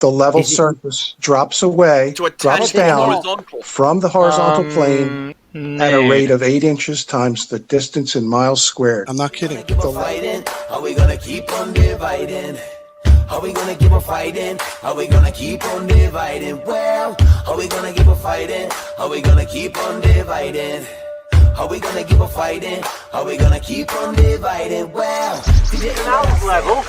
The level surface drops away, To drops attach to the down horizontal. from the horizontal plane at a rate of 8 inches times the distance in miles squared. I'm not kidding. Are we gonna keep on dividing? Are we gonna keep on fighting? Are we gonna keep on dividing? Well, are we gonna keep on fighting? Are we gonna keep on dividing? Are we gonna keep on fighting? Are we gonna keep on dividing? Well, Sound level.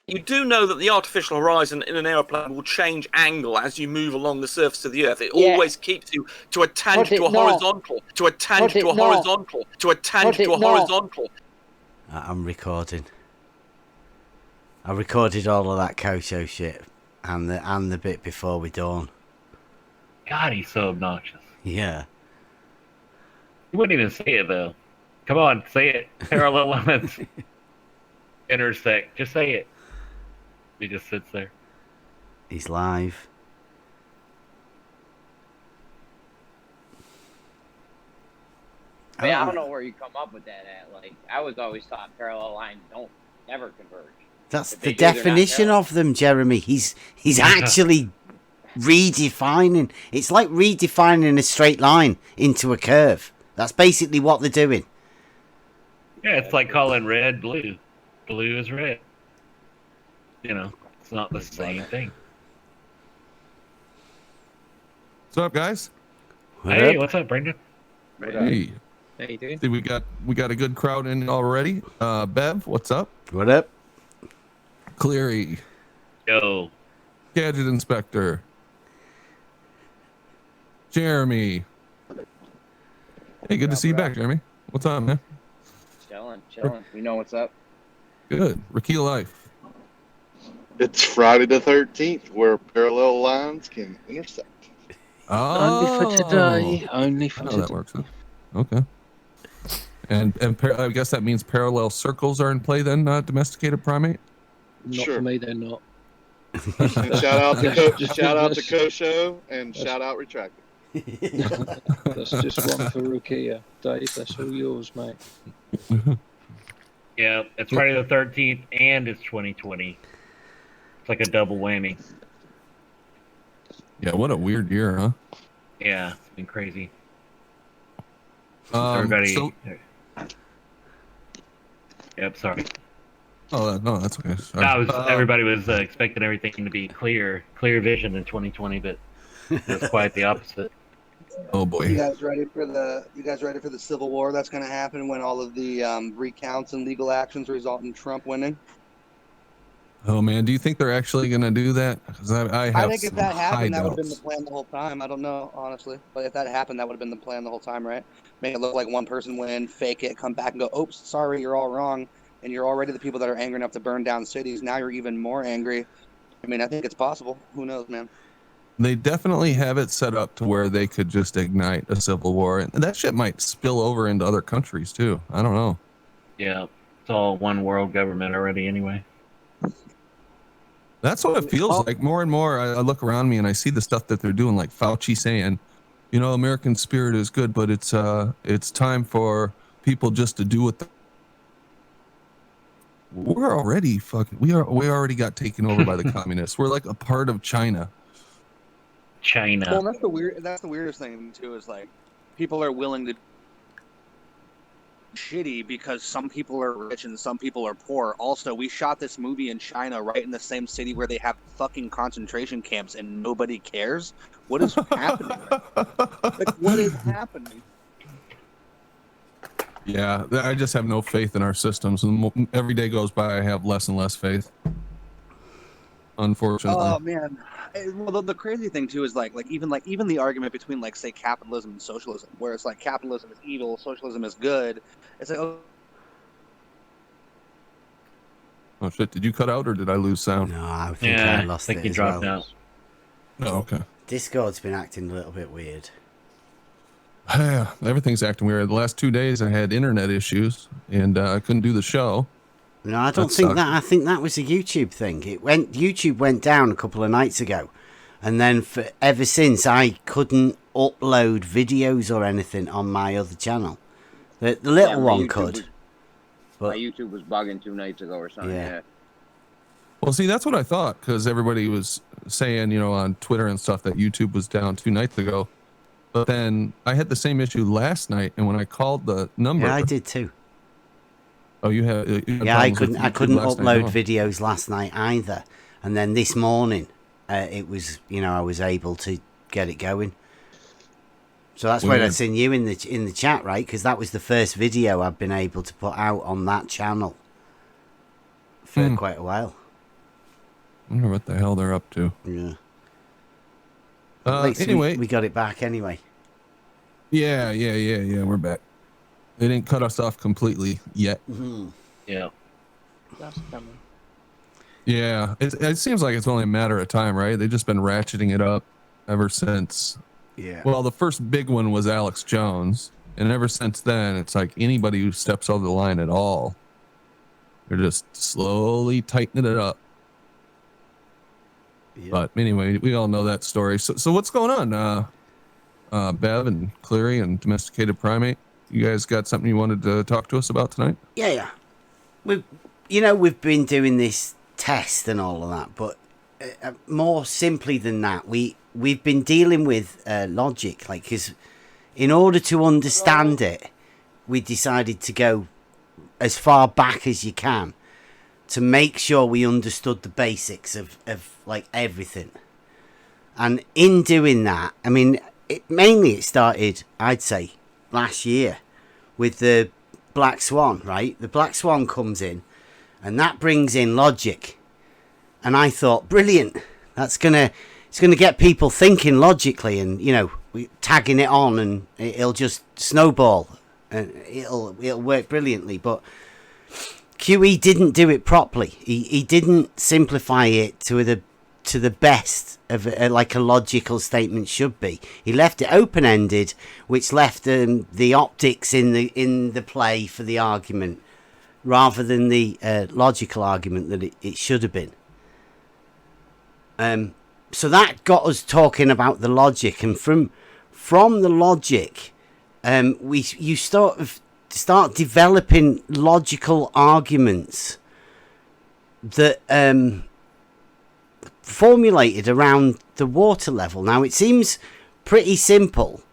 You do know that the artificial horizon in an aeroplane will change angle as you move along the surface of the Earth. It always keeps you to a tangent to a horizontal, to a tangent to a horizontal, to a tangent to a horizontal. I'm recording. I recorded all of that Kosho shit and the bit before we dawn. God, he's so obnoxious. Yeah. You wouldn't even say it though. Come on, say it. Parallel lines intersect. Just say it. He just sits there. He's live. I mean, I don't know where you come up with that at. Like, I was always taught parallel lines don't never converge. That's the definition of them, Jeremy. He's actually redefining. It's like redefining a straight line into a curve. That's basically what they're doing. Yeah, it's like calling red blue. Blue is red. You know, it's not the same thing. What's up, guys? Hey, what's up, Brendan? Hey. Hey, dude. See, we got a good crowd in already. Bev, what's up? What up? Cleary. Yo. Gadget Inspector. Jeremy. Hey, good to see you back, Jeremy. What's up, man? Chilling. You know what's up? Good. Ricky Life. It's Friday the 13th, where parallel lines can intersect. Oh, Only for today. Only for today. That works. Huh? Okay. And I guess that means parallel circles are in play then, domesticated primate? Not for me, they're not. And shout out to Kosho and shout out Retracted. That's just one for Rukia. Dave, that's all yours, mate. Yeah, it's Friday the 13th and it's 2020. It's like a double whammy. Yeah, what a weird year, huh? Yeah, it's been crazy. Everybody. Yep, sorry. Oh, no, that's okay. Sorry. Everybody was expecting everything to be clear vision in 2020, but it's quite the opposite. Oh boy! You guys ready for the Civil War that's going to happen when all of the recounts and legal actions result in Trump winning? Oh man, do you think they're actually going to do that? Because I think if that happened, that would have been the doubts. plan the whole time. I don't know, honestly, but if that happened, that would have been the plan the whole time, right? Make it look like one person win, fake it, come back and go, "Oops, sorry, you're all wrong," and you're already the people that are angry enough to burn down cities. Now you're even more angry. I mean, I think it's possible. Who knows, man? They definitely have it set up to where they could just ignite a civil war, and that shit might spill over into other countries too. I don't know. Yeah, it's all one world government already anyway. That's what it feels like. More and more, I look around me and I see the stuff that they're doing, like Fauci saying, you know, American spirit is good, but it's time for people just to do what we're already fucking. We already got taken over by the communists. We're like a part of China. Well, that's the weirdest thing too. Is like people are willing to shitty because some people are rich and some people are poor. Also, we shot this movie in China, right in the same city where they have fucking concentration camps, and nobody cares. What is happening? Like, what is happening? Yeah, I just have no faith in our systems, and every day goes by, I have less and less faith. Unfortunately. Oh man. Well, the crazy thing too is like even the argument between like say capitalism and socialism, where it's like capitalism is evil, socialism is good. It's like Oh shit! Did you cut out or did I lose sound? No, I think I lost it you as dropped well. out. Oh, okay. Discord's been acting a little bit weird. Everything's acting weird. The last 2 days I had internet issues and I couldn't do the show. No, I don't think that. I think that was a YouTube thing. YouTube went down a couple of nights ago, and then ever since I couldn't upload videos or anything on my other channel. The little one could. My YouTube was bugging 2 nights ago or something. Yeah. Well, see, that's what I thought, because everybody was saying, on Twitter and stuff that YouTube was down 2 nights ago. But then I had the same issue last night, and when I called the number, Yeah, I did too. Oh, you had Yeah, I problems with couldn't. I YouTube couldn't last upload night, huh? videos last night either. And then this morning, it was I was able to get it going. So that's when I Weird. seen you in the chat, right? Because that was the first video I've been able to put out on that channel for quite a while. I wonder what the hell they're up to. Yeah. At least Anyway, we got it back anyway. Yeah. We're back. They didn't cut us off completely yet. Yeah. That's coming. Yeah, it seems like it's only a matter of time, right? They've just been ratcheting it up ever since. Yeah. Well, the first big one was Alex Jones, and ever since then, it's like anybody who steps over the line at all, they're just slowly tightening it up. Yeah. But anyway, we all know that story. So what's going on? Bev and Cleary and Domesticated Primate, you guys got something you wanted to talk to us about tonight? Yeah. We've been doing this test and all of that, but more simply than that, we've been dealing with logic, like, because in order to understand it, we decided to go as far back as you can to make sure we understood the basics of like everything. And in doing that, I mean, it started, I'd say, last year with the Black Swan, right? The Black Swan comes in, and that brings in logic. And I thought, brilliant. It's gonna get people thinking logically, and tagging it on, and it'll just snowball, and it'll work brilliantly. But QE didn't do it properly. He didn't simplify it to the best of like a logical statement should be. He left it open ended, which left the optics in the play for the argument, rather than the logical argument that it should have been. So that got us talking about the logic, and from the logic, you start developing logical arguments that formulated around the water level. Now it seems pretty simple,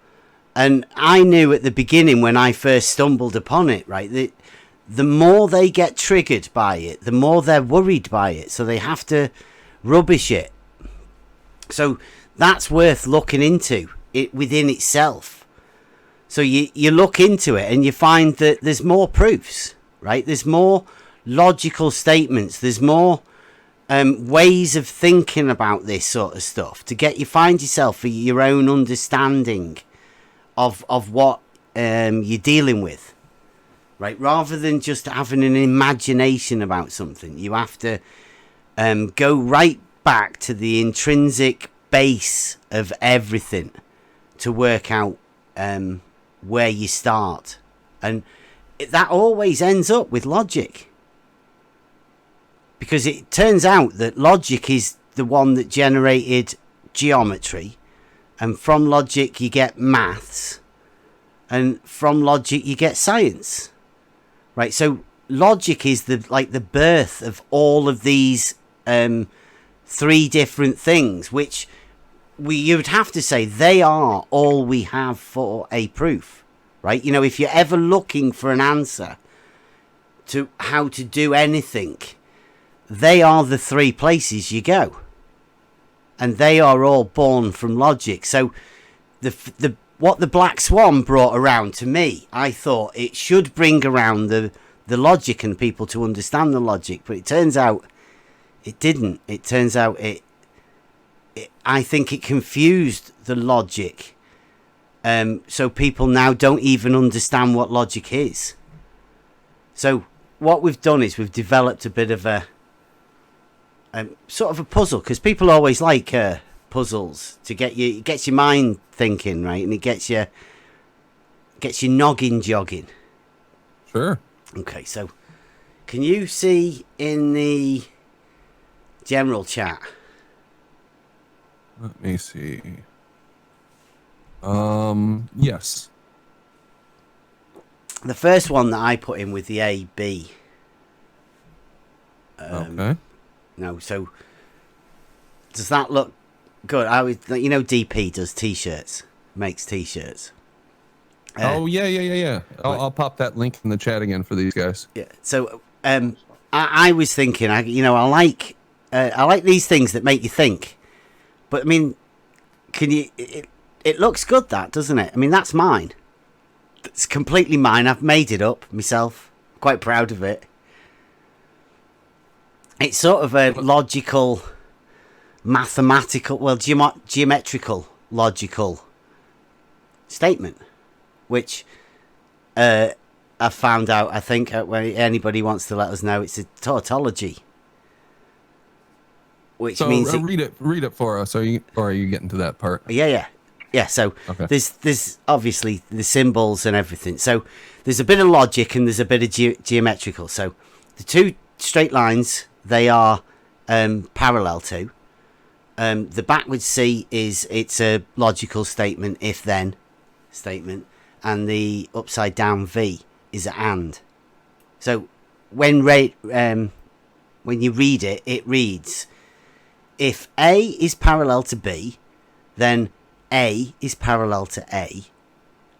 and I knew at the beginning when I first stumbled upon it, right, that the more they get triggered by it, the more they're worried by it, so they have to rubbish it. So that's worth looking into it within itself. So you look into it and you find that there's more proofs, right? There's more logical statements. There's more ways of thinking about this sort of stuff to find yourself your own understanding of what you're dealing with, right? Rather than just having an imagination about something, you have to go right back to the intrinsic base of everything to work out where you start, and that always ends up with logic, because it turns out that logic is the one that generated geometry, and from logic you get maths, and from logic you get science, right? So logic is the birth of all of these three different things, which you would have to say they are all we have for a proof, right? If you're ever looking for an answer to how to do anything, they are the three places you go, and they are all born from logic. So what the Black Swan brought around to me, I thought it should bring around the logic and people to understand the logic, but it turns out it didn't. It turns out I think it confused the logic. So people now don't even understand what logic is. So what we've done is we've developed a bit of a sort of a puzzle, because people always like puzzles to it gets your mind thinking, right? And it gets your noggin jogging. Sure. Okay, so can you see in the general chat? Let me see. Yes. The first one that I put in with the A, B. Okay. No, so does that look good? I would, DP does t-shirts, makes t-shirts. Oh yeah. I'll pop that link in the chat again for these guys. Yeah. So I was thinking, I like these things that make you think, but I mean, can you? It looks good, that, doesn't it? I mean, that's mine. It's completely mine. I've made it up myself. Quite proud of it. It's sort of a logical, mathematical, geometrical, logical statement, which I found out, I think, when anybody wants to let us know, it's a tautology. Which means read it for us. Or are you getting to that part? Yeah. So okay. There's obviously the symbols and everything. So there's a bit of logic and there's a bit of geometrical. So the two straight lines, they are parallel to. The backwards C it's a logical statement, if then statement, and the upside down V is an and. So when you read it, it reads, if A is parallel to B, then A is parallel to A,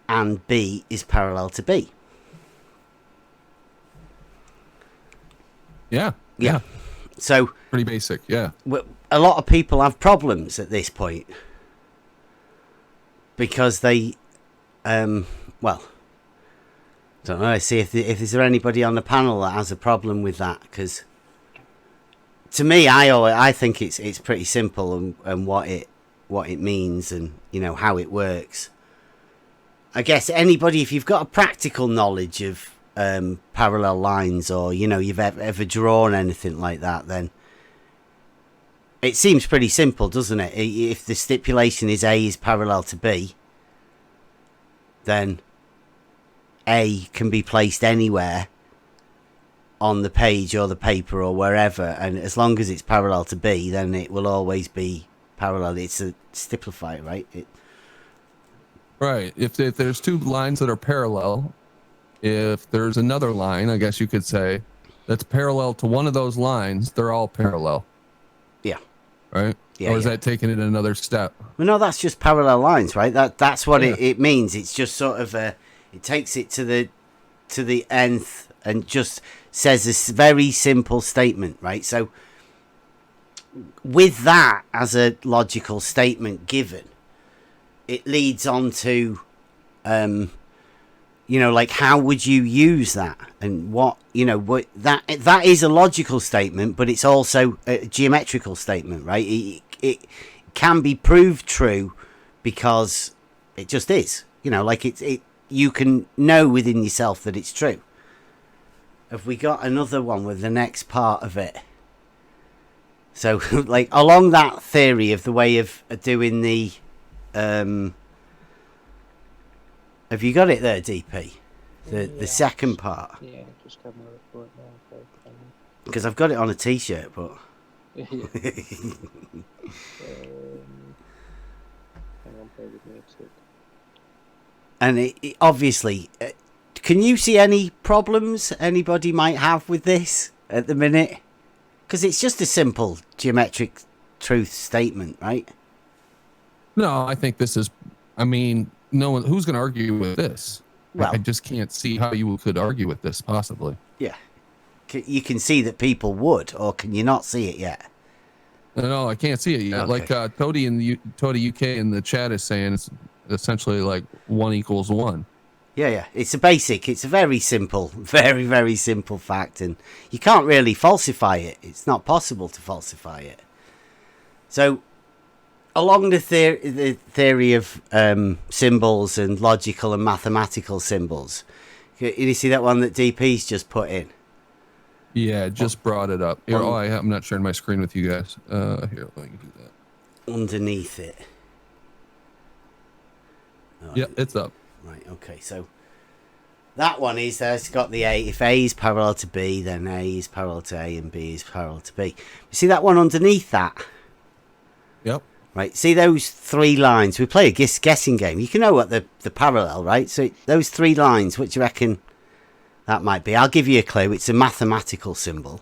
and B is parallel to B. Yeah. So pretty basic. Yeah. A lot of people have problems at this point because they, don't know. I see if is there anybody on the panel that has a problem with that, because to me, I think it's pretty simple and what it means and how it works. I guess anybody, if you've got a practical knowledge of parallel lines, or you've ever drawn anything like that, then it seems pretty simple, doesn't it? If the stipulation is A is parallel to B, then A can be placed anywhere on the page or the paper or wherever, and as long as it's parallel to B, then it will always be parallel. It's a stiplifier, right? Right. If there's two lines that are parallel, if there's another line, I guess you could say, that's parallel to one of those lines, they're all parallel. Yeah. Right? Yeah. Or is that taking it another step? Well, no, that's just parallel lines, right? That's what it means. It's just sort of it takes it to the nth and just says a very simple statement, right? So with that as a logical statement given, it leads on to like, how would you use that, and what that is a logical statement, but it's also a geometrical statement, right? It can be proved true because it just is, like it you can know within yourself that it's true. Have we got another one with the next part of it? So like along that theory of the way of doing the have you got it there, DP? The second part? Yeah, just having a report now. Because I've got it on a t-shirt, but Hang on, bear with me a sec. And it obviously, can you see any problems anybody might have with this at the minute? Because it's just a simple geometric truth statement, right? No, I think this is, no one, who's going to argue with this? Well, I just can't see how you could argue with this possibly. Yeah. You can see that people would, or can you not see it yet? No, I can't see it yet. Okay. Like Toady UK in the chat is saying it's essentially like 1 equals 1. Yeah. It's a very simple, very, very simple fact, and you can't really falsify it. It's not possible to falsify it. So, along the theory of symbols and logical and mathematical symbols, you see that one that DP's just put in? Yeah, just brought it up. Here, I'm not sharing my screen with you guys. Here, let me do that. Underneath it. Yeah, it's up. Right, okay, so that one is it's got the A. If A is parallel to B, then A is parallel to A and B is parallel to B. You see that one underneath that? Yep. Right, see those 3 lines? We play a guessing game. You can know what the parallel, right? So those 3 lines, what do you reckon that might be? I'll give you a clue. It's a mathematical symbol.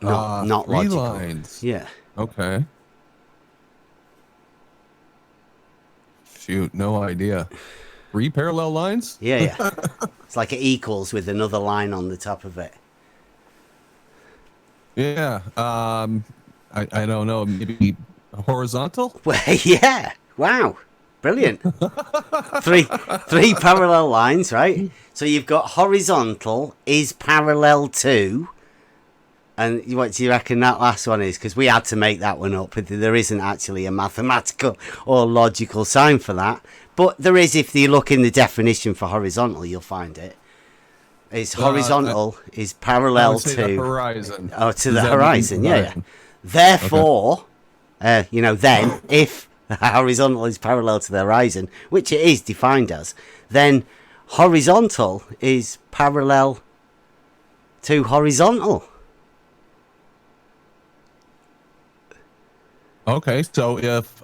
not three logical. lines. Yeah. Okay. Shoot, no idea. 3 parallel lines? Yeah. It's like it equals with another line on the top of it. Yeah. I don't know. Maybe horizontal? Well, yeah. Wow. Brilliant. three parallel lines, right? So you've got horizontal is parallel to, and what do you reckon that last one is? Because we had to make that one up. There isn't actually a mathematical or logical sign for that. But there is, if you look in the definition for horizontal, you'll find it. It's horizontal is parallel to the horizon. Oh, to the horizon, yeah. Therefore, then if horizontal is parallel to the horizon, which it is defined as, then horizontal is parallel to horizontal. Okay, so if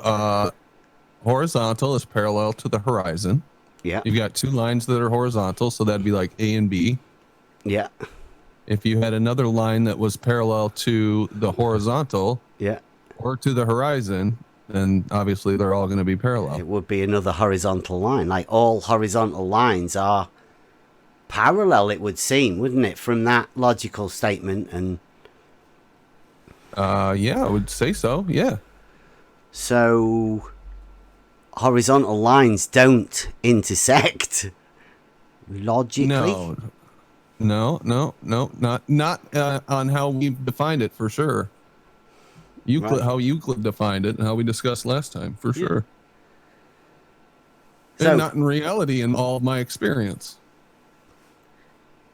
horizontal is parallel to the horizon, yeah, you've got 2 lines that are horizontal, so that'd be like A and B. Yeah. If you had another line that was parallel to the horizontal, yeah, or to the horizon, then obviously they're all going to be parallel. It would be another horizontal line. Like all horizontal lines are parallel, it would seem, wouldn't it, from that logical statement? And yeah, I would say so. Yeah. So horizontal lines don't intersect logically. No, not on how we defined it for sure. Euclid, Right. How Euclid defined it, and how we discussed last time for sure. So, and not in reality in all of my experience.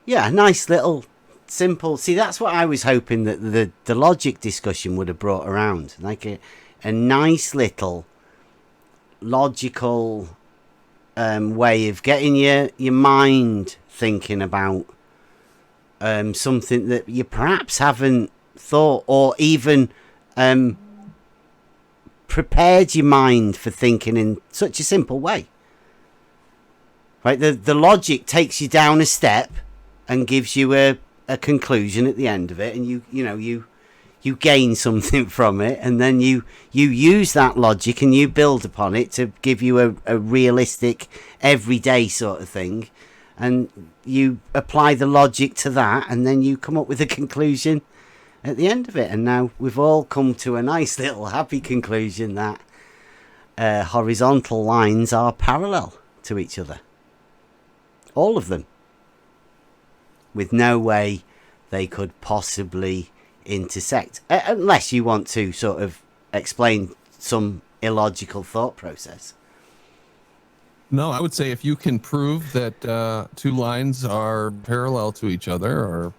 Yeah, nice little simple. See, that's what I was hoping that the logic discussion would have brought around, like a nice little logical way of getting your mind thinking about something that you perhaps haven't thought, or even prepared your mind for thinking in such a simple way. Right, the logic takes you down a step and gives you a conclusion at the end of it, and you gain something from it, and then you use that logic and you build upon it to give you a realistic everyday sort of thing, and you apply the logic to that, and then you come up with a conclusion at the end of it. And now we've all come to a nice little happy conclusion that horizontal lines are parallel to each other, all of them, with no way they could possibly intersect, unless you want to sort of explain some illogical thought process. No, I would say if you can prove that 2 lines are parallel to each other, or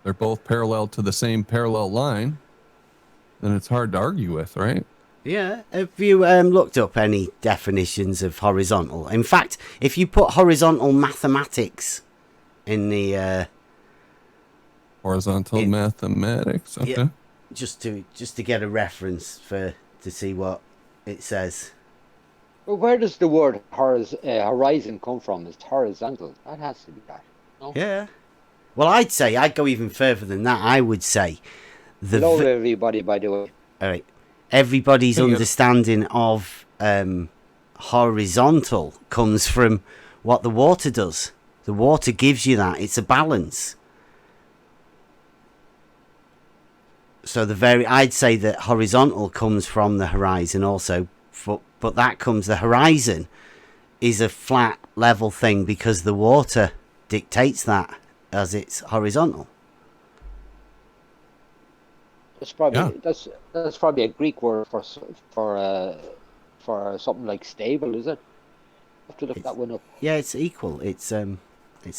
they're both parallel to the same parallel line, then it's hard to argue with, right? Yeah. Have you looked up any definitions of horizontal? In fact, if you put horizontal mathematics in the horizontal mathematics, okay. Yeah, just to get a reference to see what it says. Well, where does the word horizon come from? It's horizontal. That has to be that. No? Yeah. Well, I'd go even further than that. I would say hello, everybody, by the way. All right. Everybody's understanding of horizontal comes from what the water does. The water gives you that. It's a balance. So I'd say that horizontal comes from the horizon also, but that comes, the horizon is a flat level thing because the water dictates that as it's horizontal. That's probably that's probably a Greek word for something like stable, is it? I have to look that one up. Yeah, it's equal. It's a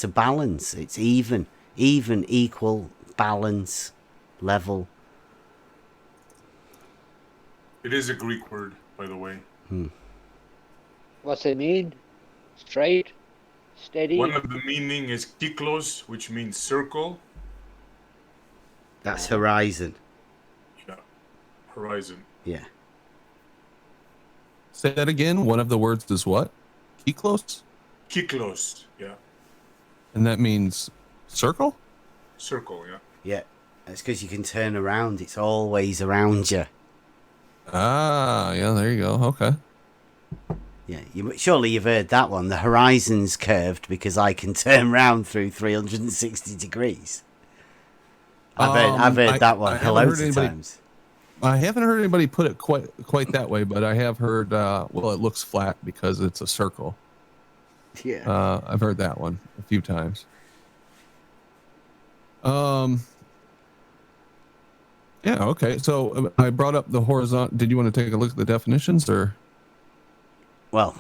balance. It's even, equal, balance, level. It is a Greek word, by the way. What's it mean? Straight? Steady? One of the meaning is kyklos, which means circle. That's horizon. Yeah, horizon. Yeah. Say that again. One of the words is what? Kyklos? Kyklos, yeah. And that means circle? Circle, yeah. Yeah. It's because you can turn around. It's always around you. Ah, yeah, there you go. Okay. Yeah, surely you've heard that one. The horizon's curved because I can turn round through 360 degrees. I've heard that one loads of times. I haven't heard anybody put it quite that way, but I have heard, well, it looks flat because it's a circle. Yeah. I've heard that one a few times. Yeah, okay. So I brought up the horizontal. Did you want to take a look at the definitions, or? Well,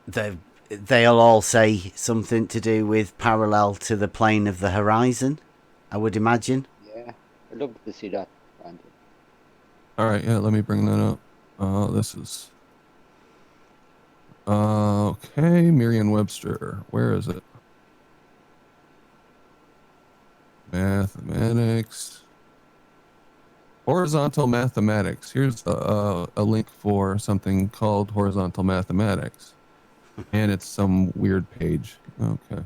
they'll all say something to do with parallel to the plane of the horizon, I would imagine. Yeah, I'd love to see that, Randy. All right, yeah, let me bring that up. This is... okay, Merriam-Webster. Where is it? Mathematics. Horizontal mathematics. Here's a link for something called horizontal mathematics. And it's some weird page. Okay.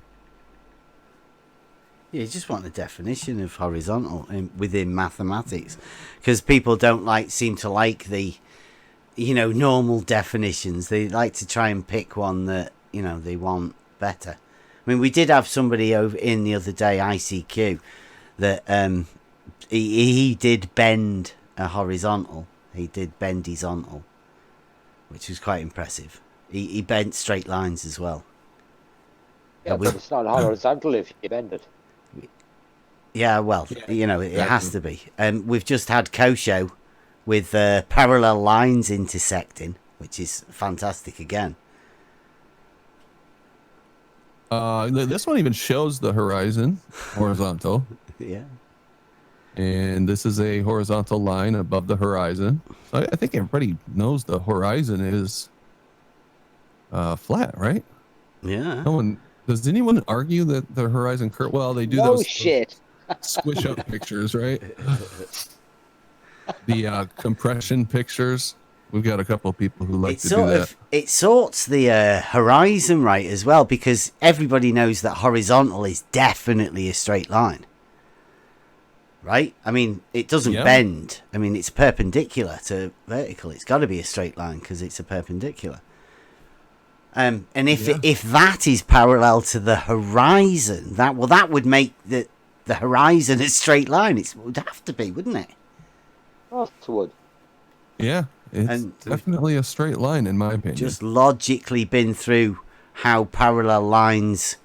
Yeah, you just want a definition of horizontal within mathematics, because people don't seem to like the, normal definitions. They like to try and pick one that they want better. I mean, we did have somebody over in the other day, ICQ, that he did bend a horizontal. He did bend horizontal, which was quite impressive. He bent straight lines as well. Yeah, but it's not horizontal if you bend it. Yeah, well, it has to be. We've just had Kosho with parallel lines intersecting, which is fantastic again. This one even shows the horizon, horizontal. Yeah. And this is a horizontal line above the horizon. So I think everybody knows the horizon is flat, right? Yeah. Does anyone argue that the horizon curve? Well, they do those shit. Squish up pictures, right? The compression pictures. We've got a couple of people who like to do that. It sorts the horizon right as well, because everybody knows that horizontal is definitely a straight line. Right? I mean, it doesn't bend. I mean, it's perpendicular to vertical. It's got to be a straight line because it's a perpendicular. And if that is parallel to the horizon, that would make the horizon a straight line. It would have to be, wouldn't it? Oh, it would. Yeah, it's definitely a straight line in my opinion. Just logically been through how parallel lines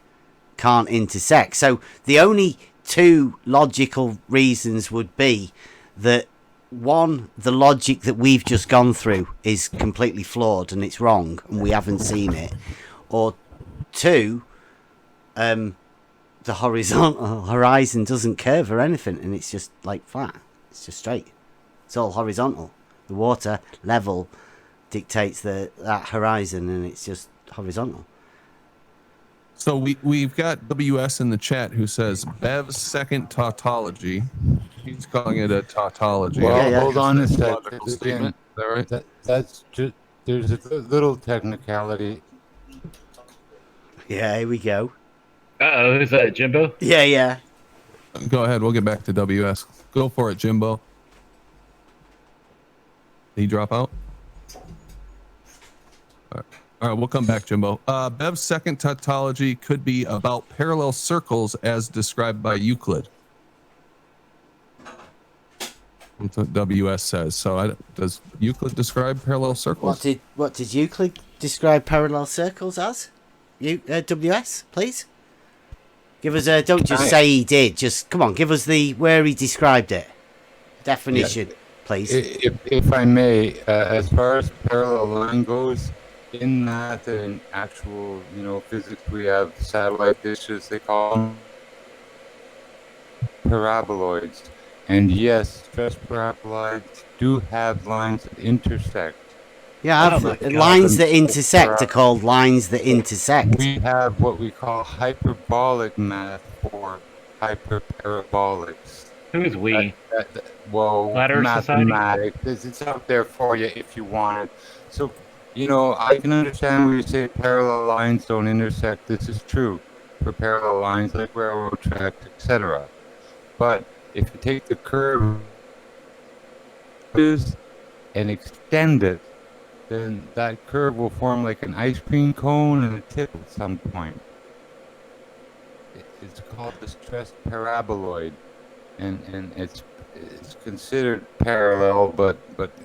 can't intersect. So the only two logical reasons would be that, one, the logic that we've just gone through is completely flawed and it's wrong and we haven't seen it, or two, the horizon doesn't curve or anything and it's just flat. It's just straight. It's all horizontal. The water level dictates that horizon and it's just horizontal. So we've got WS in the chat who says Bev's second tautology. He's calling it a tautology. Well, hold on a second. Is that right? That's just, there's a little technicality. Yeah, here we go. Uh-oh, is that Jimbo? Yeah. Go ahead. We'll get back to WS. Go for it, Jimbo. Did he drop out? All right, we'll come back, Jimbo. Bev's second tautology could be about parallel circles as described by Euclid. That's what WS says. So does Euclid describe parallel circles? What did Euclid describe parallel circles as? WS, please? Give us a... Don't just say he did. Just, come on, give us where he described it. Definition, please. If I may, as far as parallel line goes, in math and actual, physics, we have satellite dishes, they call them paraboloids. And yes, stress paraboloids do have lines that intersect. Yeah, lines that intersect are called lines that intersect. We have what we call hyperbolic math for hyperparabolics. Who's we? Well, mathematics. It's out there for you if you want it. So, I can understand when you say parallel lines don't intersect. This is true for parallel lines like railroad tracks, etc. But If you take the curve and extend it, then that curve will form like an ice cream cone and a tip at some point. It's called the stress paraboloid, and it's considered parallel, but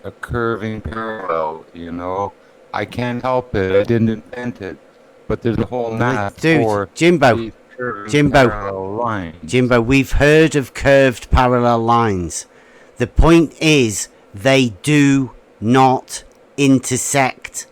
a curving parallel. You know, I can't help it. I didn't invent it, but there's a whole math for these curving parallel lines. Jimbo, we've heard of curved parallel lines. The point is, they do not intersect.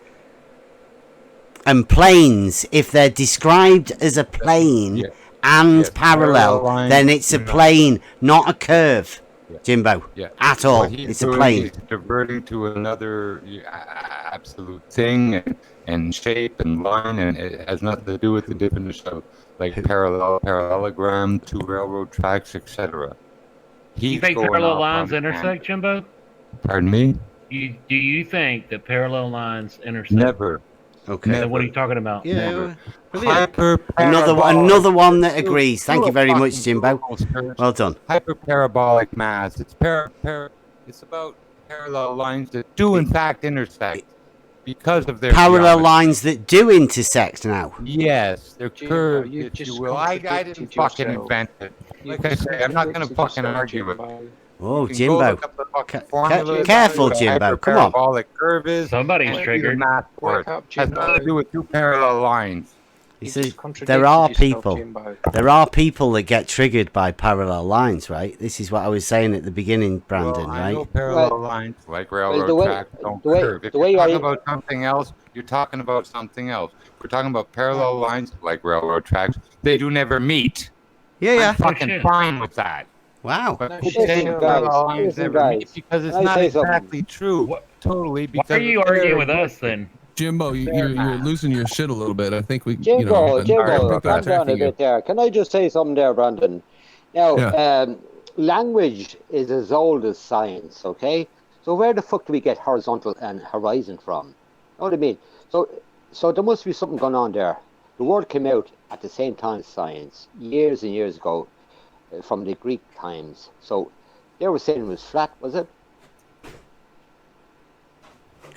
And planes, if they're described as a plane and parallel, then it's a plane, not a curve, Jimbo. At all. It's a plane. He's diverting to another absolute thing and shape and line, and it has nothing to do with the definition of like parallelogram, two railroad tracks, etc. You think parallel lines intersect, Jimbo? Pardon me? Do you think that parallel lines intersect? Never. Okay. Then what are you talking about? Yeah. Never. Another one that agrees. Thank you very much, Jimbo. Well done. Hyperparabolic mass. It's it's about parallel lines that do in fact intersect because of their parallel lines that do intersect now. Yes, they're curved, if you will. I didn't fucking invent it. Like I say, I'm not going to fucking argue with it. Oh, Jimbo. Careful, Jimbo. Come on. Parabolic curve is. Somebody's triggered. Math for it. Has nothing to do with two parallel lines. You see, there are people that get triggered by parallel lines, right? This is what I was saying at the beginning, Brandon, I right? know parallel lines like railroad tracks don't curve. If you're talking about something else, you're talking about something else. We're talking about parallel lines like railroad tracks. They do never meet. I'm fucking fine with that. Wow. But parallel lines never meet because it's not exactly true. Totally. Why are you arguing with us then? Jimbo, you're losing your shit a little bit. I think we, Jimbo, calm down a bit there. Can I just say something there, Brandon? Now, language is as old as science, okay? So where the fuck do we get horizontal and horizon from? You know what I mean? So there must be something going on there. The word came out at the same time as science, years and years ago, from the Greek times. So they were saying it was flat, was it?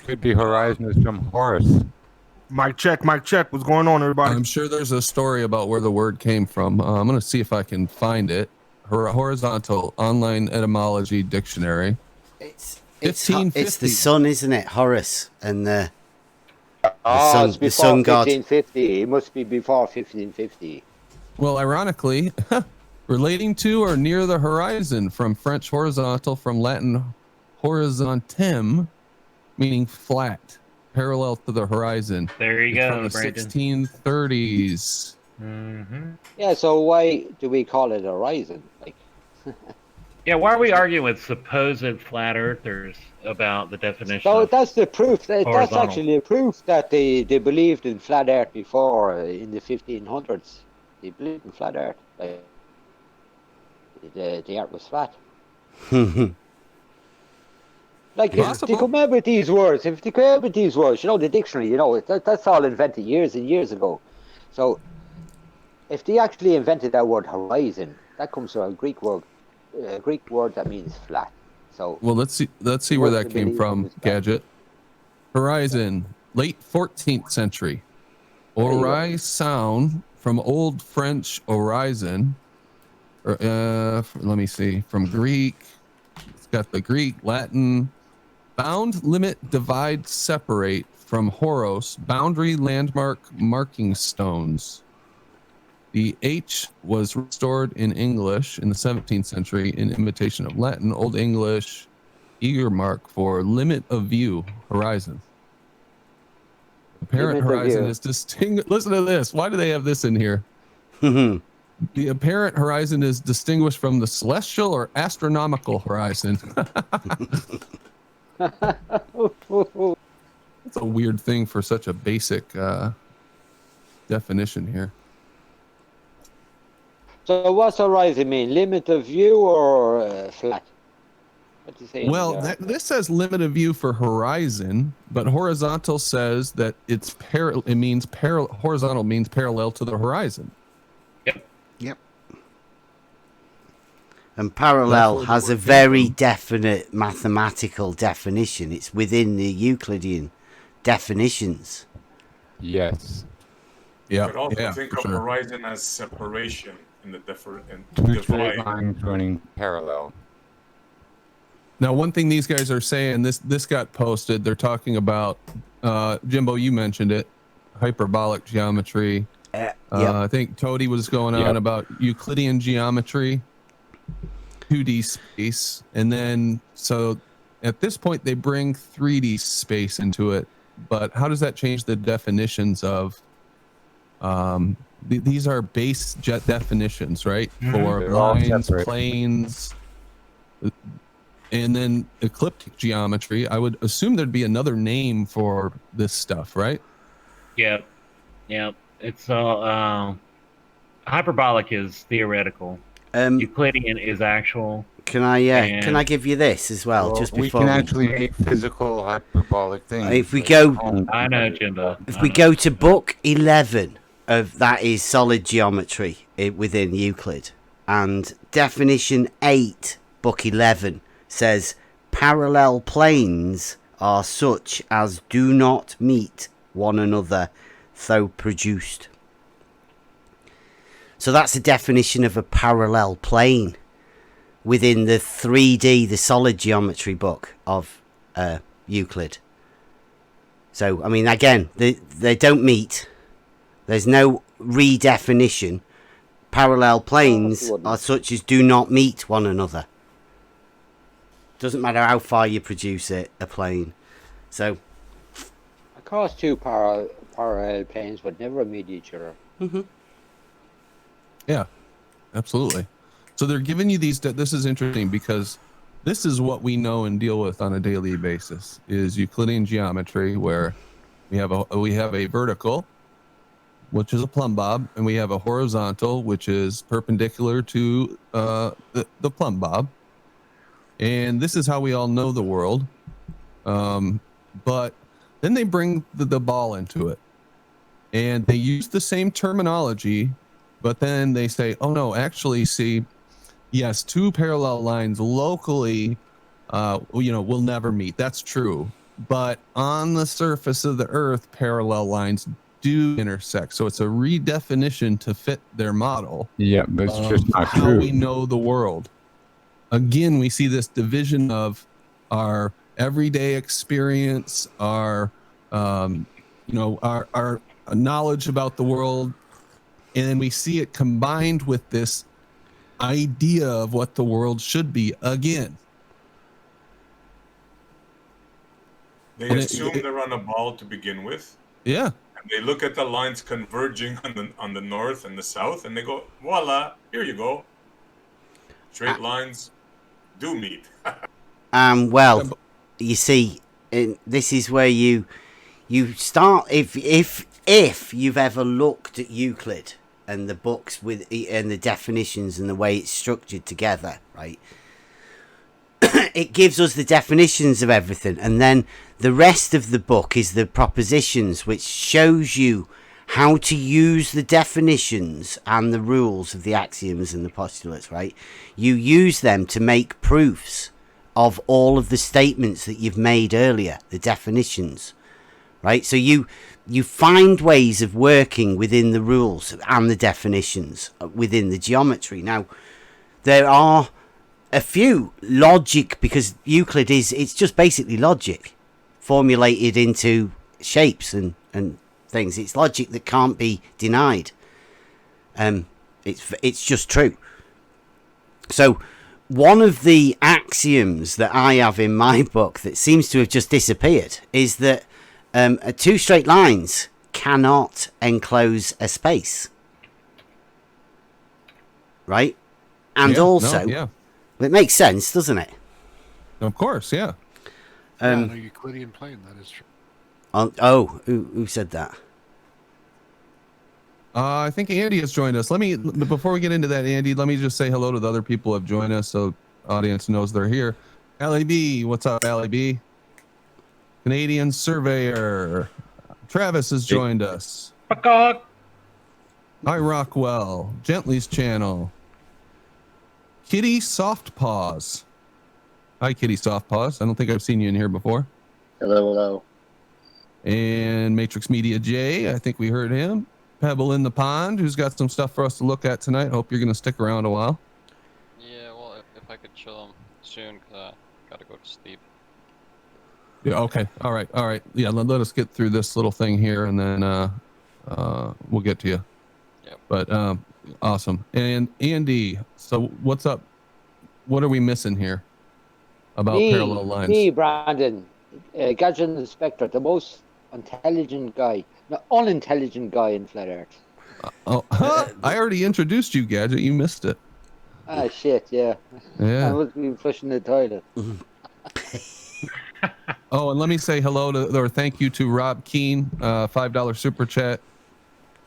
Could be horizon is from Horus. Mic check. What's going on, everybody? I'm sure there's a story about where the word came from. I'm going to see if I can find it. Horizontal Online Etymology Dictionary. It's the sun, isn't it? Horus and the sun, it's before the sun god. 1550. It must be before 1550. Well, ironically, relating to or near the horizon, from French horizontal, from Latin horizontem, meaning flat, parallel to the horizon. There you go, from the Brandon. 1630s. Mm-hmm. Yeah, so why do we call it horizon? Like, yeah, why are we arguing with supposed flat earthers about the definition? so of that's the proof. That's horizontal? actually a proof that they believed in flat earth before in the 1500s. They believed in flat earth. Like, the earth was flat. Like, if they come up with these words, you know, the dictionary, you know, that's all invented years and years ago. So, if they actually invented that word horizon, that comes from a Greek word that means flat. So, well, let's see where that came from. Gadget, horizon, late 14th century. Horizon, from Old French horizon. Let me see, from Greek. It's got the Greek, Latin. Bound, limit, divide, separate, from Horos, boundary, landmark, marking stones. The H was restored in English in the 17th century in imitation of Latin. Old English, eager mark for limit of view, horizon. Apparent horizon is distinguished. Listen to this. Why do they have this in here? The apparent horizon is distinguished from the celestial or astronomical horizon. That's a weird thing for such a basic definition here. So what's horizon mean? Limit of view or flat? What do you say? Well, this says limit of view for horizon, but horizontal says that it's horizontal means parallel to the horizon. Yep. And parallel has a very definite mathematical definition. It's within the Euclidean definitions. Yes. You could also think of horizon as separation in the Two straight lines running parallel. Now, one thing these guys are saying, this got posted. They're talking about, Jimbo, you mentioned it, hyperbolic geometry. I think Toady was going on about Euclidean geometry, 2D space, and then so at this point they bring 3D space into it. But how does that change the definitions of? These are base jet definitions, right? For They're all lines, separate. planes. And then ecliptic geometry, I would assume there'd be another name for this stuff, right? Yep. It's hyperbolic is theoretical. Euclidean is actual. Can I give you this as well? Just before we can actually make physical hyperbolic things. If we go, I know, Jimbo. If we go to book 11 of that is solid geometry within Euclid, and definition 8, book 11 says parallel planes are such as do not meet one another though produced. So that's a definition of a parallel plane within the 3D, the solid geometry book of Euclid. So, I mean, again, they don't meet. There's no redefinition. Parallel planes are such as do not meet one another. Doesn't matter how far you produce it, a plane. So, of course, two parallel planes would never meet each other. Mm-hmm. Yeah, absolutely. So they're giving you these. This is interesting because this is what we know and deal with on a daily basis. Is Euclidean geometry, where we have a vertical, which is a plumb bob, and we have a horizontal, which is perpendicular to the plumb bob. And this is how we all know the world. But then they bring the ball into it. And they use the same terminology, but then they say, oh no, actually, see, yes, two parallel lines locally, will never meet. That's true. But on the surface of the Earth, parallel lines do intersect. So it's a redefinition to fit their model. Yeah, but it's just not how true. we know the world. Again, we see this division of our everyday experience, our knowledge about the world, and then we see it combined with this idea of what the world should be again. They assume they're on a ball to begin with. Yeah. And they look at the lines converging on the north and the south, and they go, voila, here you go. Straight lines do meet. Well, you see, this is where you start. If you've ever looked at Euclid and the books and the definitions and the way it's structured together, right? It gives us the definitions of everything, and then the rest of the book is the propositions, which shows you how to use the definitions and the rules of the axioms and the postulates, right? You use them to make proofs of all of the statements that you've made earlier, the definitions, right? So you find ways of working within the rules and the definitions within the geometry. Now, there are a few logic, because Euclid it's just basically logic formulated into shapes and things. It's logic that can't be denied. It's just true. So one of the axioms that I have in my book that seems to have just disappeared is that two straight lines cannot enclose a space, right? And it makes sense, doesn't it? Of course, yeah. No Euclidean plane, that is true. Who said that? I think Andy has joined us. Before we get into that, Andy, let me just say hello to the other people who have joined us so the audience knows they're here. Allie B, what's up, Allie B? Canadian Surveyor. Travis has joined us. Hi, Rockwell. Gently's channel. Kitty Soft Paws. Hi, Kitty Soft Paws. I don't think I've seen you in here before. Hello. And Matrix Media J, I think we heard him. Pebble in the Pond, who's got some stuff for us to look at tonight. Hope you're going to stick around a while. Yeah, well, if I could chill soon, because I got to go to sleep. Yeah, okay. All right. Yeah, let us get through this little thing here, and then we'll get to you. Yep. But awesome. And Andy, so what's up? What are we missing here about parallel lines? Me, Brandon, Gadget Inspector, the most unintelligent guy in flat Earth. I already introduced you, Gadget. You missed it. Ah, shit, yeah. Yeah. I must be flushing the toilet. Oh, and let me say hello to, or thank you to Rob Keen, $5 super chat.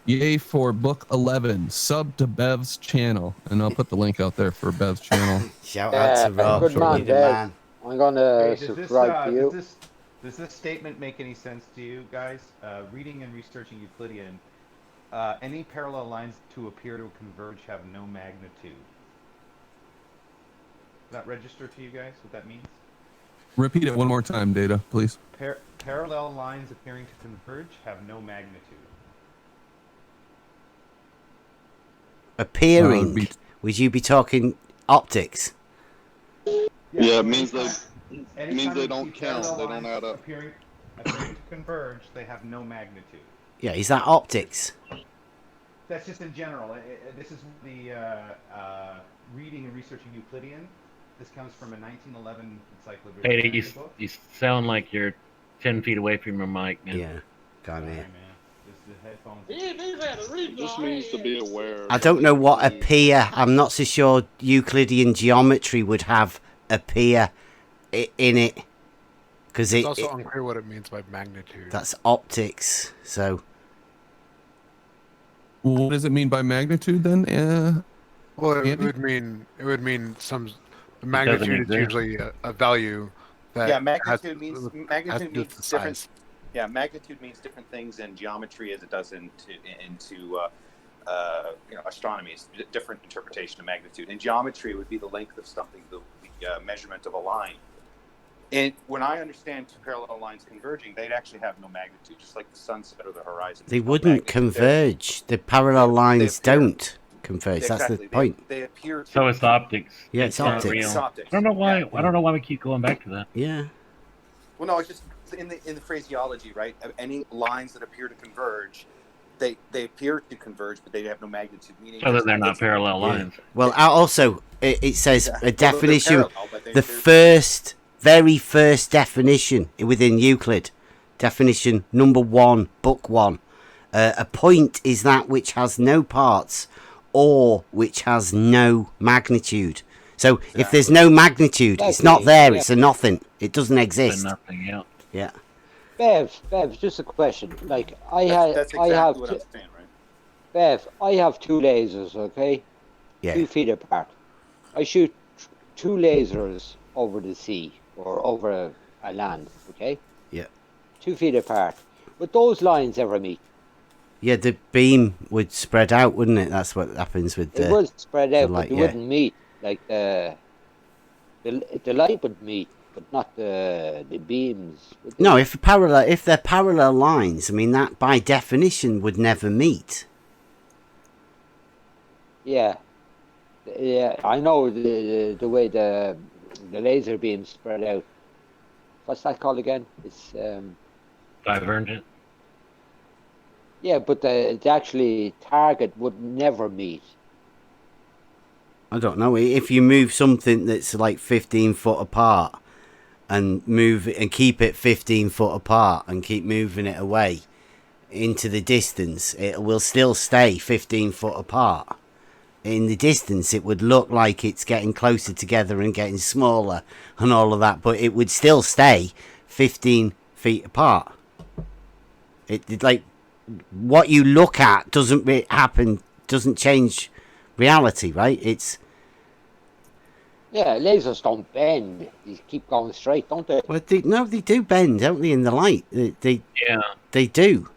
Yay for book 11, sub to Bev's channel. And I'll put the link out there for Bev's channel. Shout out to Rob. Good man, Bev. I'm going to subscribe to you. Does this statement make any sense to you guys? Reading and researching Euclidean, any parallel lines to appear to converge have no magnitude. Does that register to you guys what that means? Repeat it one more time, Data, please. Parallel lines appearing to converge have no magnitude. Appearing? Would you be talking optics? Yeah, it means they don't count. They don't add up. Appearing to converge, they have no magnitude. Yeah, is that optics? That's just in general. This is the reading and researching Euclidean. This comes from a 1911 encyclopedia. Hey, you sound like you're 10 feet away from your mic, man. Yeah, got it. It just means to be aware. I don't know what appear. I'm not so sure Euclidean geometry would have appear in it. Because it's also unclear what it means by magnitude. That's optics, so... Well, what does it mean by magnitude then? Well, it would mean some... The magnitude is usually a value that magnitude means different. Size. Yeah, magnitude means different things in geometry as it does into astronomy. It's a different interpretation of magnitude. In geometry, it would be the length of something, the measurement of a line. And when I understand two parallel lines converging, they'd actually have no magnitude, just like the sunset or the horizon. They wouldn't converge. The parallel lines don't converge. That's the point. They appear. So it's optics. Yeah, it's optics. Real. I don't know why. I don't know why we keep going back to that. Yeah. Well, no, it's just in the phraseology, right? Any lines that appear to converge, they appear to converge, but they have no magnitude. Meaning So that they're not parallel lines. Well, also it says a definition. Parallel, the very first definition within Euclid, definition number 1, book 1. A point is that which has no parts or which has no magnitude. So if there's no magnitude, it's not there. It's a nothing. It doesn't exist. Nothing. Yeah. Yeah. Bev, just a question. Like that's exactly what I'm saying, right? Bev, I have 2 lasers. Okay. Yeah. 2 feet apart. I shoot 2 lasers over the sea or over a land. Okay. Yeah. 2 feet apart. Would those lines ever meet? Yeah, the beam would spread out, wouldn't it? That's what happens with the... It would spread out, light, but they wouldn't meet. Like the light would meet, but not the beams. No, if they're parallel lines, I mean, that by definition would never meet. Yeah. Yeah, I know the way the laser beams spread out. What's that called again? It's... Divergent. Yeah, but the actually target would never meet. I don't know. If you move something that's like 15 foot apart and move it and keep it 15 foot apart and keep moving it away into the distance, it will still stay 15 foot apart. In the distance, it would look like it's getting closer together and getting smaller and all of that, but it would still stay 15 feet apart. It like what you look at doesn't change reality, right? It's lasers don't bend. They keep going straight, don't they? Well, they do bend, don't they? In the light, they do.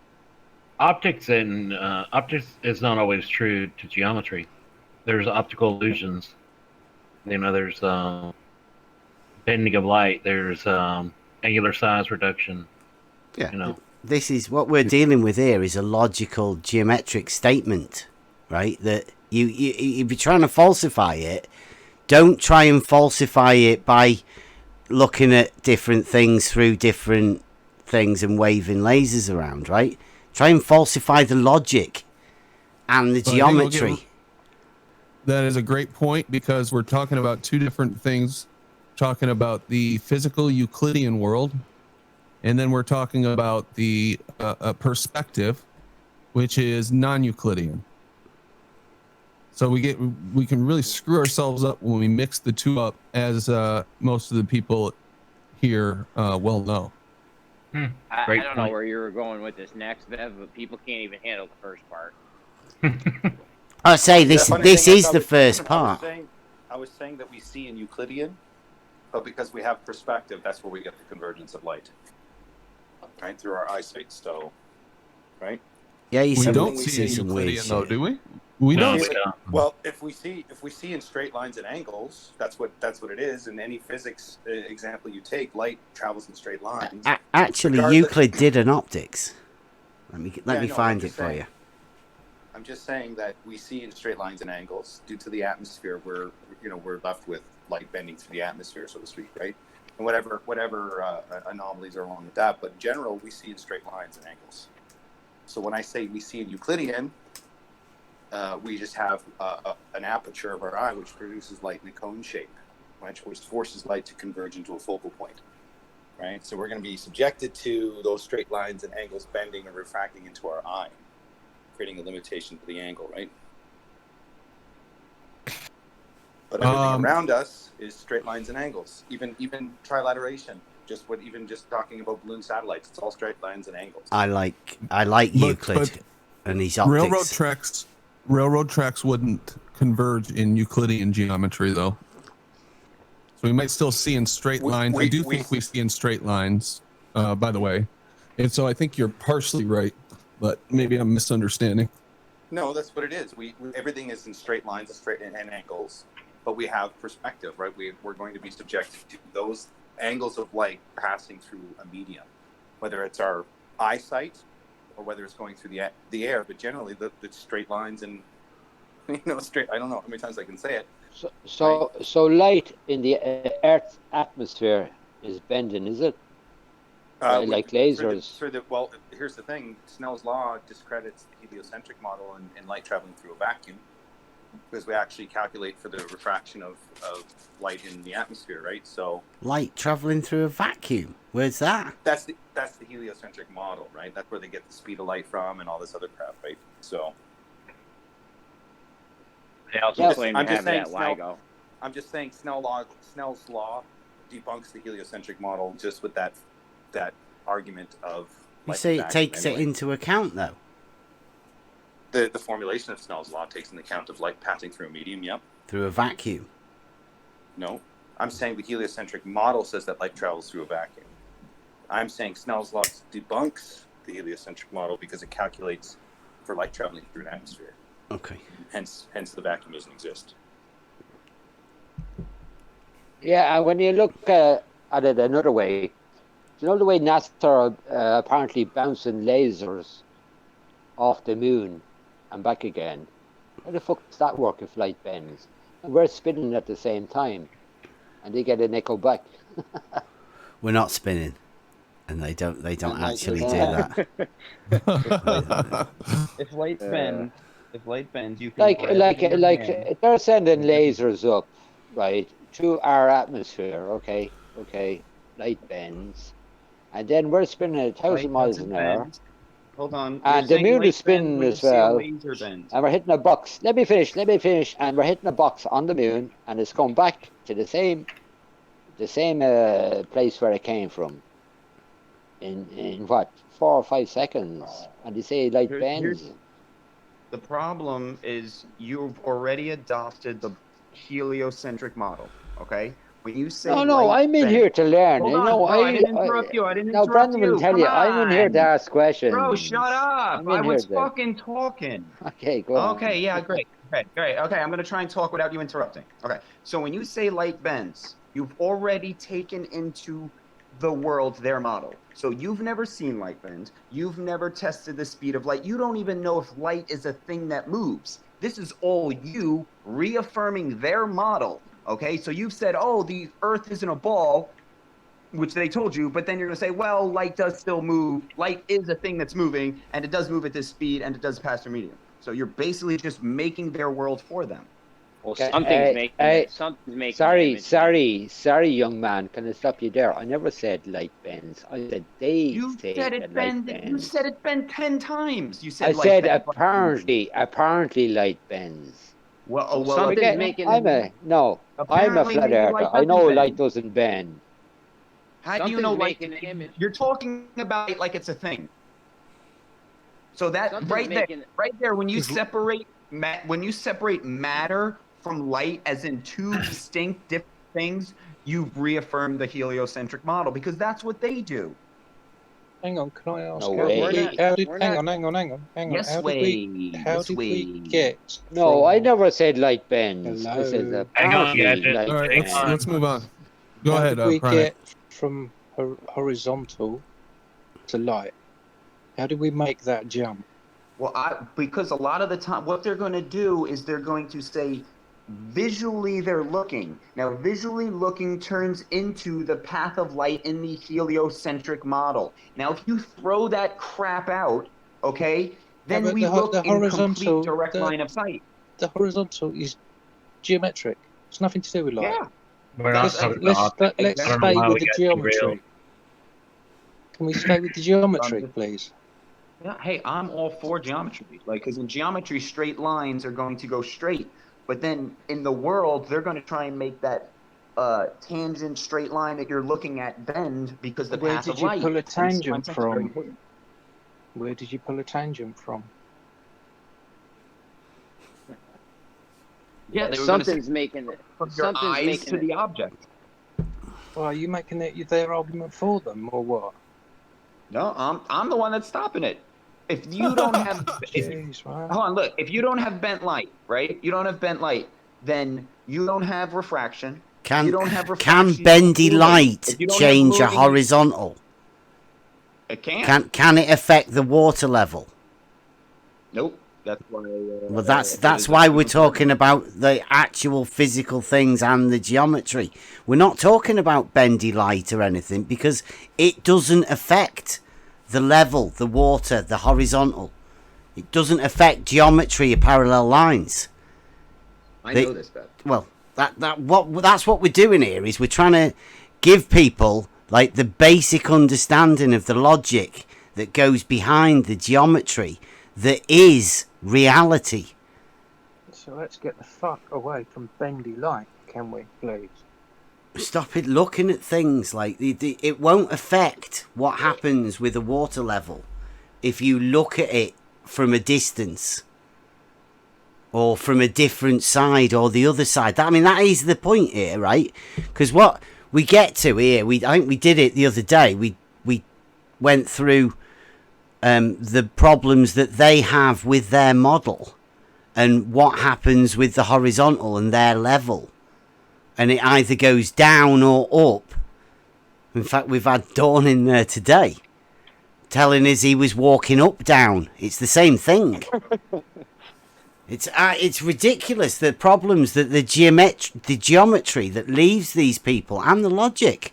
Optics is not always true to geometry. There's optical illusions. There's bending of light. There's angular size reduction. Yeah. This is what we're dealing with here is a logical geometric statement, right? That you if you're trying to falsify it, don't try and falsify it by looking at different things through different things and waving lasers around, right? Try and falsify the logic and the geometry. That is a great point, because we're talking about two different things. Talking about the physical Euclidean world, and then we're talking about the perspective, which is non-Euclidean. So we can really screw ourselves up when we mix the two up, as most of the people here well know. I don't know where you were going with this next, Bev, but people can't even handle the first part. I say this is the first part. I was saying that we see in Euclidean, but because we have perspective, that's where we get the convergence of light, right, through our eyesight. So, right? Yeah, we don't see Euclidean though, do we? We don't. Well, if we see in straight lines and angles, that's what it is. In any physics example you take, light travels in straight lines. Actually, Euclid did an optics. Let me find it for you. I'm just saying that we see in straight lines and angles due to the atmosphere. We're left with light bending through the atmosphere, so to speak, right? And whatever anomalies are along with that, but in general, we see in straight lines and angles. So when I say we see in Euclidean, we just have an aperture of our eye which produces light in a cone shape, right? Which forces light to converge into a focal point, right? So we're going to be subjected to those straight lines and angles bending or refracting into our eye, creating a limitation to the angle, right? But everything around us is straight lines and angles. Even trilateration, just talking about balloon satellites, it's all straight lines and angles. I like Euclid and his optics. Railroad tracks wouldn't converge in Euclidean geometry, though. So we might still see in straight lines. I do think we see in straight lines, by the way. And so I think you're partially right, but maybe I'm misunderstanding. No, that's what it is. Everything is in straight lines and angles, but we have perspective, right? We're going to be subjected to those angles of light passing through a medium, whether it's our eyesight or whether it's going through the air. But generally, the straight lines and straight. I don't know how many times I can say it. So light in the Earth's atmosphere is bending, is it? Like lasers. Well, here's the thing. Snell's law discredits the heliocentric model and light traveling through a vacuum, because we actually calculate for the refraction of light in the atmosphere, right? So light traveling through a vacuum. Where's that? That's the heliocentric model, right? That's where they get the speed of light from and all this other crap, right? So they also claim to have that LIGO. I'm just saying Snell's law debunks the heliocentric model just with that argument of. You say it takes it into account, though. The formulation of Snell's law takes into account of light passing through a medium. Yep. Through a vacuum. No, I'm saying the heliocentric model says that light travels through a vacuum. I'm saying Snell's law debunks the heliocentric model because it calculates for light traveling through an atmosphere. Okay. Hence the vacuum doesn't exist. Yeah, and when you look at it another way, you know the way NASA are apparently bouncing lasers off the moon and back again. How the fuck does that work if light bends? And we're spinning at the same time, and they get an echo back. We're not spinning, and they don't actually do that. If light bends, you can like they're sending lasers up, right, through our atmosphere. Okay, light bends, and then we're spinning at 1,000 miles an hour. Hold on. And the moon is spinning as well. And we're hitting a box. Let me finish. And we're hitting a box on the moon, and it's going back to the same place where it came from. In what, 4 or 5 seconds? And they say light bends. The problem is you've already adopted the heliocentric model. Okay. When you say no, I'm in here to learn. I didn't interrupt you. No, Brandon will tell you. I'm in here to ask questions. Bro, shut up. I was fucking talking. Okay, go on. Okay, yeah, great. Okay, great. Okay, I'm going to try and talk without you interrupting. Okay, so when you say light bends, you've already taken into the world their model. So you've never seen light bend. You've never tested the speed of light. You don't even know if light is a thing that moves. This is all you reaffirming their model. Okay, so you've said, oh, the Earth isn't a ball, which they told you, but then you're going to say, well, light does still move. Light is a thing that's moving, and it does move at this speed, and it does pass through medium. So you're basically just making their world for them. Well, something's making it. Something's making Sorry, young man. Can I stop you there? I never said light bends. I said they say said that it light bend. You bends. said it bend 10 times. You said I light said bend. apparently light bends. Well, something's making I'm a Apparently flat maybe earther. light I know doesn't light bend. doesn't bend. How do you know light? You're talking about it like it's a thing. So that right there, when you separate matter from light as in two distinct different things, you've reaffirmed the heliocentric model because that's what they do. Hang on, can I ask? No way. Hang on. Yes, how did we get? No, I never said light bends. Hello? I said Hang on, apparently Gadget. light All right, bends. let's move on. Go How ahead, did we Chronic. get from horizontal to light? How did we make that jump? Well, because a lot of the time, what they're going to do is they're going to say, visually they're looking. Now, visually looking turns into the path of light in the heliocentric model. Now, if you throw that crap out, okay, then we look in complete direct line of sight. The horizontal is geometric. It's nothing to do with light. Yeah. We're not talking about optics. Let's I don't know stay how with we the got derailed. geometry. Can we stay with the geometry, please? Yeah, hey, I'm all for geometry. Because in geometry, straight lines are going to go straight. But then in the world, they're going to try and make that tangent straight line that you're looking at bend because the path of light. Where did you pull a tangent Sometimes that's very from? important. Where did you pull a tangent from? Yeah, they were something's making it. From your Something's eyes making to it. the object. Well, are you making it their argument for them, or what? No, I'm the one that's stopping it. If you don't have, hold on, look. If you don't have bent light, right? You don't have bent light, then you don't have refraction. Can you don't have refraction, can bendy light If you don't have change a moving- horizontal? It can't. Can it affect the water level? Nope. That's why. Well, that's why we're talking about the actual physical things and the geometry. We're not talking about bendy light or anything because it doesn't affect the level, the water, the horizontal. It doesn't affect geometry or parallel lines. I know this, Beth. Well, that's what we're doing here is we're trying to give people like the basic understanding of the logic that goes behind the geometry that is reality. So let's get the fuck away from bendy light, can we, please? Stop it looking at things like it won't affect what happens with the water level if you look at it from a distance or from a different side or the other side. I mean, that is the point here, right? Because what we get to here, I think we did it the other day. We went through the problems that they have with their model and what happens with the horizontal and their level. And it either goes down or up. In fact, we've had Dawn in there today telling us he was walking up, down. It's the same thing. It's ridiculous, the problems that the geometry that leaves these people and the logic.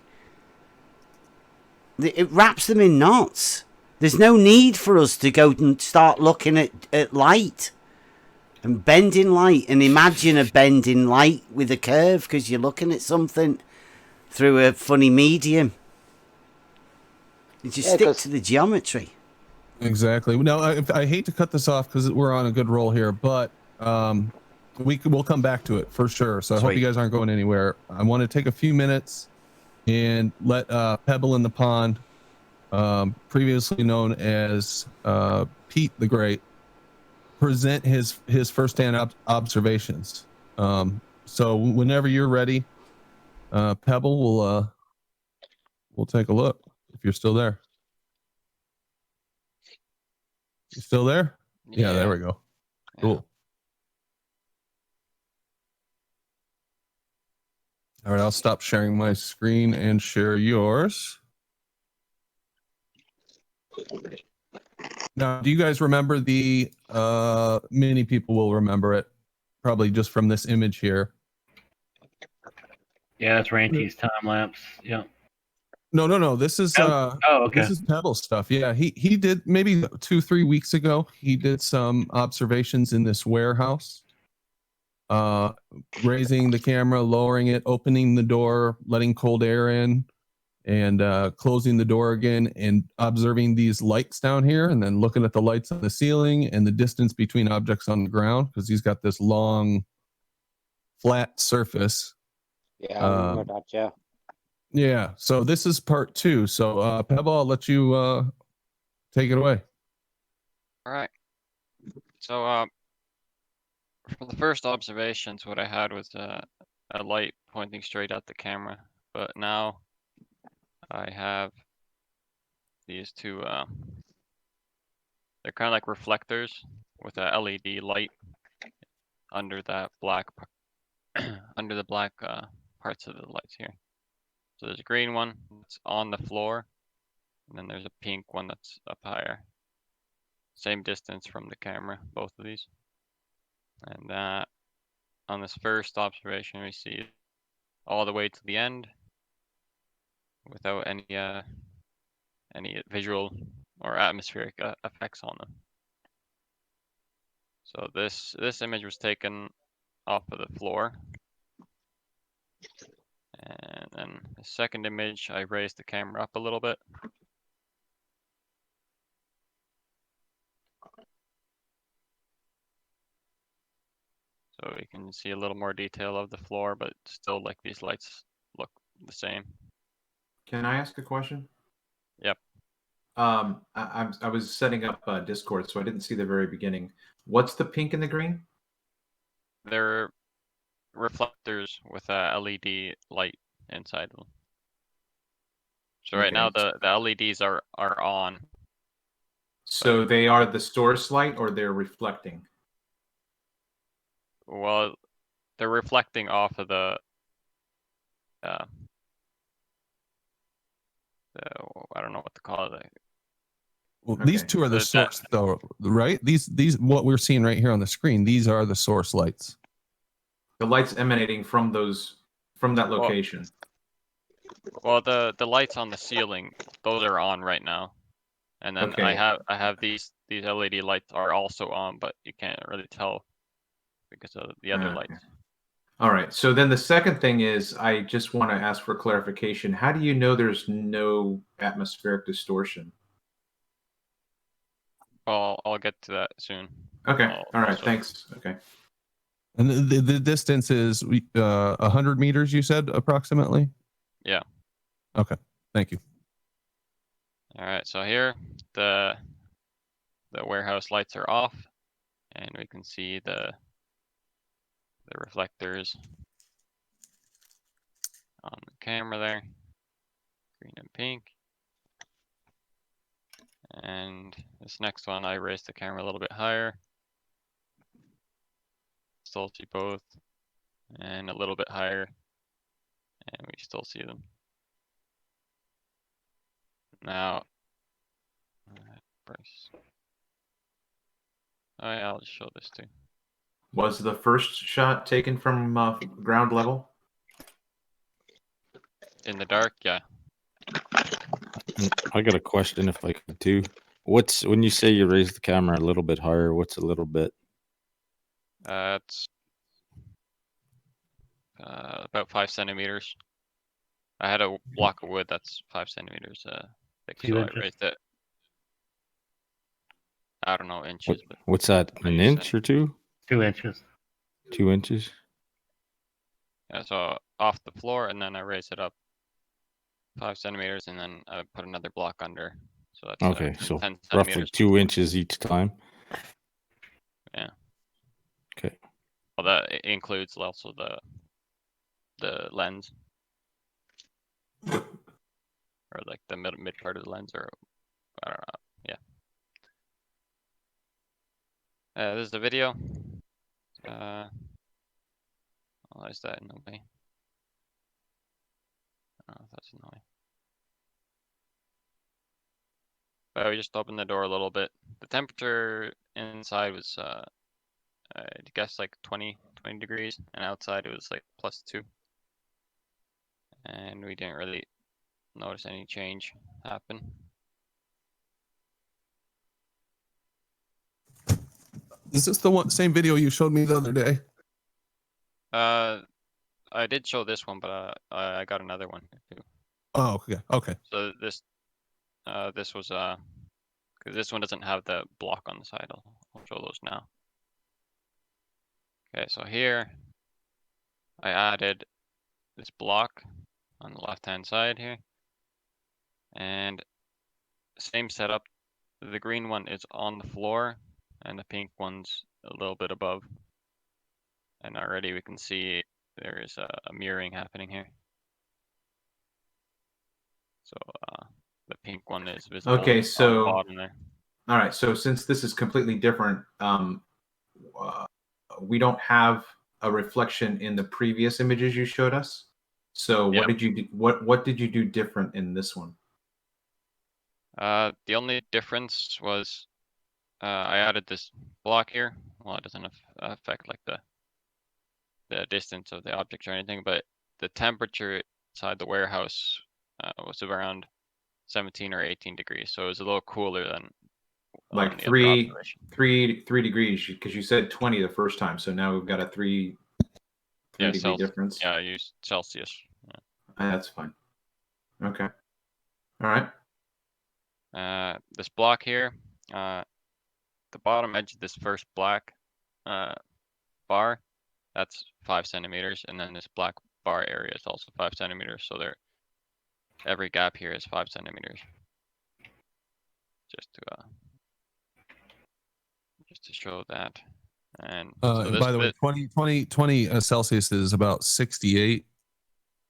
It wraps them in knots. There's no need for us to go and start looking at light and bending light and imagine a bending light with a curve because you're looking at something through a funny medium. You just stick to the geometry. Exactly. Now, I hate to cut this off because we're on a good roll here, but we'll come back to it for sure. So I hope you guys aren't going anywhere. I want to take a few minutes and let Pebble in the Pond, previously known as Pete the Great, present his firsthand observations. So whenever you're ready, Pebble, we'll take a look if you're still there. You still there? Yeah, there we go. Cool. All right, I'll stop sharing my screen and share yours. Now, do you guys remember the, many people will remember it, probably just from this image here. Yeah, it's Rantys time lapse. Yeah. No. This is okay. This is Pebble stuff. Yeah, he did maybe 2-3 weeks ago. He did some observations in this warehouse. Raising the camera, lowering it, opening the door, letting cold air in, and closing the door again, and observing these lights down here, and then looking at the lights on the ceiling and the distance between objects on the ground, because he's got this long, flat surface. Yeah, I remember that. Yeah. Yeah. So this is part 2. So Pebble, I'll let you take it away. All right. So for the first observations, what I had was a light pointing straight at the camera, but now I have these two. They're kind of like reflectors with a LED light under that black, under the black parts of the lights here. So there's a green one that's on the floor, and then there's a pink one that's up higher. Same distance from the camera, both of these. And on this first observation, we see all the way to the end without any visual or atmospheric effects on them. So this image was taken off of the floor. And then the second image, I raised the camera up a little bit. So you can see a little more detail of the floor, but still like these lights look the same. Can I ask a question? Yep. I was setting up Discord, so I didn't see the very beginning. What's the pink and the green? They're reflectors with a LED light inside them. So right now the LEDs are on. So they are the source light, or they're reflecting? Well, they're reflecting off of the I don't know what to call it. Well, these two are the source, though, right? These what we're seeing right here on the screen. These are the source lights. The lights emanating from that location. Well, the lights on the ceiling, those are on right now, and then Okay. I have these LED lights are also on, but you can't really tell because of the other lights. All right. So then the second thing is, I just want to ask for clarification. How do you know there's no atmospheric distortion? I'll get to that soon. Okay. All right. Thanks. Okay. And the distance is 100 meters, you said, approximately? Yeah. Okay. Thank you. All right. So here the warehouse lights are off, and we can see the reflectors on the camera there, green and pink. And this next one, I raised the camera a little bit higher. Still see both, and a little bit higher, and we still see them. Now, I'll just show this too. Was the first shot taken from ground level? In the dark, yeah. I got a question if I could too. What's when you say you raise the camera a little bit higher? What's a little bit? It's about 5 centimeters. I had a block of wood that's 5 centimeters thick, so I raised it. I don't know inches, but What's that? An inch or two? 2 inches. 2 inches. Yeah, so off the floor, and then I raised it up 5 centimeters, and then I put another block under. So that's Okay, so 10 roughly centimeters. 2 inches each time. Yeah. Okay. Well, that includes also the lens, or like the mid part of the lens, or I don't know. Yeah. This is the video. Why is that in the way? Oh, that's annoying. But we just opened the door a little bit. The temperature inside was, I'd guess like 20 degrees, and outside it was like +2. And we didn't really notice any change happen. Is this the same video you showed me the other day? I did show this one, but I got another one too. Oh, okay. Okay. So this was because this one doesn't have the block on the side. I'll show those now. Okay, so here I added this block on the left-hand side here, and same setup. The green one is on the floor, and the pink one's a little bit above. And already we can see there is a mirroring happening here. So the pink one is visible Okay, on the so bottom there. all right. So since this is completely different, we don't have a reflection in the previous images you showed us. So what did you do? What did you do different in this one? The only difference was I added this block here. Well, it doesn't affect like the distance of the object or anything, but the temperature inside the warehouse was around 17 or 18 degrees, so it was a little cooler than Like three degrees, because you said 20 the first time, so now we've got a three degree difference. Yeah, I used Celsius. Yeah. That's fine. Okay. All right. This block here, the bottom edge of this first black bar, that's 5 centimeters, and then this black bar area is also 5 centimeters. So every gap here is 5 centimeters. Just to show that. And so this, by the way, 20 Celsius is about 68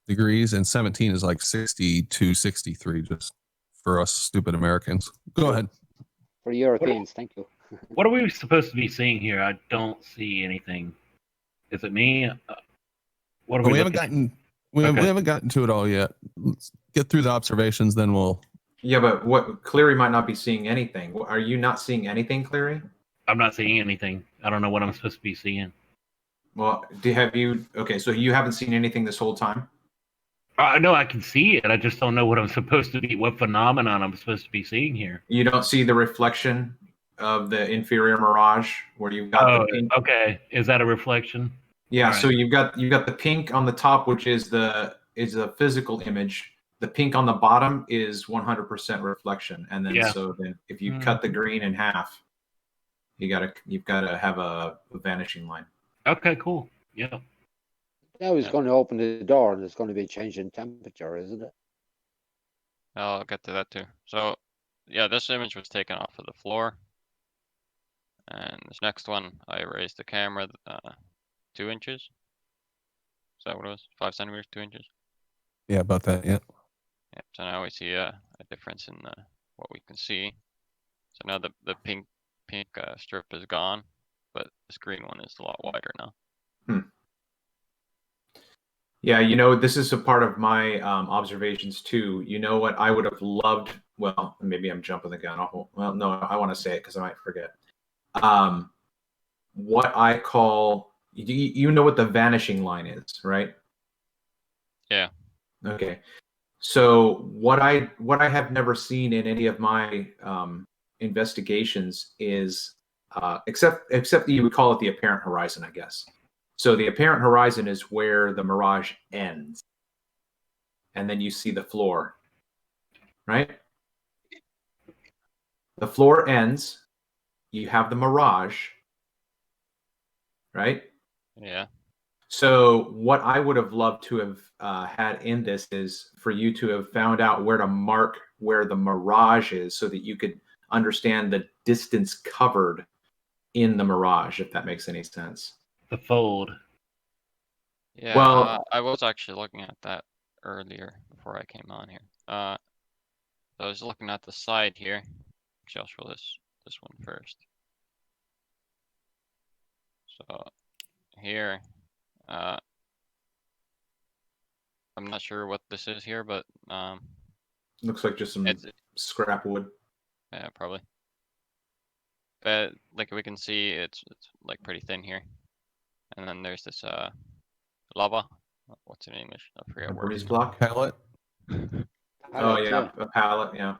degrees, and 17 is like 62, 63, just for us stupid Americans. Go ahead. For Europeans, thank you. What are we supposed to be seeing here? I don't see anything. Is it me? What are we we haven't gotten we haven't gotten to it all yet. Let's get through the observations, then we'll. Yeah, but what Cleary might not be seeing anything. Are you not seeing anything, Cleary? I'm not seeing anything. I don't know what I'm supposed to be seeing. Well, okay, so you haven't seen anything this whole time? No, I can see it. I just don't know what I'm supposed to be, what phenomenon I'm supposed to be seeing here. You don't see the reflection of the inferior mirage where you've got the pink. Okay. Is that a reflection? Yeah, All so right. you've got the pink on the top, which is a physical image. The pink on the bottom is 100% reflection, and then then if you cut the green in half, you've got to have a vanishing line. Okay, cool. Yeah. Now he's going to open the door, and it's going to be changing temperature, isn't it? I'll get to that too. So, yeah, this image was taken off of the floor, and this next one, I raised the camera 2 inches. Is that what it was? 5 centimeters, 2 inches. Yeah, about that. Yeah. Yeah. So now we see a difference in what we can see. So now the pink strip is gone, but this green one is a lot wider now. Yeah, this is a part of my observations too. You know what I would have loved? Well, maybe I'm jumping the gun. Well, no, I want to say it because I might forget. What I call, you know what the vanishing line is, right? Yeah. Okay. So what I have never seen in any of my investigations is, except that you would call it the apparent horizon, I guess. So the apparent horizon is where the mirage ends, and then you see the floor, right? The floor ends, you have the mirage, right? Yeah. So what I would have loved to have had in this is for you to have found out where to mark where the mirage is so that you could understand the distance covered in the mirage, if that makes any sense. The fold. Yeah, well, I was actually looking at that earlier before I came on here. So I was looking at the side here. Actually, I'll show this one first. So here, I'm not sure what this is here, but looks like just some scrap wood. Yeah, probably. But like we can see, it's like pretty thin here, and then there's this lava. What's it in English? I forget. A Word. breeze block. Pallet. Oh yeah, a pallet. Yeah.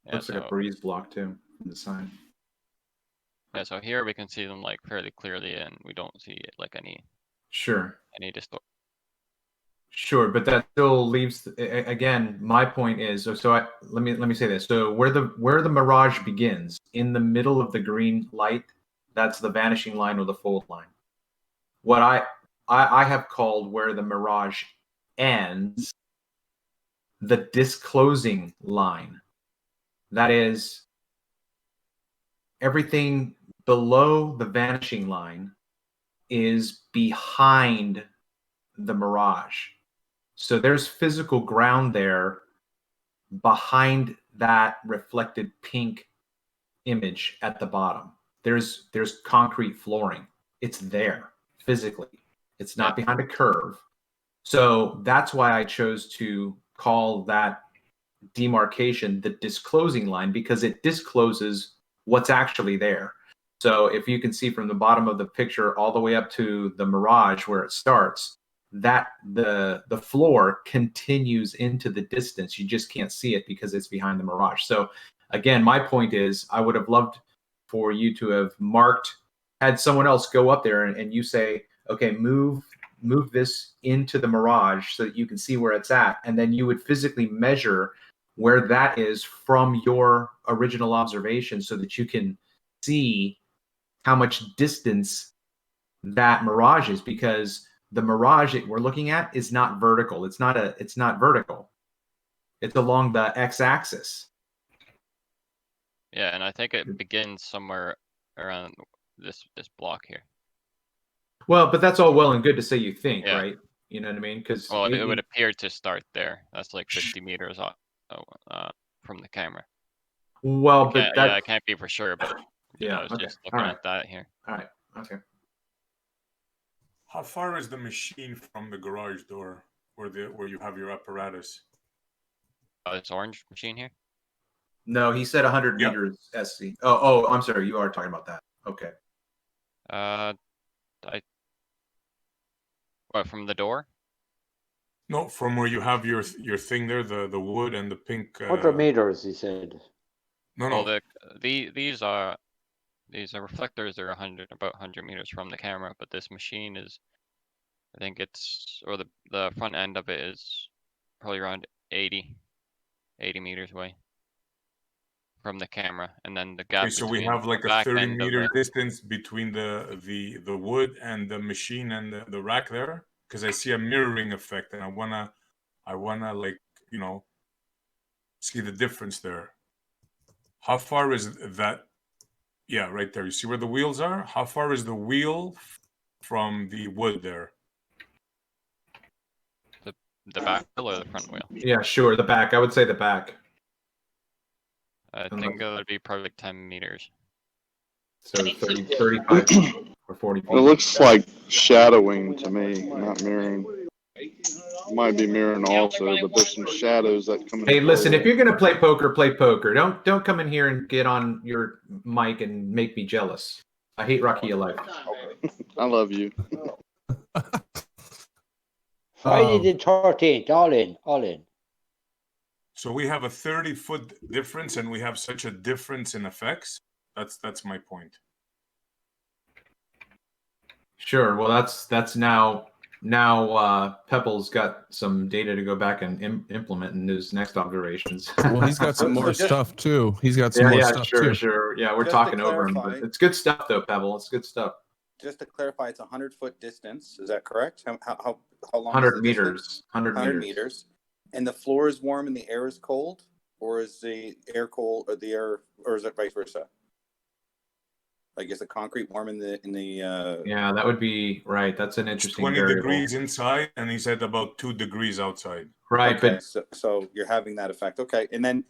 Yeah, Looks like a breeze block too from the sign. Yeah, so here we can see them like fairly clearly, and we don't see like any distortion. Sure, but that still leaves again. My point is, let me say this. So where the mirage begins, in the middle of the green light, that's the vanishing line or the fold line. What I have called where the mirage ends, the disclosing line. That is everything below the vanishing line is behind the mirage. So there's physical ground there behind that reflected pink image at the bottom. There's concrete flooring. It's there physically. It's not behind a curve. So that's why I chose to call that demarcation the disclosing line, because it discloses what's actually there. So if you can see from the bottom of the picture all the way up to the mirage where it starts, that the floor continues into the distance. You just can't see it because it's behind the mirage. So again, my point is, I would have loved for you to have had someone else go up there and you say, okay, move this into the mirage so that you can see where it's at, and then you would physically measure where that is from your original observation so that you can see how much distance that mirage is, because the mirage that we're looking at is not vertical. It's not vertical. It's along the x-axis. Yeah, and I think it begins somewhere around this block here. Well, but that's all well and good to say you think, right? You know what I mean? Because it would appear to start there. That's like 50 meters from the camera. Well, but I can't be for sure, but I was okay. just looking at that here. All right. Okay. How far is the machine from the garage door where you have your apparatus? This orange machine here? No, he said 100 meters SC. Oh, I'm sorry. You are talking about that. Okay. What, from the door? No, from where you have your thing there, the wood and the pink. 100 meters, he said. No. Well, these are reflectors. They're about 100 meters from the camera, but this machine is, I think the front end of it is probably around 80 meters away from the camera, and then the gap. Okay, so we have like a 30-meter distance between the wood and the machine and the rack there, because I see a mirroring effect, and I wanna like, see the difference there. How far is that? Yeah, right there. You see where the wheels are? How far is the wheel from the wood there? The back wheel or the front wheel? Yeah, sure. The back. I would say the back. I think it would be probably like 10 meters. So 30, 35 or 40 feet. It looks like shadowing to me, not mirroring. It might be mirroring also, but there's some shadows that come in. Hey, listen, if you're gonna play poker, play poker. Don't come in here and get on your mic and make me jealous. I hate Rocky Life. I love you. Friday the 13th, all in. So we have a 30-foot difference, and we have such a difference in effects. That's my point. Sure. Well, that's now Pebble's got some data to go back and implement in his next observations. Well, he's got some more stuff too. He's got some more stuff too. Sure. Yeah, we're talking over him, but it's good stuff though, Pebble. It's good stuff. Just to clarify, it's 100-foot distance. Is that correct? How long? 100 meters. 100 meters. And the floor is warm and the air is cold, or is the air cold, or is it vice versa? Like, is the concrete warm in the? Yeah, that would be right. That's an interesting. 20 variable. degrees inside, and he said about 2 degrees outside. Right, okay, so you're having that effect. Okay, and then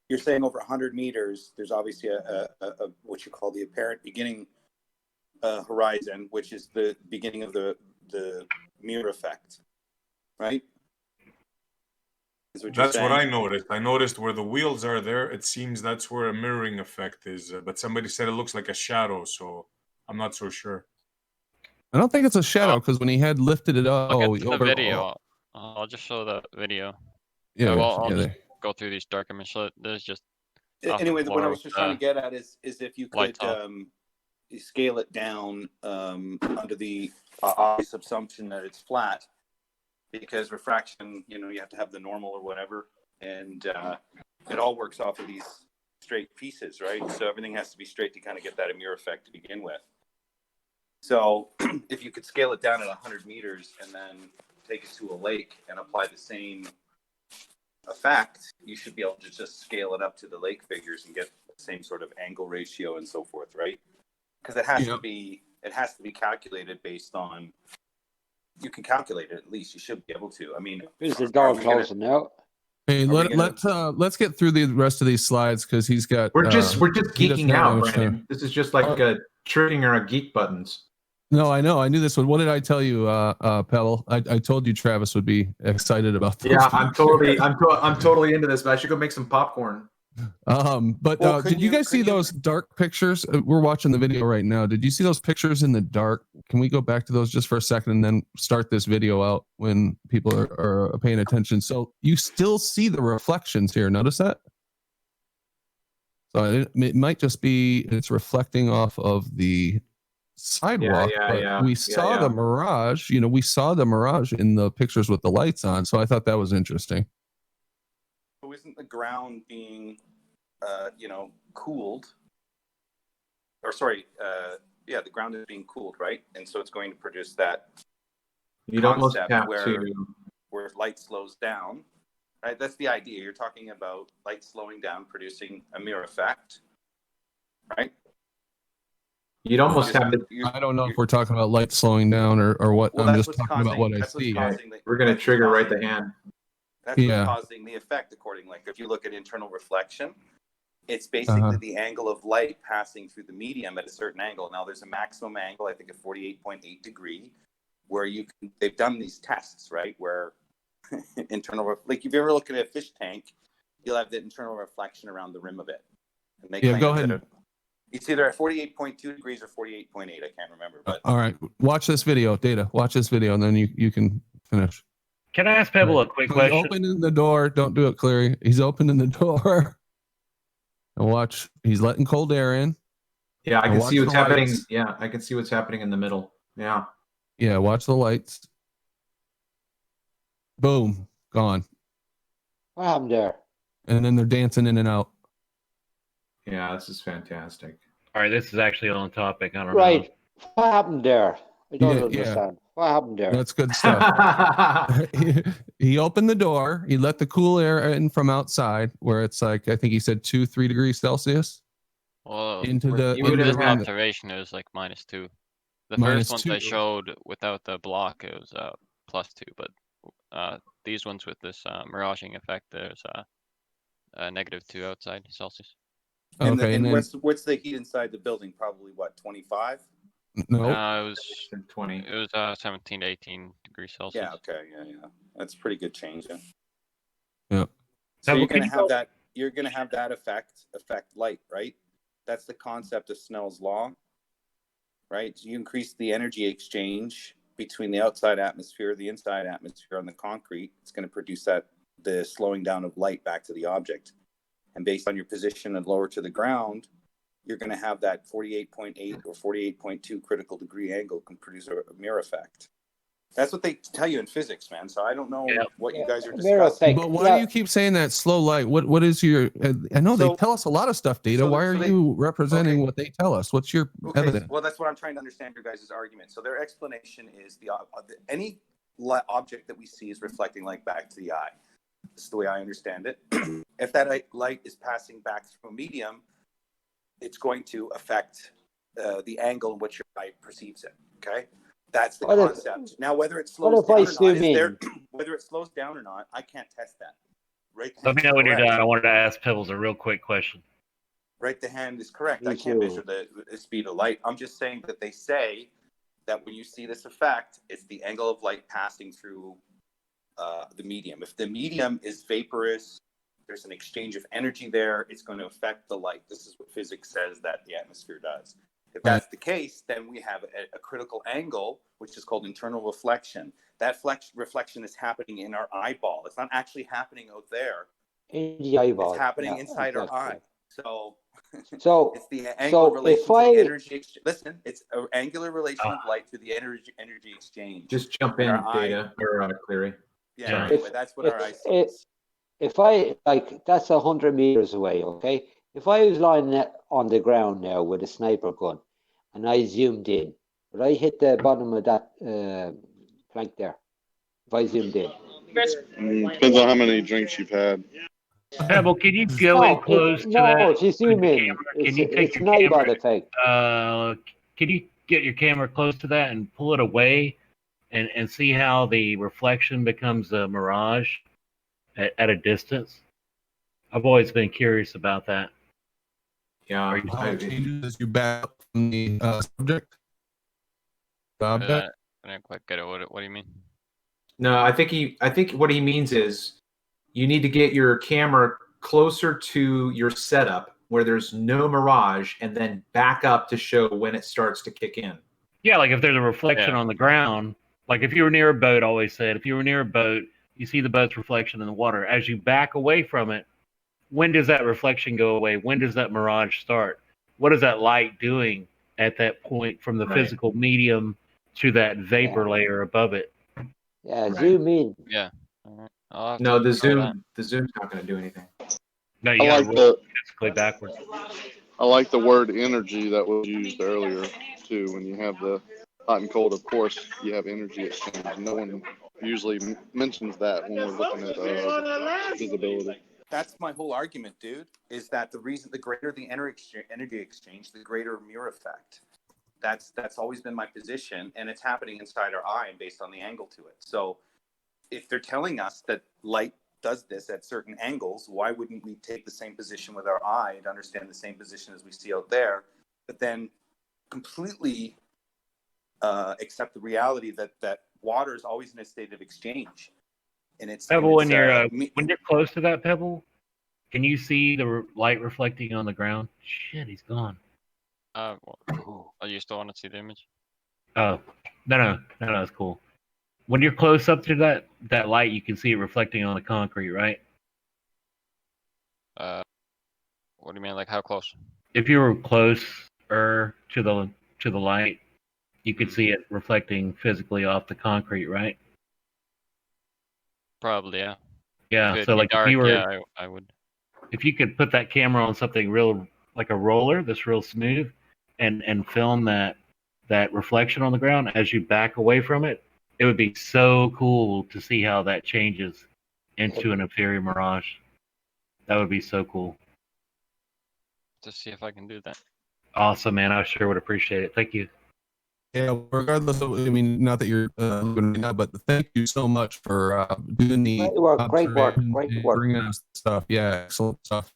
you're saying over 100 meters, there's obviously a what you call the apparent beginning horizon, which is the beginning of the mirror effect, right? That's what I noticed. I noticed where the wheels are there. It seems that's where a mirroring effect is. But somebody said it looks like a shadow, so I'm not so sure. I don't think it's a shadow because when he had lifted it up, I'll get to the video. I'll just show the video. Yeah, I'll yeah, just go through these dark images. So there's just Anyway, what I was just trying to get at is if you could scale it down under the obvious assumption that it's flat, because refraction, you have to have the normal or whatever, and it all works off of these straight pieces, right? So everything has to be straight to kind of get that mirror effect to begin with. So if you could scale it down at 100 meters and then take it to a lake and apply the same effect, you should be able to just scale it up to the lake figures and get the same sort of angle ratio and so forth, right? Because it has to be calculated based on. You can calculate it, at least. You should be able to. I mean, is the dog closing out? Hey, let's get through the rest of these slides because he's got. We're just geeking out, Brandon. Time. This is just like tricking our geek buttons. No, I know. I knew this one. What did I tell you, Pebble? I told you Travis would be excited about this. Yeah, I'm totally into this, but I should go make some popcorn. Did you guys see those dark pictures? We're watching the video right now. Did you see those pictures in the dark? Can we go back to those just for a second and then start this video out when people are paying attention? So you still see the reflections here. Notice that? So it might just be it's reflecting off of the sidewalk. We saw the mirage. We saw the mirage in the pictures with the lights on. So I thought that was interesting. So isn't the ground being, cooled? Or sorry, the ground is being cooled, right? And so it's going to produce that concept where light slows down, right? That's the idea. You're talking about light slowing down, producing a mirror effect, right? You'd almost have it. I don't know if we're talking about light slowing down or what. Well, I'm just talking about what I see. We're going to trigger right the hand. That's what's causing the effect, accordingly. Like if you look at internal reflection, it's basically the angle of light passing through the medium at a certain angle. Now there's a maximum angle, I think of 48.8 degree, where they've done these tests, right? Where like if you ever look at a fish tank, you'll have the internal reflection around the rim of it. And they go ahead. It's either at 48.2 degrees or 48.8. I can't remember. But all right, watch this video, Data. Watch this video, and then you can finish. Can I ask Pebble a quick question? He's opening the door. Don't do it, Cleary. He's opening the door. And watch. He's letting cold air in. Yeah, I can see what's happening. Yeah, I can see what's happening in the middle. Yeah. Yeah, watch the lights. Boom. Gone. What happened there? And then they're dancing in and out. Yeah, this is fantastic. All right, this is actually on topic. I don't know. What happened there? I don't understand. What happened there? That's good stuff. He opened the door. He let the cool air in from outside, where it's like I think he said 2-3 degrees Celsius. Well, into the observation, it was like -2. The -2. first ones I showed without the block, it was +2. But these ones with this miraging effect, there's -2 outside Celsius. And what's the heat inside the building? Probably what, 25? No, it was 20. It was 17 to 18 degrees Celsius. Yeah. Okay. Yeah. That's a pretty good change. Yeah. So you're gonna have that. You're gonna have that affect light, right? That's the concept of Snell's law, right? So you increase the energy exchange between the outside atmosphere, the inside atmosphere on the concrete. It's going to produce the slowing down of light back to the object. And based on your position and lower to the ground, you're going to have that 48.8 or 48.2 critical degree angle can produce a mirror effect. That's what they tell you in physics, man. So I don't know what you guys are discussing. But why do you keep saying that slow light? What is your? I know they tell us a lot of stuff, Data. Why are you representing what they tell us? What's your evidence? Well, that's what I'm trying to understand your guys' argument. So their explanation is any object that we see is reflecting light back to the eye. This is the way I understand it. If that light is passing back through a medium, it's going to affect the angle in which your eye perceives it. Okay, that's the concept. Now, whether it slows down or not, whether it slows down or not, I can't test that. Right? Let me know when you're done. I wanted to ask Pebbles a real quick question. Right, the hand is correct. I can't measure the speed of light. I'm just saying that they say that when you see this effect, it's the angle of light passing through the medium. If the medium is vaporous, there's an exchange of energy there. It's going to affect the light. This is what physics says that the atmosphere does. If that's the case, then we have a critical angle, which is called internal reflection. That reflection is happening in our eyeball. It's not actually happening out there. In the eyeball. It's happening inside our eye. So it's the angular relation to the energy exchange. Listen, it's an angular relation of light to the energy exchange. Just jump in, Data, or Cleary. Yeah, anyway, that's what our eye sees. If I, like, that's 100 meters away, okay? If I was lying on the ground now with a sniper gun and I zoomed in, would I hit the bottom of that plank there? If I zoomed in? Depends on how many drinks you've had. Pebble, can you go in close to that? No, if you zoom in, Can you take it's an eyeball effect. Can you get your camera close to that and pull it away and see how the reflection becomes a mirage at a distance? I've always been curious about that. Yeah. How it changes as you back up from the subject? I didn't quite get it. What do you mean? No, I think what he means is you need to get your camera closer to your setup where there's no mirage and then back up to show when it starts to kick in. Yeah, like if there's a reflection on the ground, like if you were near a boat, I always said, if you were near a boat, you see the boat's reflection in the water. As you back away from it, when does that reflection go away? When does that mirage start? What is that light doing at that point from the physical medium to that vapor layer above it? Yeah, zoom in. Yeah. All right. No, the zoom's not going to do anything. No, you I got to roll physically backwards. I like the word energy that was used earlier too. When you have the hot and cold, of course, you have energy exchange. No one usually mentions that when we're looking at visibility. That's my whole argument, dude, is that the greater the energy exchange, the greater mirror effect. That's always been my position, and it's happening inside our eye based on the angle to it. So if they're telling us that light does this at certain angles, why wouldn't we take the same position with our eye and understand the same position as we see out there, but then completely accept the reality that water is always in a state of exchange. And it's Pebble, when you're close to that pebble, can you see the light reflecting on the ground? Shit, he's gone. You still want to see the image? Oh, no, it's cool. When you're close up to that light, you can see it reflecting on the concrete, right? What do you mean, like how close? If you were closer to the light, you could see it reflecting physically off the concrete, right? Probably, yeah. Yeah, so like dark, if you were, yeah, I would. If you could put that camera on something real, like a roller that's real smooth, and film that reflection on the ground as you back away from it, it would be so cool to see how that changes into an inferior mirage. That would be so cool. To see if I can do that. Awesome, man. I sure would appreciate it. Thank you. Yeah, regardless of, I mean, not that you're living right now, but thank you so much for doing the great work, bringing us stuff. Yeah, excellent stuff.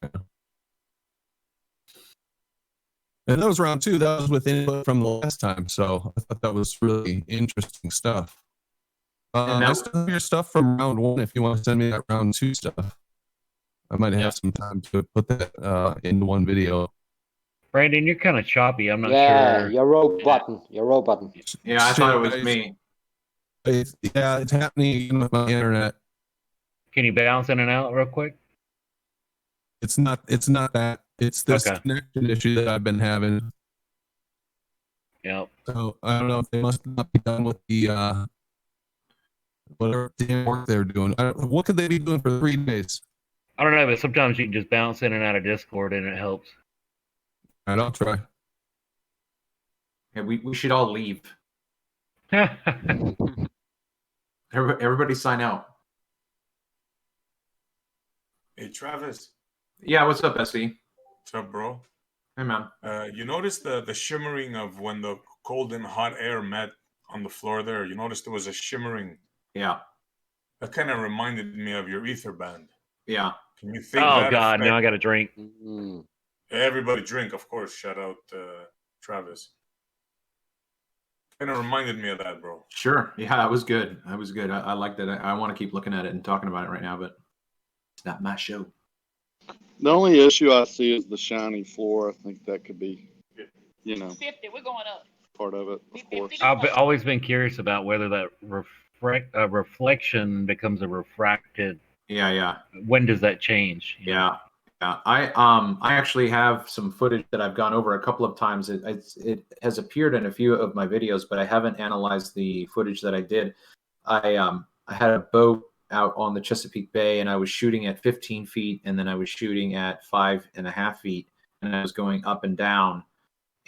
And that was round 2. That was with input from the last time, so I thought that was really interesting stuff. I still have your stuff from round 1 if you want to send me that round 2 stuff. I might have some time to put that into one video. Brandon, you're kind of choppy. I'm not sure. Yeah, your row button. Yeah, I thought it was me. It's happening with my internet. Can you bounce in and out real quick? It's not that. It's this connection issue that I've been having. Yep. So I don't know if they must not be done with the whatever damn work they're doing. What could they be doing for 3 days? I don't know, but sometimes you can just bounce in and out of Discord and it helps. All right, I'll try. Yeah, we should all leave. Everybody sign out. Hey, Travis. Yeah, what's up, SE? What's up, bro? Hey, man. You noticed the shimmering of when the cold and hot air met on the floor there? You noticed there was a shimmering. Yeah. That kind of reminded me of your ether band. Yeah. Can you think Oh, that God, effect? now I got to drink. Everybody drink, of course. Shout out Travis. Kind of reminded me of that, bro. Sure. Yeah, that was good. That was good. I liked it. I want to keep looking at it and talking about it right now, but it's not my show. The only issue I see is the shiny floor. I think that could be, you know, 50. We're going up. part of it, of course. Always been curious about whether that reflection becomes a refracted. Yeah. When does that change? Yeah. I actually have some footage that I've gone over a couple of times. It has appeared in a few of my videos, but I haven't analyzed the footage that I did. I had a boat out on the Chesapeake Bay, and I was shooting at 15 feet, and then I was shooting at 5.5 feet, and I was going up and down,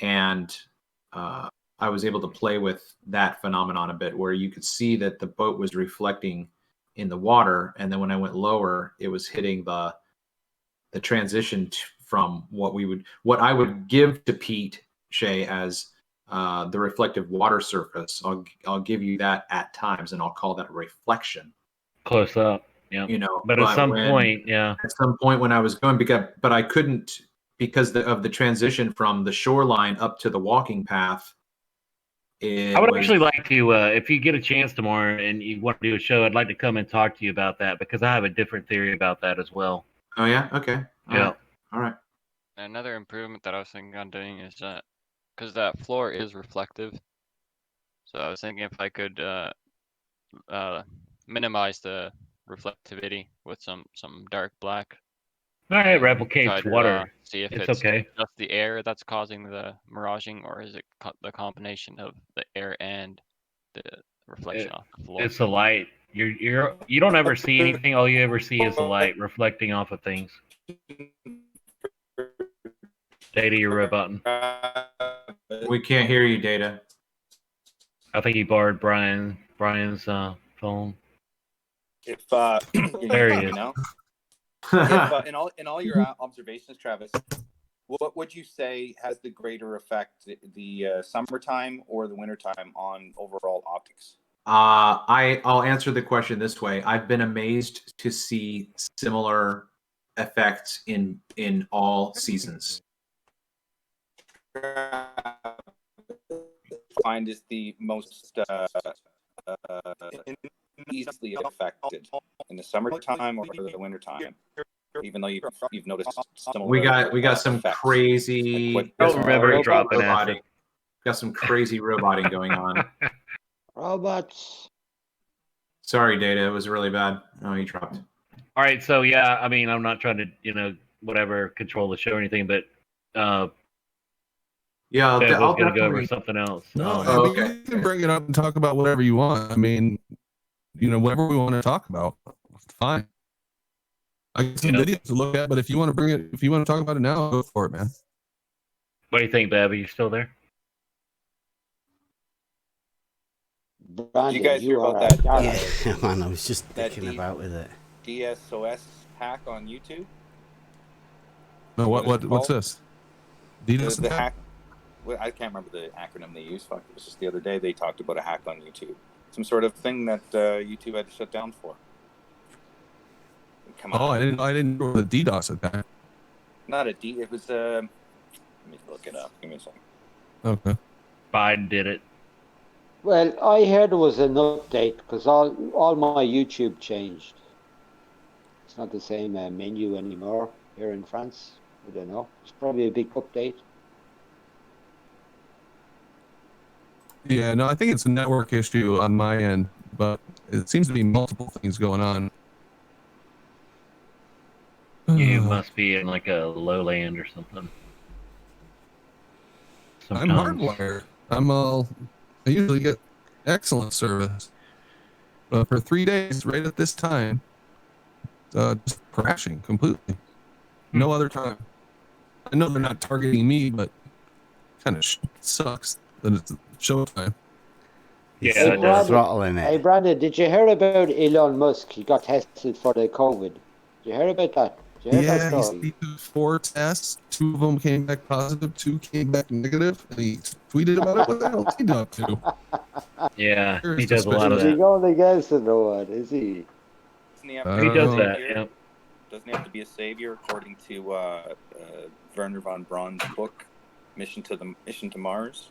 and I was able to play with that phenomenon a bit, where you could see that the boat was reflecting in the water, and then when I went lower, it was hitting the transition from what I would give to Pete Shea as the reflective water surface. I'll give you that at times, and I'll call that a reflection. Close up, yeah. You know, but at some point, yeah. At some point when I was going, but I couldn't because of the transition from the shoreline up to the walking path. I would actually like to, if you get a chance tomorrow and you want to do a show, I'd like to come and talk to you about that because I have a different theory about that as well. Oh yeah, okay. All right. Another improvement that I was thinking on doing is that because that floor is reflective, so I was thinking if I could minimize the reflectivity with some dark black. All right, replicates water. See if it's it's okay. just the air that's causing the miraging, or is it the combination of the air and the reflection off the floor? It's the light. You don't ever see anything. All you ever see is the light reflecting off of things. Data, you're roboting. We can't hear you, Data. I think he borrowed Brian's phone. If there he is. Know, if, in all your observations, Travis, what would you say has the greater effect, the summertime or the wintertime on overall optics? I'll answer the question this way. I've been amazed to see similar effects in all seasons. Find is the most easily affected in the summertime or the wintertime, even though you've noticed similar. We got some effects. Crazy. Like I don't remember dropping acid. Got some crazy roboting going on. Robots. Sorry, Data. It was really bad. Oh, he dropped. All right, so yeah, I mean, I'm not trying to, whatever, control the show or anything, but yeah, I was going to go over something else. No, okay. You can bring it up and talk about whatever you want. I mean, whatever we want to talk about, it's fine. I got some videos to look at, but if you want to talk about it now, go for it, man. What do you think, Bev? Are you still there? Brandon, you guys hear about that? Yeah, man, I was just thinking about with it. DSOS hack on YouTube. No, what's this? DDoS the hack. Well, I can't remember the acronym they used. Fuck, it was just the other day they talked about a hack on YouTube. Some sort of thing that YouTube had to shut down for. Come on. Oh, I didn't know the DDoS attack. Not a D. It was let me look it up. Give me a second. Okay. Biden did it. Well, I heard there was an update because all my YouTube changed. It's not the same menu anymore here in France. I don't know. It's probably a big update. Yeah, no, I think it's a network issue on my end, but it seems to be multiple things going on. You must be in like a lowland or something. I'm hardwired. I usually get excellent service. But for 3 days, right at this time, just crashing completely. No other time. I know they're not targeting me, but kind of sucks that it's showtime. Yeah, throttling it. Hey, Brandon, did you hear about Elon Musk? He got tested for the COVID. Did you hear about that? Yeah, he took 4 tests. 2 of them came back positive, 2 came back negative, and he tweeted about it. What the hell is he up to? Yeah, he does a lot of Is he that. going against it or what? Is he? Doesn't he have to He be does a that, savior? yeah. Doesn't he have to be a savior according to Werner von Braun's book, Mission to Mars?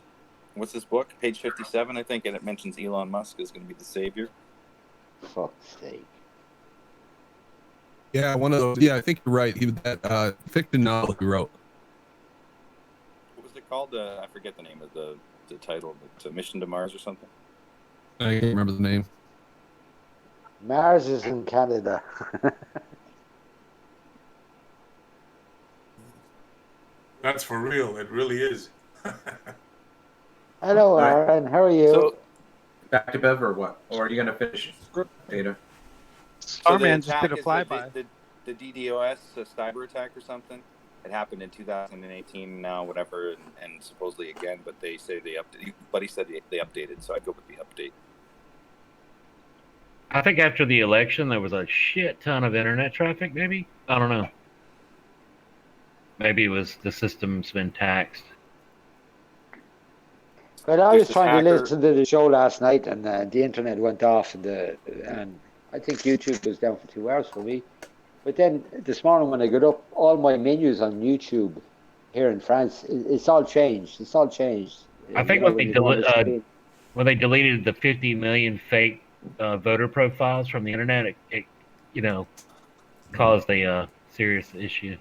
what's this book? Page 57, I think, and it mentions Elon Musk is going to be the savior. Fuck's sake. Yeah, one of those. Yeah, I think you're right. That fiction novel he wrote. What was it called? I forget the name of the title. But, Mission to Mars or something. I can't remember the name. Mars is in Canada. That's for real. It really is. Hello, Aaron. How are you? So, back to Bev or what? Or are you going to finish data? Starman just did a flyby. The DDoS cyber attack or something. It happened in 2018 now, whatever, and supposedly again. But they say they updated. Buddy said they updated, so I go with the update. I think after the election, there was a shit ton of internet traffic, maybe? I don't know. Maybe it was the system's been taxed. But I was trying to listen to the show last night, and the internet went off, and I think YouTube was down for 2 hours for me. But then this morning when I got up, all my menus on YouTube here in France, it's all changed. It's all changed. I think when they deleted the 50 million fake voter profiles from the internet, it caused a serious issue.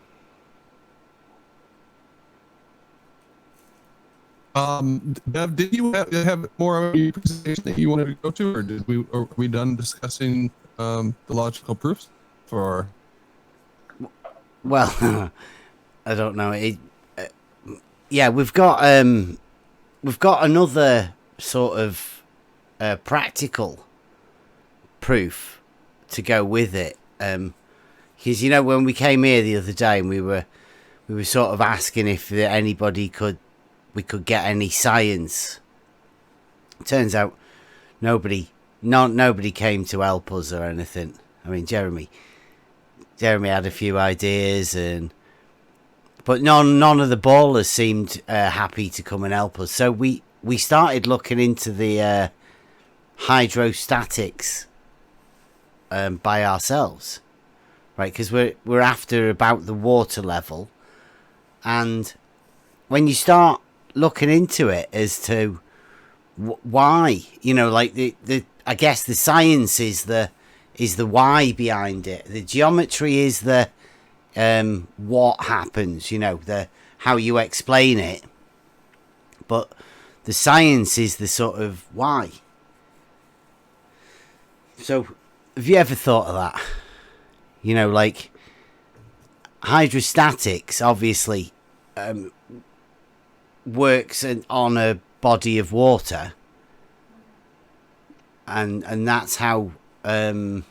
Bev, did you have more of your presentation that you wanted to go to, or are we done discussing the logical proofs? For well, I don't know. Yeah, we've got another sort of practical proof to go with it. Because when we came here the other day, and we were sort of asking if we could get any science. Turns out nobody came to help us or anything. I mean, Jeremy had a few ideas, but none of the ballers seemed happy to come and help us. So we started looking into the hydrostatics by ourselves, right? Because we're after about the water level, and when you start looking into it as to why, I guess the science is the why behind it. The geometry is the what happens, the how you explain it. But the science is the sort of why. So, have you ever thought of that? Like hydrostatics, obviously. Works on a body of water, and that's how the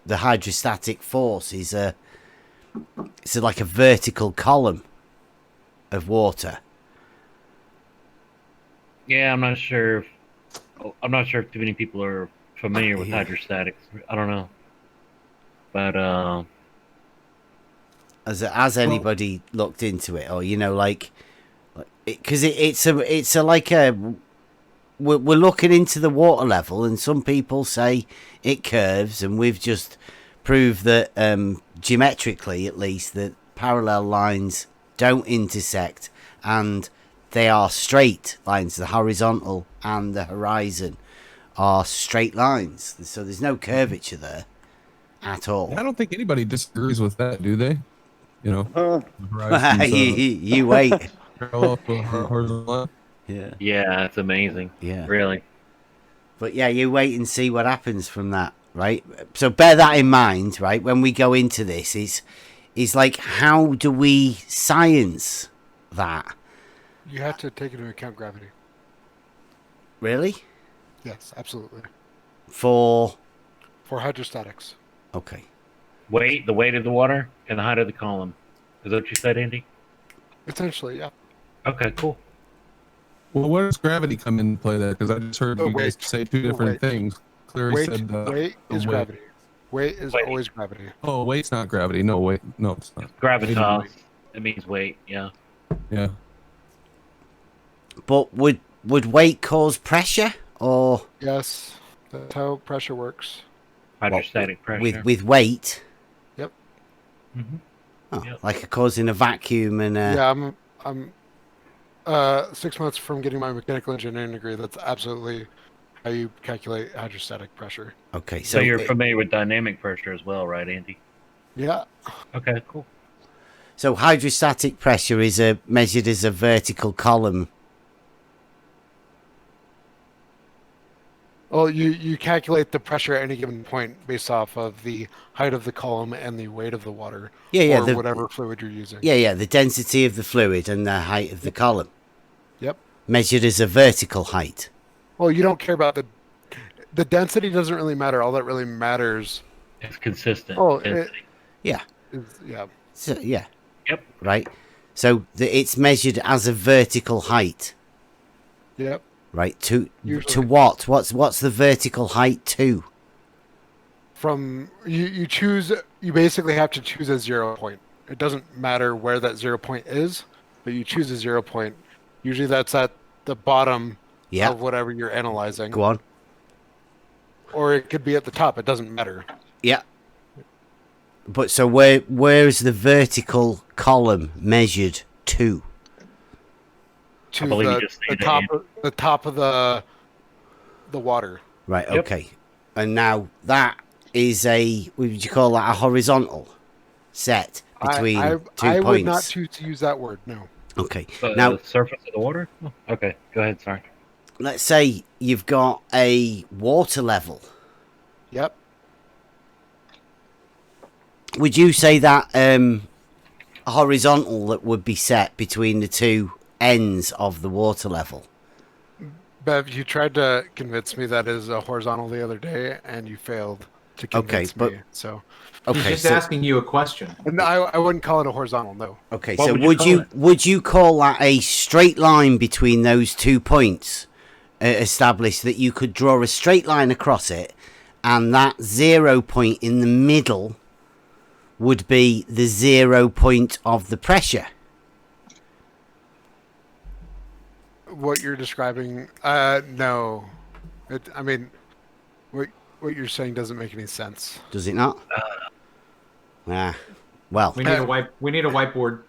hydrostatic force is it's like a vertical column of water. Yeah, I'm not sure if too many people are familiar with hydrostatics. I don't know, but has anybody looked into it, or because we're looking into the water level, and some people say it curves, and we've just proved that geometrically, at least, that parallel lines don't intersect, and they are straight lines. The horizontal and the horizon are straight lines, so there's no curvature there at all. I don't think anybody disagrees with that, do they? You wait. Yeah, it's amazing. Yeah, really. But yeah, you wait and see what happens from that, right? So bear that in mind, right? When we go into this, is like, how do we science that? You have to take into account gravity. Really? Yes, absolutely. For hydrostatics. Okay. The weight of the water and the height of the column. Is that what you said, Andy? Essentially, yeah. Okay, cool. Well, where does gravity come into play there? Because I just heard you guys say two different things. Clary said weight is gravity. Weight is always gravity. Oh, weight's not gravity. No, wait. No, it's not. Gravitas. It means weight, yeah. Yeah. But would weight cause pressure, or? Yes, that's how pressure works. Hydrostatic pressure. With weight? Yep. Mm-hmm. Oh, yep. Like causing a vacuum and Yeah, I'm 6 months from getting my mechanical engineering degree. That's absolutely how you calculate hydrostatic pressure. Okay, so you're familiar with dynamic pressure as well, right, Andy? Yeah. Okay, cool. So hydrostatic pressure is measured as a vertical column. Well, you calculate the pressure at any given point based off of the height of the column and the weight of the water, or whatever fluid you're using. Yeah, the density of the fluid and the height of the column. Yep. Measured as a vertical height. Well, you don't care about the density. Doesn't really matter. All that really matters. It's consistent. Oh, yeah. Yeah. So, yeah. Yep. Right. So it's measured as a vertical height. Yep. Right. To what? What's the vertical height to? From you choose. You basically have to choose a 0 point. It doesn't matter where that 0 point is, but you choose a 0 point. Usually that's at the bottom of whatever you're analyzing. Go on. Or it could be at the top. It doesn't matter. Yeah. But so where is the vertical column measured to? To the top of the water. Right. Okay. And now that is would you call that a horizontal set between 2 points? I would not choose to use that word. No. Okay. Now the surface of the water. Oh, okay. Go ahead. Sorry. Let's say you've got a water level. Yep. Would you say that horizontal that would be set between the two ends of the water level? Bev, you tried to convince me that is a horizontal the other day, and you failed to convince me. So, he's just asking you a question. And I wouldn't call it a horizontal, no. Okay, so would you call that a straight line between those 2 points established, that you could draw a straight line across it, and that 0 point in the middle would be the 0 point of the pressure? What you're describing, no. I mean, what you're saying doesn't make any sense. Does it not? Well, we need a whiteboard.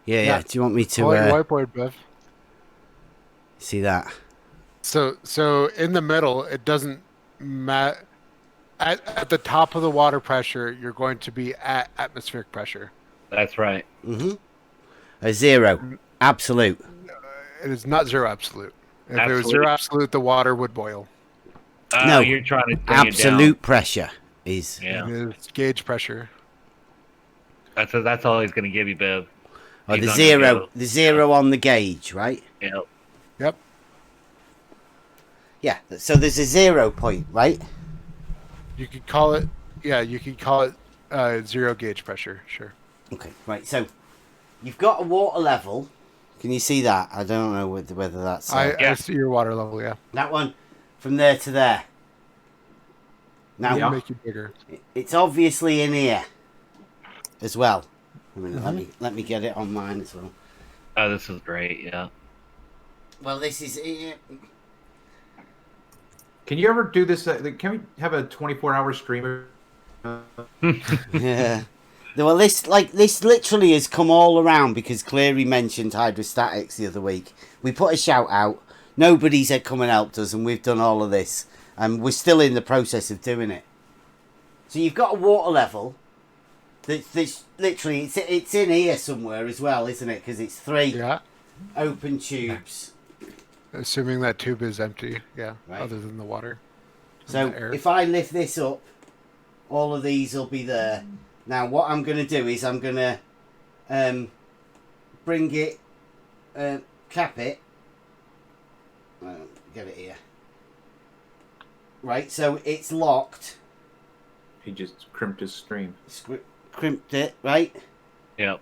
Yeah. Do you want me to? Whiteboard, Bev. See that? So in the middle, it doesn't matter. At the top of the water pressure, you're going to be at atmospheric pressure. That's right. Mm-hmm. A 0, absolute. It is not 0 absolute. If it was 0 absolute, the water would boil. No, you're trying to bring absolute it down. Pressure is. Yeah. It is gauge pressure. That's all he's going to give you, Bev. Oh, the 0 on the gauge, right? Yep. Yeah. So there's a 0 point, right? You could call it. Yeah, you could call it 0 gauge pressure. Sure. Okay. Right. So you've got a water level. Can you see that? I don't know whether that's. I see your water level. Yeah. That one, from there to there. Now, make it bigger. It's obviously in here, as well. I mean, let me get it on mine as well. Oh, this is great. Yeah. Well, this is. Can you ever do this? Can we have a 24-hour streamer? Yeah. Well, this literally has come all around because Cleary mentioned hydrostatics the other week. We put a shout out. Nobody's come and helped us, and we've done all of this, and we're still in the process of doing it. So you've got a water level. That's literally it's in here somewhere as well, isn't it? Because it's 3 open tubes. Assuming that tube is empty, Right. other than the water. So if I lift this up, all of these will be there. Now what I'm going to do is I'm going to bring it, cap it. Get it here. Right, so it's locked. He just crimped his stream. Crimped it, right? Yep.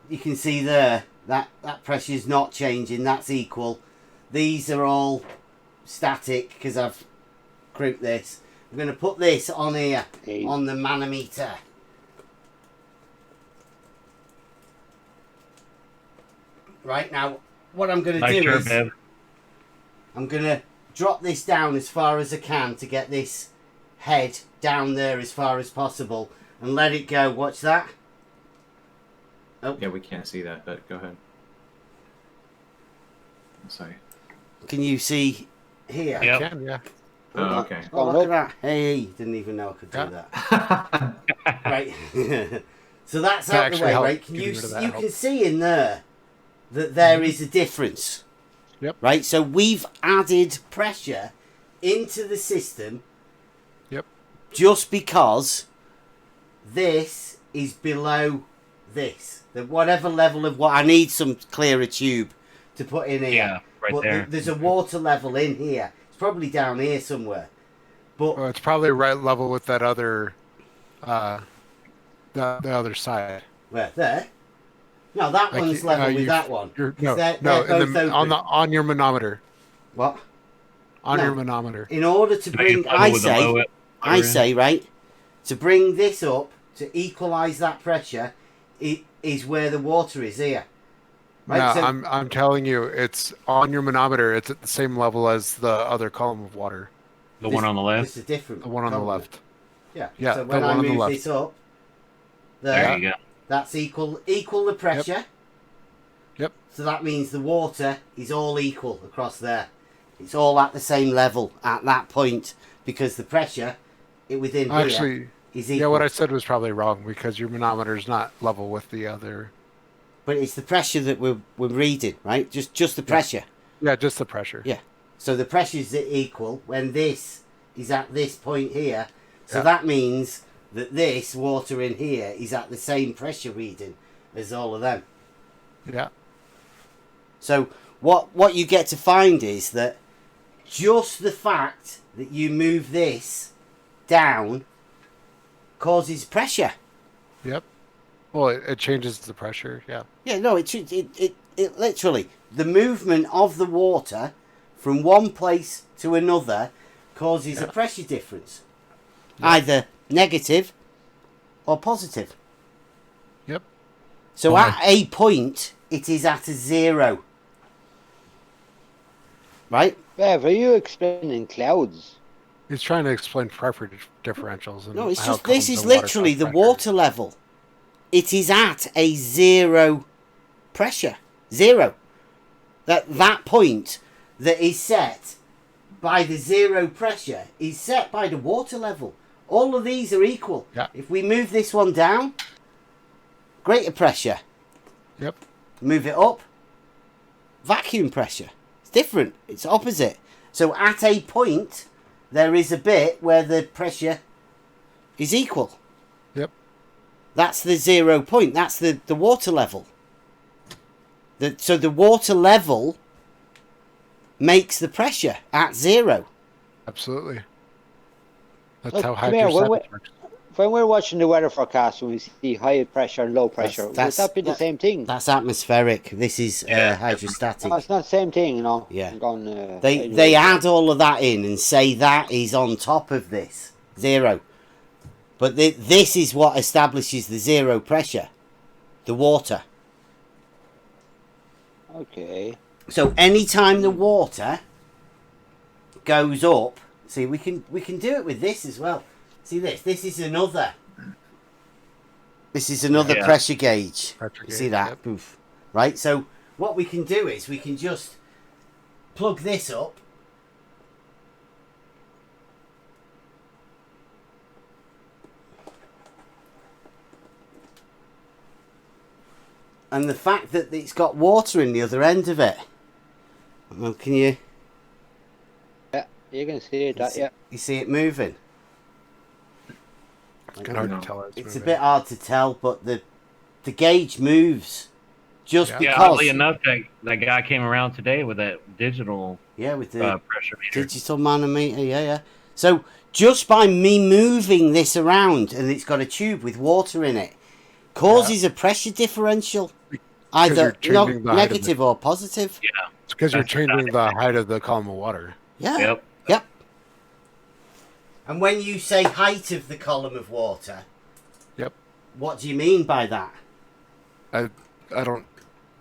You can see there that pressure's not changing. That's equal. These are all static because I've crimped this. I'm going to put this on here on the manometer. Right, now what I'm going to do is I'm going to drop this down as far as I can to get this head down there as far as possible and let it go. Watch that. Oh. Yeah, we can't see that, but go ahead. Let's see. Can you see here? Yep. I can, yeah. Oh, okay. Oh, look at that. Hey, didn't even know I could do that. Right. So that's That out the actually way, helped right? Can getting you rid of that you help. can see in there that there is a difference. Yep. Right? So we've added pressure into the system. Yep. Just because this is below this. The whatever level of what I need some clearer tube to put in here. Yeah, right but there. There's a water level in here. It's probably down here somewhere. But Well, it's probably right level with that other, the other side. Where? There? No, that one's level with that one. No, They're no, both open. on your manometer. What? On No. your manometer. In order to bring, I say, right, to bring this up, to equalise that pressure, it is where the water is here. Right? No, So, I'm telling you, it's on your manometer. It's at the same level as the other column of water. The one on the left? It's a different The one on the column. left. Yeah. Yeah, So the when I one on the move left. this up, There you go. That's equal the pressure. Yep. So that means the water is all equal across there. It's all at the same level at that point because the pressure within Actually, here is equal. yeah, what I said was probably wrong because your manometer is not level with the other. But it's the pressure that we're reading, right? Just the pressure. Yeah, just the pressure. Yeah. So the pressures are equal when this is at this point here. So Yeah. that means that this water in here is at the same pressure reading as all of them. Yeah. So what you get to find is that just the fact that you move this down causes pressure. Yep. Well, it changes the pressure. Yeah. Yeah, no, it literally, the movement of the water from one place to another causes a pressure difference. Yeah. Either negative or positive. Yep. So at a point, it is at a zero. Right? Bev, are you explaining clouds? He's trying to explain pressure differentials. And No, it's how just, this columns is of water literally cause the pressure. water level. It is at a zero pressure. Zero. That point that is set by the zero pressure is set by the water level. All of these are equal. Yeah. If we move this one down, greater pressure. Yep. Move it up, vacuum pressure. It's different. It's opposite. So at a point, there is a bit where the pressure is equal. Yep. That's the 0 point. That's the water level. So the water level makes the pressure at 0. Absolutely. That's Look, how come here, hydrostatic works. when we're watching the weather forecast and we see high pressure and low pressure, would that be the same thing? That's atmospheric. This is hydrostatic. No, it's not the same thing, you know. Yeah. I'm going, They add all of that in and say that is on top of this 0. But this is what establishes the 0 pressure, the water. Okay. So anytime the water goes up, see, we can do it with this as well. See this? This is another Yeah. pressure gauge. Pressure You see gauge, that? yep. Poof. Right? So what we can do is we can just plug this up. And the fact that it's got water in the other end of it. Well, can you... Yeah, you can see it, yeah. You see it moving? It's kind of hard to tell. It's a bit hard to tell, but the gauge moves just Yeah, because. oddly enough, that guy came around today with that digital with the pressure meter. digital manometer, yeah. So just by me moving this around, and it's got a tube with water in it, causes a pressure differential, either you're changing the height of negative or positive. Yeah, It's because you're changing the height of the column of water. Yeah. Yep. And when you say height of the column of water, Yep. what do you mean by that? I don't.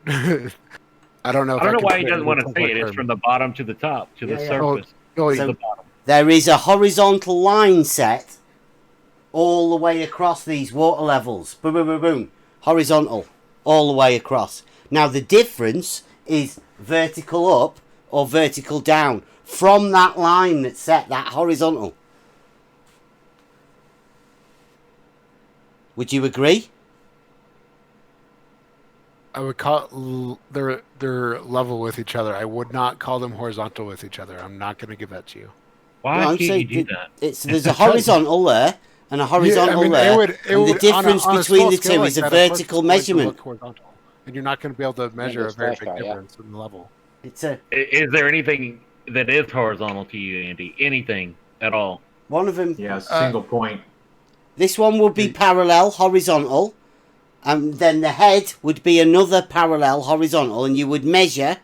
I don't know. I don't know why he doesn't want to say it. It's from the bottom to the top, to the surface. Oh, to the bottom. There is a horizontal line set all the way across these water levels. Boom, boom, boom, boom. Horizontal. All the way across. Now, the difference is vertical up or vertical down from that line that's set, that horizontal. Would you agree? I would call they're level with each other. I would not call them horizontal with each other. I'm not going to give that to you. Why can't you do that? There's a horizontal there and a horizontal there, and the difference between the two is a vertical measurement. And you're not going to be able to measure a very big difference in level. Is there anything that is horizontal to you, Andy? Anything at all? One of them. Yeah, single point. This one would be parallel, horizontal, and then the head would be another parallel, horizontal, and you would measure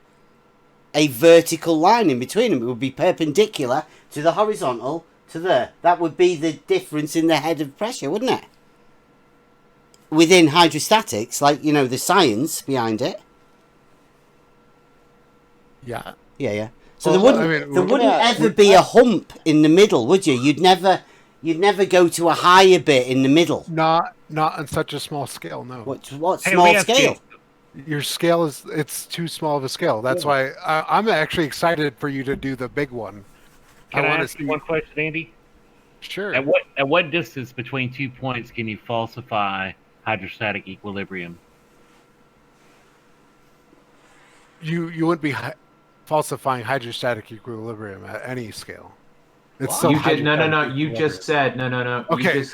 a vertical line in between them. It would be perpendicular to the horizontal to there. That would be the difference in the head of pressure, wouldn't it? Within hydrostatics, like, you know, the science behind it. Yeah. Yeah. So there wouldn't ever be a hump in the middle, would you? You'd never go to a higher bit in the middle. Not on such a small scale, no. What small scale? Your scale it's too small of a scale. That's why I'm actually excited for you to do the big one. Can I ask you one question, Andy? Sure. At what distance between 2 points can you falsify hydrostatic equilibrium? You wouldn't be falsifying hydrostatic equilibrium at any scale. It's still You just said no. Okay.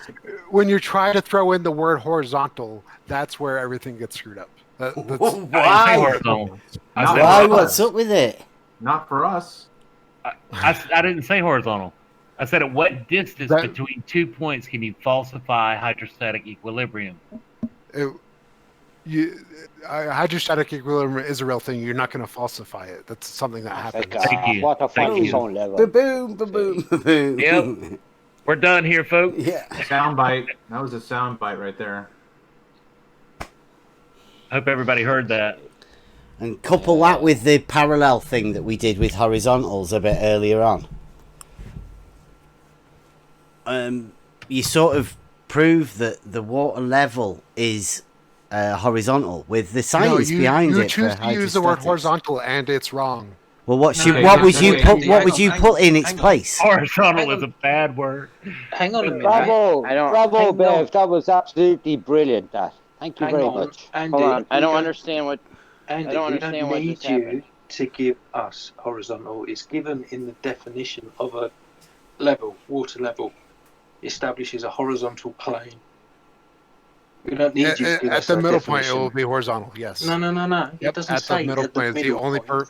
When you try to throw in the word horizontal, that's where everything gets screwed up. Why? Why? What's up with it? Not for us. I didn't say horizontal. I said at what distance between 2 points can you falsify hydrostatic equilibrium? Hydrostatic equilibrium is a real thing. You're not going to falsify it. That's something that happens. Thank you. What a funny Ba-boom, ba-boom. Yep. We're done here, folks. Yeah. Soundbite. That was a soundbite right there. Hope everybody heard that. And couple that with the parallel thing that we did with horizontals a bit earlier on. You sort of prove that the water level is horizontal with the science behind it. You choose to use the word horizontal, and it's wrong. Well, what would you put in its place? Horizontal is a bad word. Hang on a minute. Bravo, Bev. That was absolutely brilliant. Thank you very much. Hold on. I don't understand what. Andy, I don't understand what just need you happened. to give us horizontal. It's given in the definition of a level, water level. Establishes a horizontal plane. We don't need you to give at us the a middle definition. point. It will be horizontal. Yes. No. It doesn't at say the middle at point the is the only point.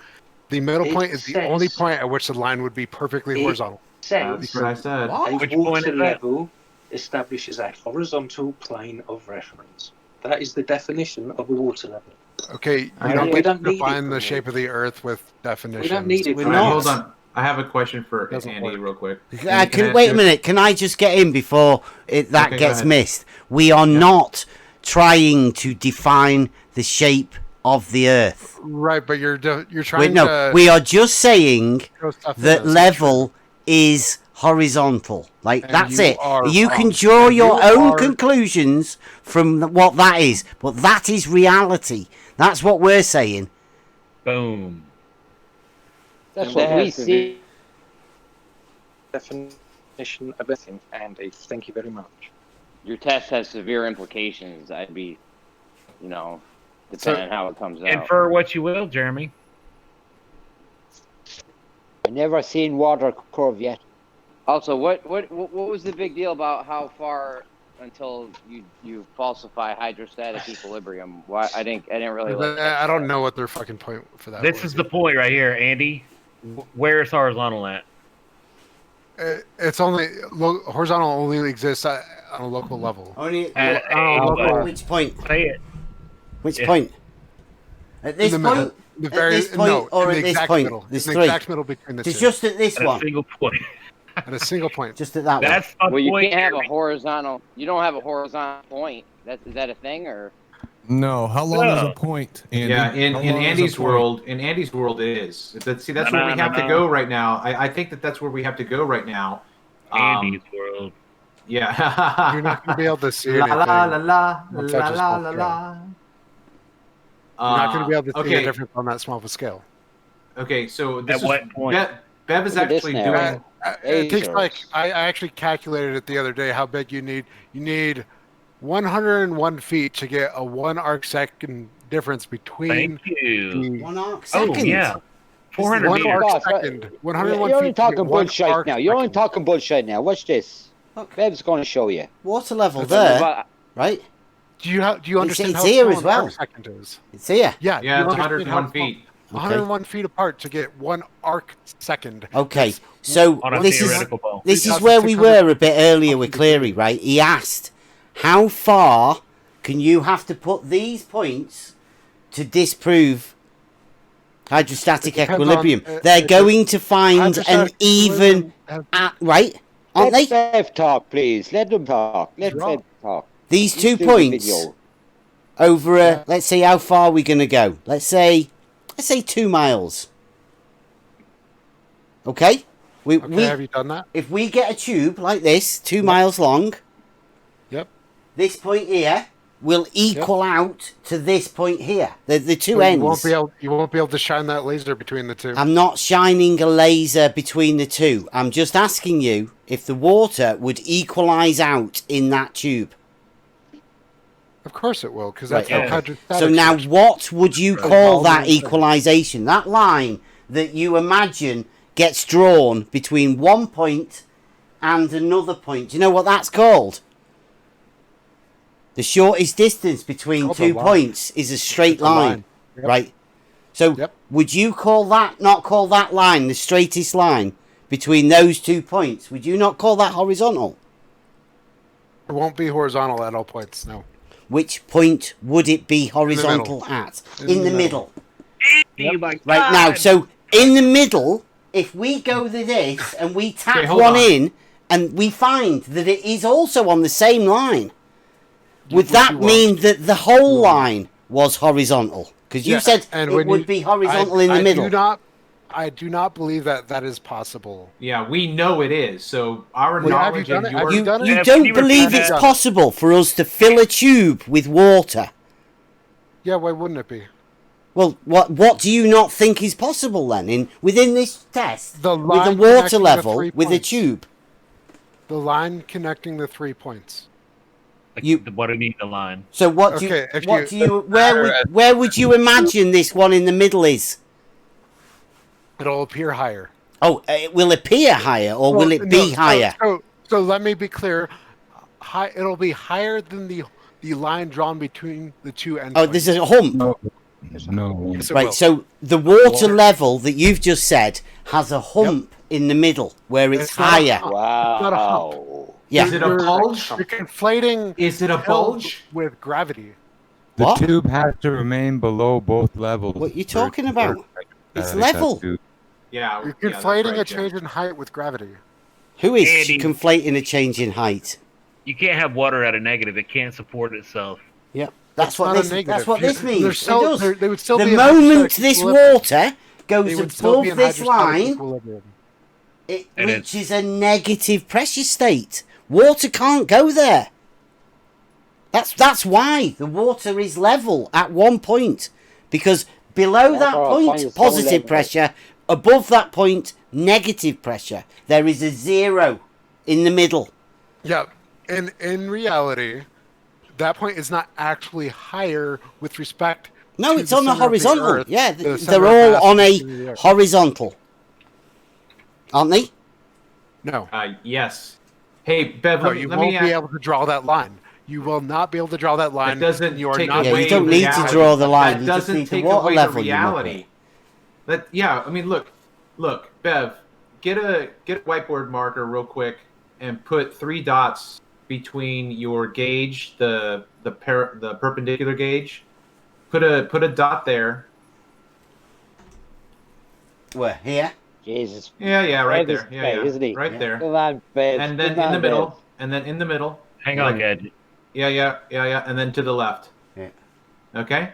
The middle point It is the only point at which the line would be perfectly horizontal. That's what I said. A Which point water is that? level establishes a horizontal plane of reference. That is the definition of a water level. Okay, we don't define the shape of the Earth with definitions. We don't need it. We're not. Hold on. I have a question for Andy real quick. Wait a minute. Can I just get in before that Okay, gets go ahead. missed? We are not trying to define the shape of the Earth. Right, but you're trying to. We are just saying throw stuff in that that's level is horizontal. Like, And that's you it. are You wrong. can draw And your you own are- conclusions from what that is, but that is reality. That's what we're saying. Boom. That's what we see. Definition of everything, Andy. Thank you very much. Your test has severe implications. I'd be, depending on how it comes out. Infer what you will, Jeremy. I've never seen water curve yet. Also, what was the big deal about how far until you falsify hydrostatic equilibrium? Why I didn't really. I don't know what their fucking point for that. This is the point right here, Andy. Where's horizontal at? It's only horizontal only exists on a local level. Only which point? Say it. Which point? At this In the middle. point? The At very- this point no, or in at the this exact point? middle. There's In the three. exact middle between the It's two. just at this At one. a single point. At a single point. Just at that That's one. my Well, you point, can't have a Jeremy. horizontal. You don't have a horizontal point. Is that a thing or? No. How long is a point, Andy? Yeah, in How long is a Andy's point? world, it is. That's where we have to go right now. I think that's where we have to go right now. Andy's world. Yeah. You're not going to be able to see La anything. la la la once I la just la walk la around. not going to be able to see a okay. difference on that small of a scale. Okay, so this At what point? Bev is Look at this actually now. doing. It takes Lasers. like I actually calculated it the other day how big you need. You need 101 feet to get a 1 arc second difference between. Thank you. 1 arc second. Oh yeah. 400 1 meters. arc second. 101 You're only feet to get talking 1 bullshit arc now. You're only second. talking bullshit now. Watch this. Look. Bev's going to show you. Water level That's there, right? Do you understand it's how here small as an well. arc second is? It's here. Yeah, Yeah, you it's understand 101 how feet. 101 feet apart to get 1 arc second. Okay, so On a this is theoretical ball. this is where we were a bit earlier with Cleary, right? He asked, how far can you have to put these points to disprove hydrostatic It depends equilibrium? on, They're going to find an hydrostatic even, right? Aren't Let they? Bev talk, please. Let them talk. Let Draw. Bev talk. These He's 2 doing the points video. over a, let's say, how far are we going to go? Let's say 2 miles. Okay? Have you done that? If we get a tube like this, 2 miles long, Yep. this point here will equal out to this point here. The two So ends. You won't be able to shine that laser between the two. I'm not shining a laser between the two. I'm just asking you if the water would equalize out in that tube. Of course it will, because Right, that's how okay. hydrostatic So now works. what would you Right. call All that those equalization? That line that you imagine gets drawn between one point and another point. Do you know what that's called? The shortest distance between Called the 2 line. points is a straight It's a line, line. Yep. right? So would you not call that line the straightest line between those 2 points? Would you not call that horizontal? It won't be horizontal at all points, no. Which point would it be horizontal at? In the middle. Yep. Right now, so in the middle, if we go to this and we tap Okay, hold one on. in and we find that it is also on the same line, would that mean that the whole line was horizontal? Because you said and it when would you- be horizontal in the middle. I do not believe that is possible. Yeah, we know it is. So our Well, have knowledge you done and it? Have your you done it? You Yeah, don't can you believe repeat it's that? possible for us to fill a tube with water? Yeah, why wouldn't it be? Well, what do you not think is possible then within this test The with a line water connecting the level 3 with a points. tube? The line connecting the 3 points. What do you mean the line? So what do Okay, you where would you imagine this one in the middle is? It'll appear higher. Oh, it will appear higher, or will it be higher? So let me be clear. It'll be higher than the line drawn between the two endpoints. Oh, there's a hump. No. Yes, it Right, will. so the water level that you've just said has a hump in the middle where it's not a higher. hump. It's not a hump. Yeah. Is it a bulge? You're conflating. Is it a bulge? With gravity? The What? tube has to remain below both levels. What are you for it to talking about? work. It's That level. too. Yeah, You're yeah, that's conflating right, a Jeff. change in height with gravity. Who is Andy. conflating a change in height? You can't have water at a negative. It can't support itself. Yep. That's not a negative. That's what this means. They're It still- does. they're- they would still the be in moment hydrostatic this equilibrium. water They goes would still be above in this hydrostatic line, equilibrium. it And reaches a negative pressure state. Water can't go there. That's why the water is level at one point, because below That's that all, point fine, it's positive level. pressure, above that point negative pressure. There is a zero in the middle. Yeah, and in reality, that point is not actually higher with respect. No, to it's the on the center of the horizontal. Earth, Yeah, the they're center of all mass on a in the Earth. horizontal, aren't they? No. Yes. Hey, Bev, No, let me, you let won't me be ask. able to draw that line. You will not be able to draw that line. That doesn't You are take not. Yeah, away you don't the need to reality. draw the line. That You just doesn't need the take water away level the you muck reality. I mean, look, Bev, get a whiteboard marker real quick and put 3 dots between your gauge, the perpendicular gauge. Put a dot there. Where? Here? Jesus. Yeah, right Bev is there. Yeah, great, yeah, isn't he? right there. Come on, Bev. And then Come in the on, middle, Bev. and then in the middle. Hang on, Gadget. Yeah, and then to the left. Yeah. Okay.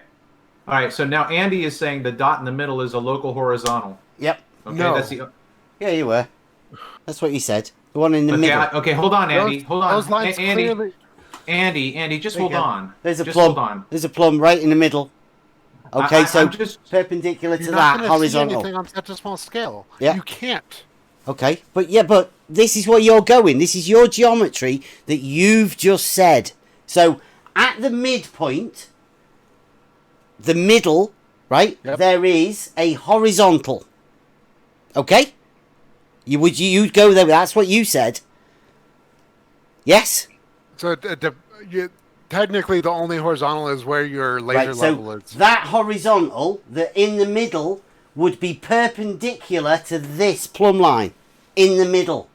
All right. So now Andy is saying the dot in the middle is a local horizontal. Yep. Okay, No. that's the. Yeah, you were. That's what you said. The one in the Okay, middle. okay, hold on, Andy. Those- Hold on. those lines Andy, clearly- Andy, just There you hold go. on. There's a just plum. hold on. There's a plum right in the middle. Okay, so just perpendicular to You're that not going to see horizontal. anything on such a small scale. Yeah. You can't. Okay, but this is where you're going. This is your geometry that you've just said. So at the midpoint, the middle, right? Yep. There is a horizontal. Okay? You'd go there. That's what you said. Yes. So technically, the only horizontal is where your laser level is. That horizontal, that in the middle, would be perpendicular to this plumb line in the middle.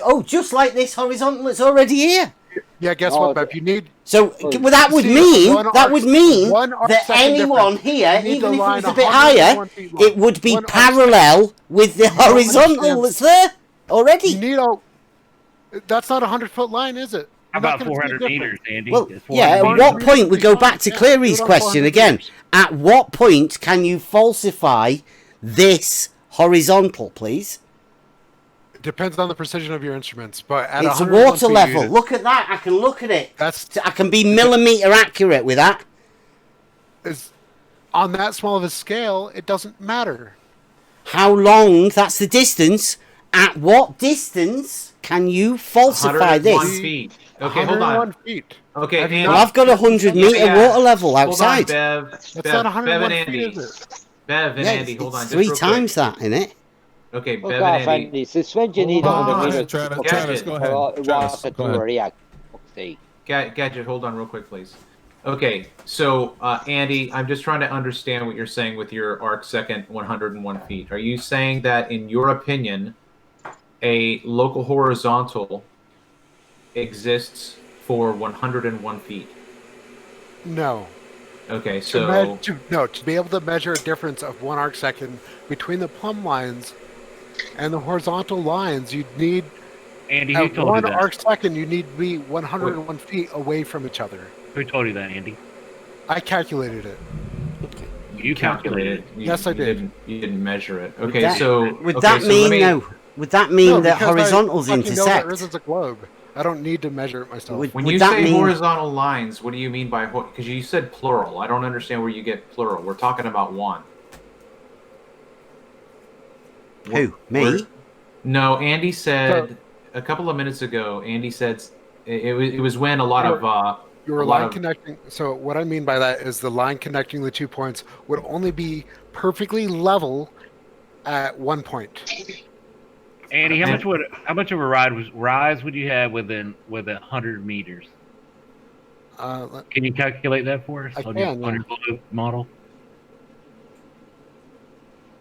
Oh, just like this horizontal that's already here. Yeah, guess what, Bev? You need. So well, that would mean that anyone here, even if it was a bit higher, it would be parallel with the horizontal that's there already. You need that's not a 100-foot line, is it? How about 400 meters, Andy? Well, yeah, at what point, we go back to Cleary's question again, at what point can you falsify this horizontal, please? It depends on the precision of your instruments, but at it's a water level. Look at that, I can look at it. I can be millimeter accurate with that. On that small of a scale, it doesn't matter. How long, that's the distance. At what distance can you falsify this? 101 feet. Okay, hold on. 101 feet. Okay, Andy. Well, I've got 100 meter water level outside. Hold on, Bev. That's not 101 Bev and feet, Andy. is it? Bev and Andy, hold on. It's just 3 real times quick. that, innit? Okay, Fuck Bev off, and Andy. Andy. Since when do you need Hold 100 on. meters? Travis, go ahead. Travis, go ahead. Gadget, hold on real quick, please. Okay, so Andy, I'm just trying to understand what you're saying with your arc second 101 feet. Are you saying that, in your opinion, a local horizontal exists for 101 feet? No. Okay, so to be able to measure a difference of 1 arc second between the plumb lines and the horizontal lines, you'd need Andy, who told you 1 that? arc second, you need to be 101 feet away from each other. Who told you that, Andy? I calculated it. You calculated it? Yes, I did. You didn't measure it. Would Okay, that- so would okay, that so mean let me- no? Would that mean that because horizontals I fucking know intersect? that Earth is a globe. I don't need to measure it myself. When you say horizontal lines, what do you mean by because you said plural? I don't understand where you get plural. We're talking about one. Who? Me? No, Andy said a couple of minutes ago. Andy said it was when a lot of Your line connecting. So what I mean by that is the line connecting the 2 points would only be perfectly level at 1 point. Andy, how much of a rise would you have within 100 meters? Can you calculate that for us on your globe model?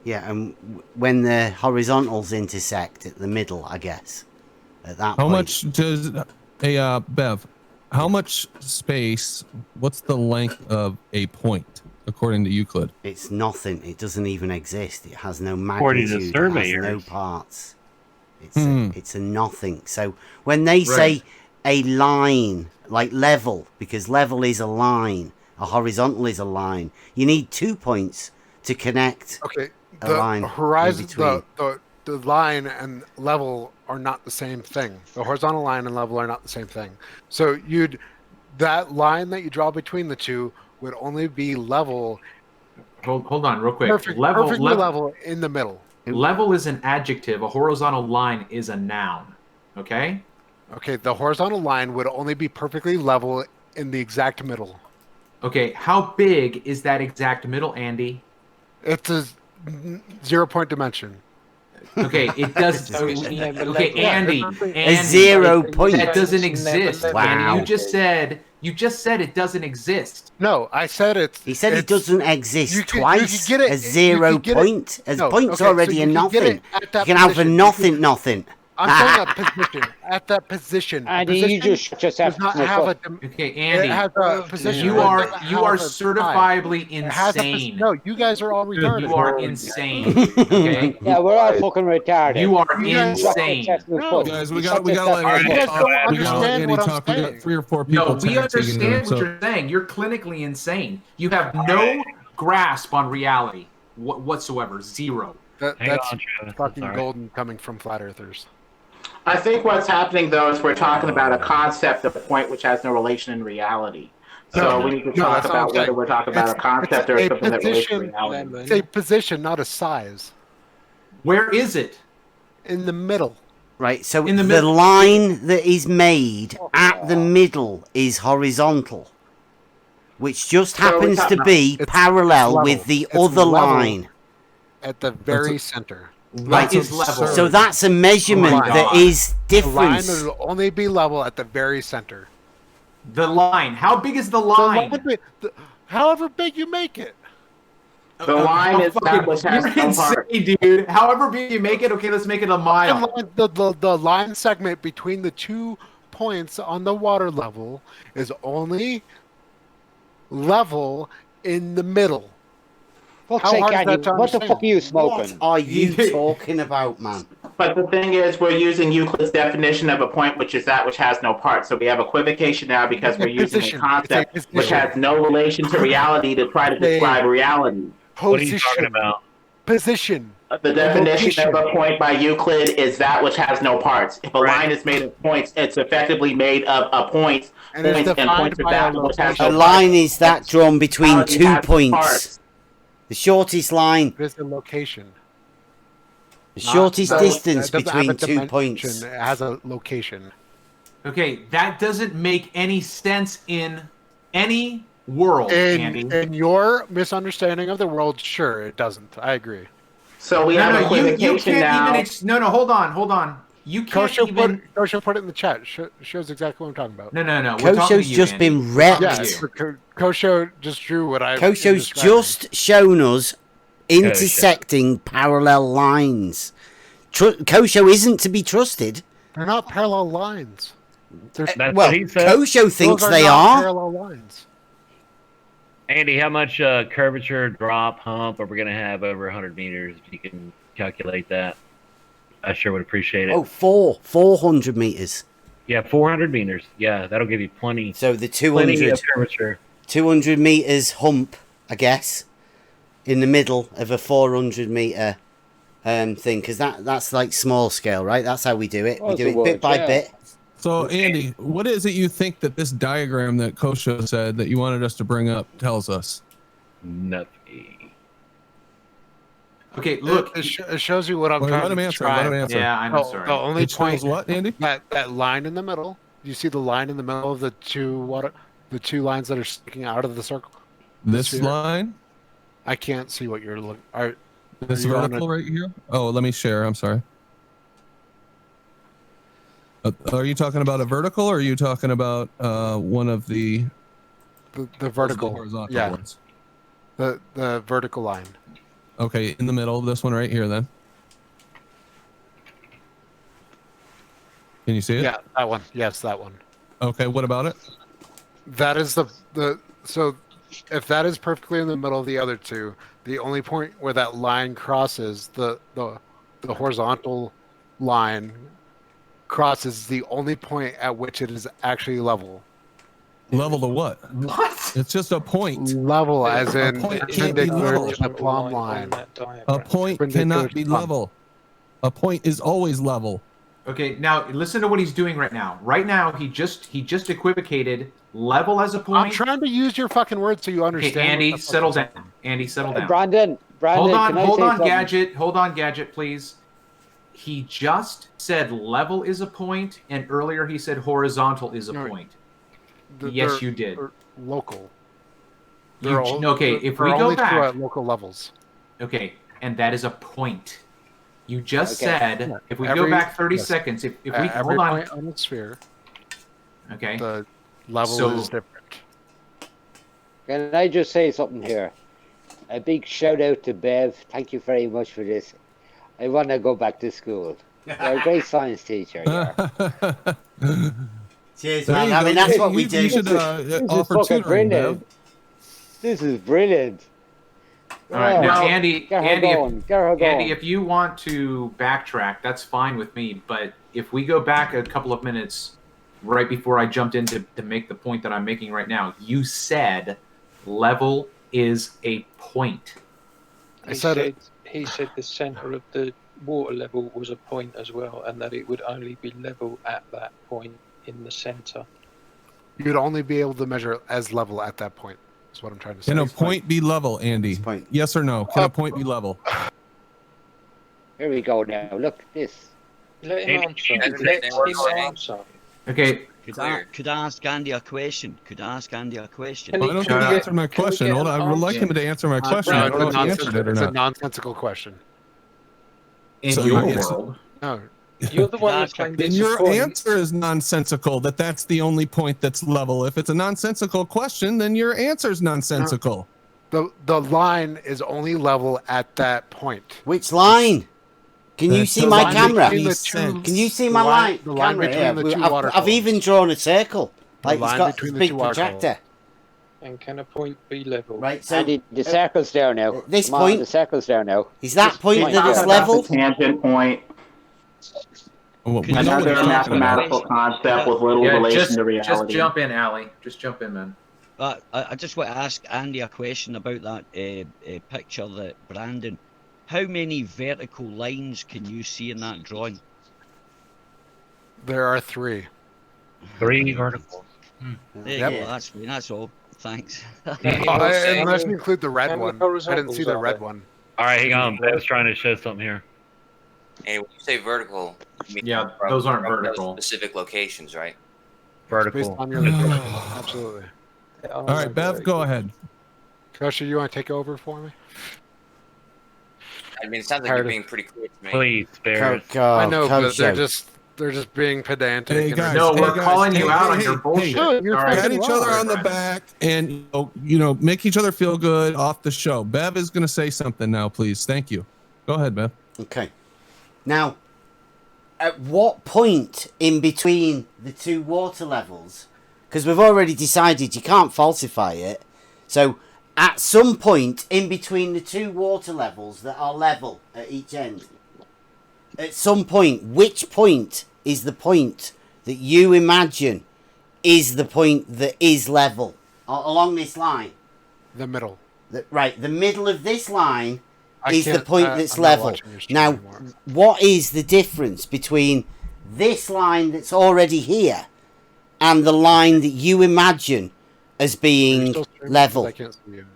Yeah, and when the horizontals intersect at the middle, I guess. At that How point. much does Bev? How much space? What's the length of a point according to Euclid? It's nothing. It doesn't even exist. It has no According to magnitude. It has surveyors. no parts. It's a nothing. So when they say a line, like level, because level is a line, a horizontal is a line, you need 2 points to connect. Okay, a the line horizon, in between. the line and level are not the same thing. The horizontal line and level are not the same thing. So that line that you draw between the two would only be level. Hold on, real quick. Perfectly level in the middle. Level is an adjective. A horizontal line is a noun. Okay. Okay, the horizontal line would only be perfectly level in the exact middle. Okay, how big is that exact middle, Andy? It's a 0 point dimension. Okay, it does. Okay, Andy, a 0 point. That doesn't exist. Wow. Andy, you just said it doesn't exist. No, I said it's. He said it doesn't exist twice. You can get it, a 0 point. As point's already a nothing. You can have a nothing. I'm saying a position. At that position. Andy, you just does not have a. Okay, Andy, it has a position. you are certifiably insane. No, you guys are all retarded. You are insane. Okay. Yeah, we're all fucking retarded. You are insane. No, guys, we got let Andy talk. We got let Andy talk. We got 3 or 4 people. No, we understand what you're saying. You're clinically insane. You have no grasp on reality whatsoever. Zero. That's fucking golden coming from flat earthers. I think what's happening, though, is we're talking about a concept of a point which has no relation in reality. So we need to talk about whether we're talking about a concept or something that relates to reality. It's a position, not a size. Where is it? In the middle. Right, so In the the line that is made at the middle is horizontal, which just happens to be parallel with the other line. At the very center. Right, What is level? so that's a measurement that is different. The line will only be level at the very center. The line. How big is the line? However big you make it. The line is that which has You're no insane, part. dude. However big you make it, okay, let's make it a mile. The line segment between the 2 points on the water level is only level in the middle. Fuck's sake, Andy, what the fuck are you smoking? What are you talking about, man? But the thing is, we're using Euclid's definition of a point, which is that which has no part. So we have equivocation now because we're using a concept which has no relation to reality to try to describe reality. What are you talking about? Position. The definition of a point by Euclid is that which has no parts. If a line is made of points, it's effectively made of a points. And it's defined by that which has no A line is that drawn between Reality 2 has points. parts. The shortest line. There's the location. The shortest distance It doesn't have a between 2 dimension, points. It has a location. Okay, that doesn't make any sense in any world, Andy. In your misunderstanding of the world, sure, it doesn't. I agree. So we have equivocation now. No, hold on. You can't Kosho put it in the chat. Shows exactly what I'm talking about. No. Kosho's just been wrecked. Yes, Kosho just drew what I. Kosho's just shown us intersecting parallel lines. Kosho isn't to be trusted. They're not parallel lines. Well, Kosho thinks they are. Parallel lines. Andy, how much curvature, drop, hump are we going to have over 100 meters? If you can calculate that, I sure would appreciate it. Oh, 400 meters. Yeah, 400 meters. Yeah, that'll give you plenty. So the plenty 200 of curvature. 200 meters hump, I guess, in the middle of a 400 meter thing, because that's like small scale, right? That's how we do it. We do it bit by bit. So, Andy, what is it you think that this diagram that Kosho said that you wanted us to bring up tells us? Nothing. Okay, look. It shows you what I'm Wait, trying let him to answer. describe. Let him answer. Yeah, I'm sorry. The only It point shows what, Andy? That line in the middle. You see the line in the middle of the two lines that are sticking out of the circle. This sphere? line? I can't see what you're looking. This vertical right here? Oh, let me share. I'm sorry. Are you talking about a vertical, or are you talking about one of the vertical horizontal yeah. ones? The vertical line. Okay, in the middle, this one right here, then. Can you see it? Yeah, that one. Yes, that one. Okay, what about it? That is the so if that is perfectly in the middle of the other two, the only point where that line crosses the horizontal line crosses the only point at which it is actually level. Level to what? What? It's just a point. Level, as in point can't be level. perpendicular to the plumb line. A point cannot be level. A point is always level. Okay, now listen to what he's doing right now. Right now, he just equivocated level as a point. I'm trying to use your fucking words so you understand. Okay, Andy, settle down. Andy, settle down. Brandon, hold on, something? Gadget. Hold on, Gadget, please. He just said level is a point, and earlier he said horizontal is a point. Yes, you did. Local. If we go back, at local levels. Okay, and that is a point. You just said if we go back 30 seconds, if we hold on. Point on the sphere. Okay. The level is different. Can I just say something here? A big shout out to Bev. Thank you very much for this. I want to go back to school. You're a great science teacher. Cheers, man. I mean, that's what we do. You should offer tutoring, Bev. This is brilliant. All right, now Andy, Andy, if you want to backtrack, that's fine with me. But if we go back a couple of minutes, right before I jumped in to make the point that I'm making right now, you said level is a point. He said the center of the water level was a point as well, and that it would only be level at that point in the center. You'd only be able to measure as level at that point. That's what I'm trying to say. Can a point be level, Andy? Yes or no? Can a point be level? Here we go now. Look at this. Let him answer. Let him answer. Okay. Could I ask Andy a question? Could I ask Andy a question? I don't think he answered my question. Hold on. I would like him to answer my question. I don't know if he answered it or It's a not. nonsensical question. In So your yes. world. No. You're the one that's claimed Then it's a your point. answer is nonsensical. That's the only point that's level. If it's a nonsensical question, then your answer is nonsensical. The line is only level at that point. Which line? Can you see my camera? Can you see my line? The line Camera between the here. two I've waterfalls. even drawn a circle. The Like it's line got between a the big two waterfalls. projector. And can a point be level? Right, so Andy, the circle's there now. this Come on, point- the circle's there now. Is that point that it's That's level? a tangent point. Another mathematical concept with little relation to reality. Just jump in, Allie. Just jump in, man. I just want to ask Andy a question about that picture that Brandon. How many vertical lines can you see in that drawing? There are 3. 3 verticals. There Yep. you go. That's all. Thanks. Unless you include the red How many one. I didn't see horizontals the are red there? one. All right, hang on. I was trying to show something here. And when you say vertical, you mean Yeah, from, those aren't from vertical. those specific locations, right? Vertical. Based on your location. Absolutely. All right, Bev, go ahead. Kosher, you want to take over for me? I mean, it sounds like you're being pretty clear to me. Please, Bears. I know, but they're just being pedantic. Hey and guys, they're- hey, we're guys, calling hey, you out hey, on your hey, bullshit. hey, You're All right. pat each other wrong. on the back and make each other feel good off the show. Bev is going to say something now, please. Thank you. Go ahead, Bev. Okay. Now, at what point in between the two water levels, because we've already decided you can't falsify it, so at some point in between the two water levels that are level at each end, at some point, which point is the point that you imagine is the point that is level along this line? The middle. Right, the middle of this line I is the can't- point that's I'm not level. watching your stream Now, anymore. what is the difference between this line that's already here and the line that you imagine as being Still streaming? level? I can't see you.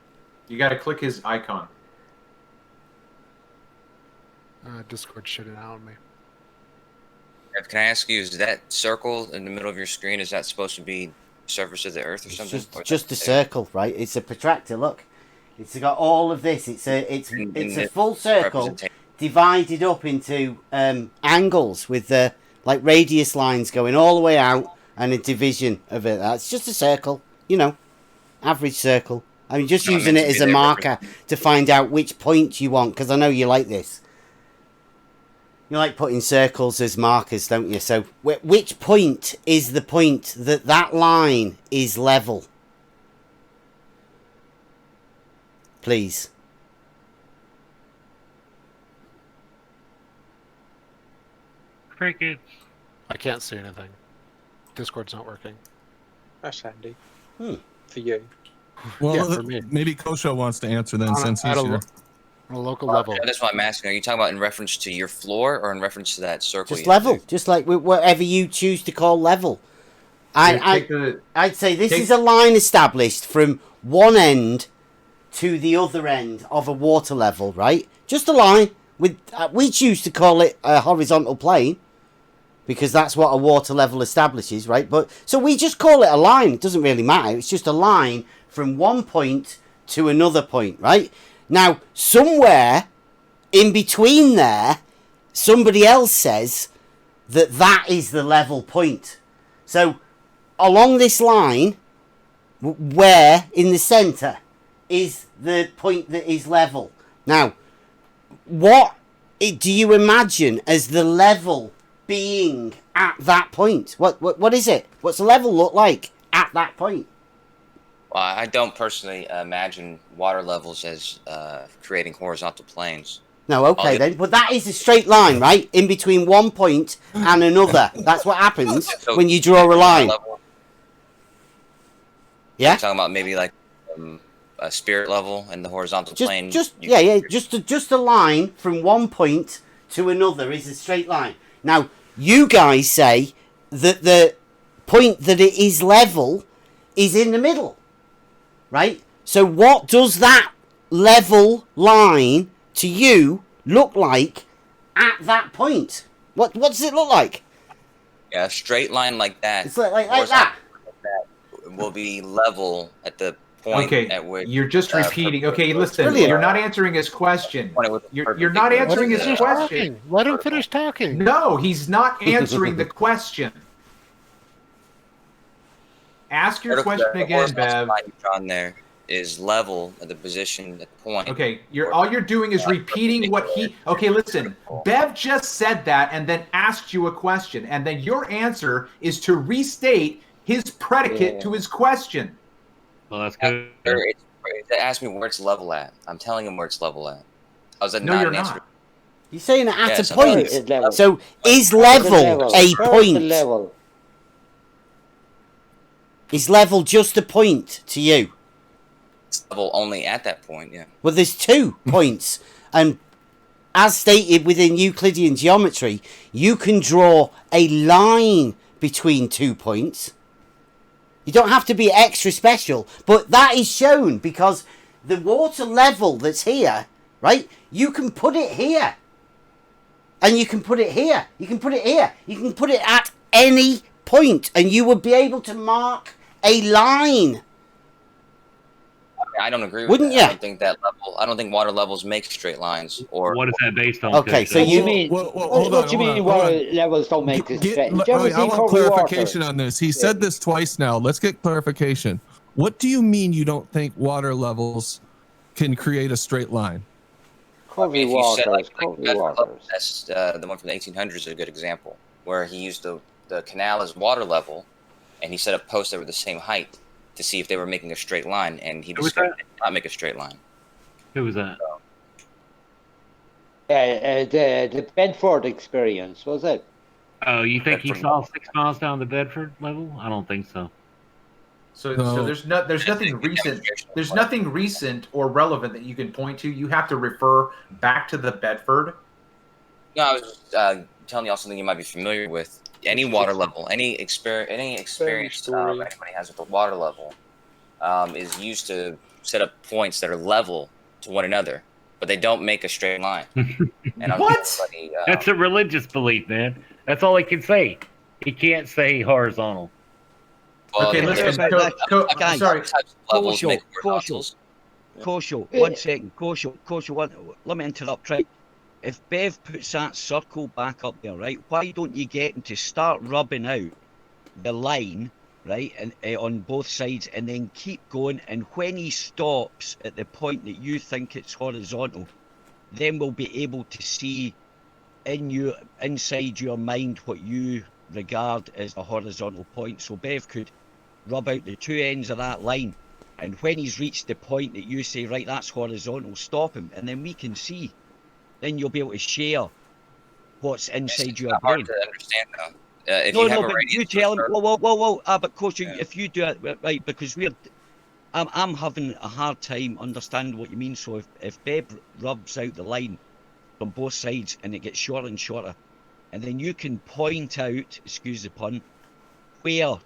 You got to click his icon. Discord shitting out on me. Can I ask you, is that circle in the middle of your screen, is that supposed to be surface of the Earth or something? Or is Just that- a circle, right? It's a protractor. Look, it's got all of this. It's a full circle representation. divided up into angles with the like radius lines going all the way out and a division of it. That's just a circle, average circle. I mean, just No, I using meant it to as be a there marker to find out which point you want, because I know you like this. You like putting circles as markers, don't you? So, which point is the point that line is level? Please. Crickets. I can't see anything. Discord's not working. That's handy. For you. Well, Yeah, for me. maybe Kosho wants to answer then, since he's here. On a local level. Yeah, that's what I'm asking. Are you talking about in reference to your floor or in reference to that circle? Just you have level. Just like whatever you choose to call level. I'd say this is a line established from one end to the other end of a water level, right? Just a line. We choose to call it a horizontal plane because that's what a water level establishes, right? But so we just call it a line. It doesn't really matter. It's just a line from one point to another point, right? Now, somewhere in between there, somebody else says that is the level point. So along this line, where in the centre is the point that is level. Now, what do you imagine as the level being at that point? What is it? What's the level look like at that point? Well, I don't personally imagine water levels as creating horizontal planes. No, okay then. But that is a straight line, right? In between one point and another. That's what happens when you draw a line. Yeah? You're talking about maybe like a spirit level and the horizontal plane. Just a line from one point to another is a straight line. Now, you guys say that the point that it is level is in the middle, right? So what does that level line to you look like at that point? What does it look like? Yeah, a straight line like that. It's like that. Will be level at the point at which you're just repeating. Okay, listen, Brilliant. you're not answering his question. You're not answering his question. Let him finish talking. No, he's not answering the question. Ask your question again, Bev. On there is level at the position at the point. Okay, all you're doing is repeating what he. Okay, listen. Bev just said that and then asked you a question, and then your answer is to restate his predicate to his question. Well, that's good. They asked me where it's level at. I'm telling him where it's level at. How's that No, not you're an answer? not. You're saying at Yes, a point. I'm- So is level a point? Level. Is level just a point to you? It's level only at that point, yeah. Well, there's 2 points. And as stated within Euclidean geometry, you can draw a line between 2 points. You don't have to be extra special, but that is shown because the water level that's here, right? You can put it here. And you can put it here. You can put it here. You can put it at any point, and you would be able to mark a line. I don't agree with Wouldn't that. ya? I don't think that level. I don't think water levels make straight lines. Or what is that based on? Okay, so What do you you mean? hold What on, do you hold mean on, water hold on. levels don't make this straight? Wait, I want clarification on this. He said this twice now. Let's get clarification. What do you mean you don't think water levels can create a straight line? Covey if you said waters, like Covey waters. that's the one from the 1800s is a good example, where he used the canal as water level, and he set up posts that were the same height to see if they were making a straight line, and he discovered they did not make a straight line. Who was that? The Bedford experience, was it? Oh, you think he Bedford saw 6 miles down the Bedford level? I don't think so. So there's nothing recent. There's nothing recent or relevant that you can point to. You have to refer back to the Bedford. No, I was just telling y'all something you might be familiar with. Any water level, any experience anybody has with the water level is used to set up points that are level to one another, but they don't make a straight line. And What? That's a religious belief, man. That's all he can say. He can't say horizontal. Well, Okay, listen. Guys, Sorry. Kosho, 1 second. Kosho, let me interrupt, right? If Bev puts that circle back up there, right, why don't you get him to start rubbing out the line, right, and on both sides, and then keep going, and when he stops at the point that you think it's horizontal, then we'll be able to see inside your mind what you regard as a horizontal point. So Bev could rub out the 2 ends of that line, and when he's reached the point that you say, right, that's horizontal, stop him, and then we can see. Then you'll be able to share what's inside your brain. Hard to understand though. But you tell him. Whoa! But coach, if you do it right, because I'm having a hard time understanding what you mean. So if Bev rubs out the line from both sides and it gets shorter and shorter, and then you can point out, excuse the pun, where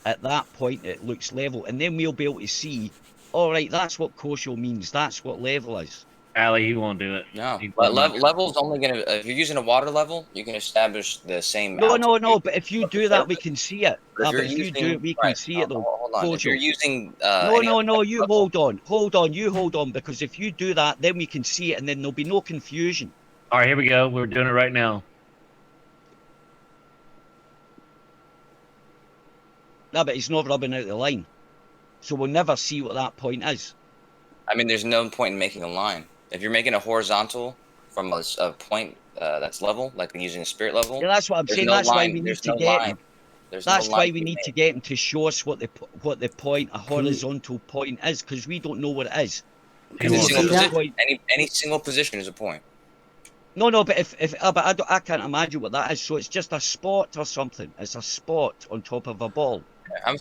at that point it looks level, and then we'll be able to see, all right, that's what Kosho means, that's what level is. Ali, he won't do it. No, but level's only gonna. If you're using a water level, you can establish the same. No. But if you do that, we can see it. But If you do it, we can see it though. Hold on. If you're using. No. You hold on. You hold on, because if you do that, then we can see it, and then there'll be no confusion. All right, here we go. We're doing it right now. No, but he's not rubbing out the line, so we'll never see what that point is. I mean, there's no point in making a line. If you're making a horizontal from a point that's level, like using a spirit level. Yeah, that's what I'm saying. That's why we need to get him. That's why we need to get him to show us what the point, a horizontal point is, because we don't know what it is. Any single position is a point. No, but I can't imagine what that is. So it's just a spot or something. It's a spot on top of a ball. I'm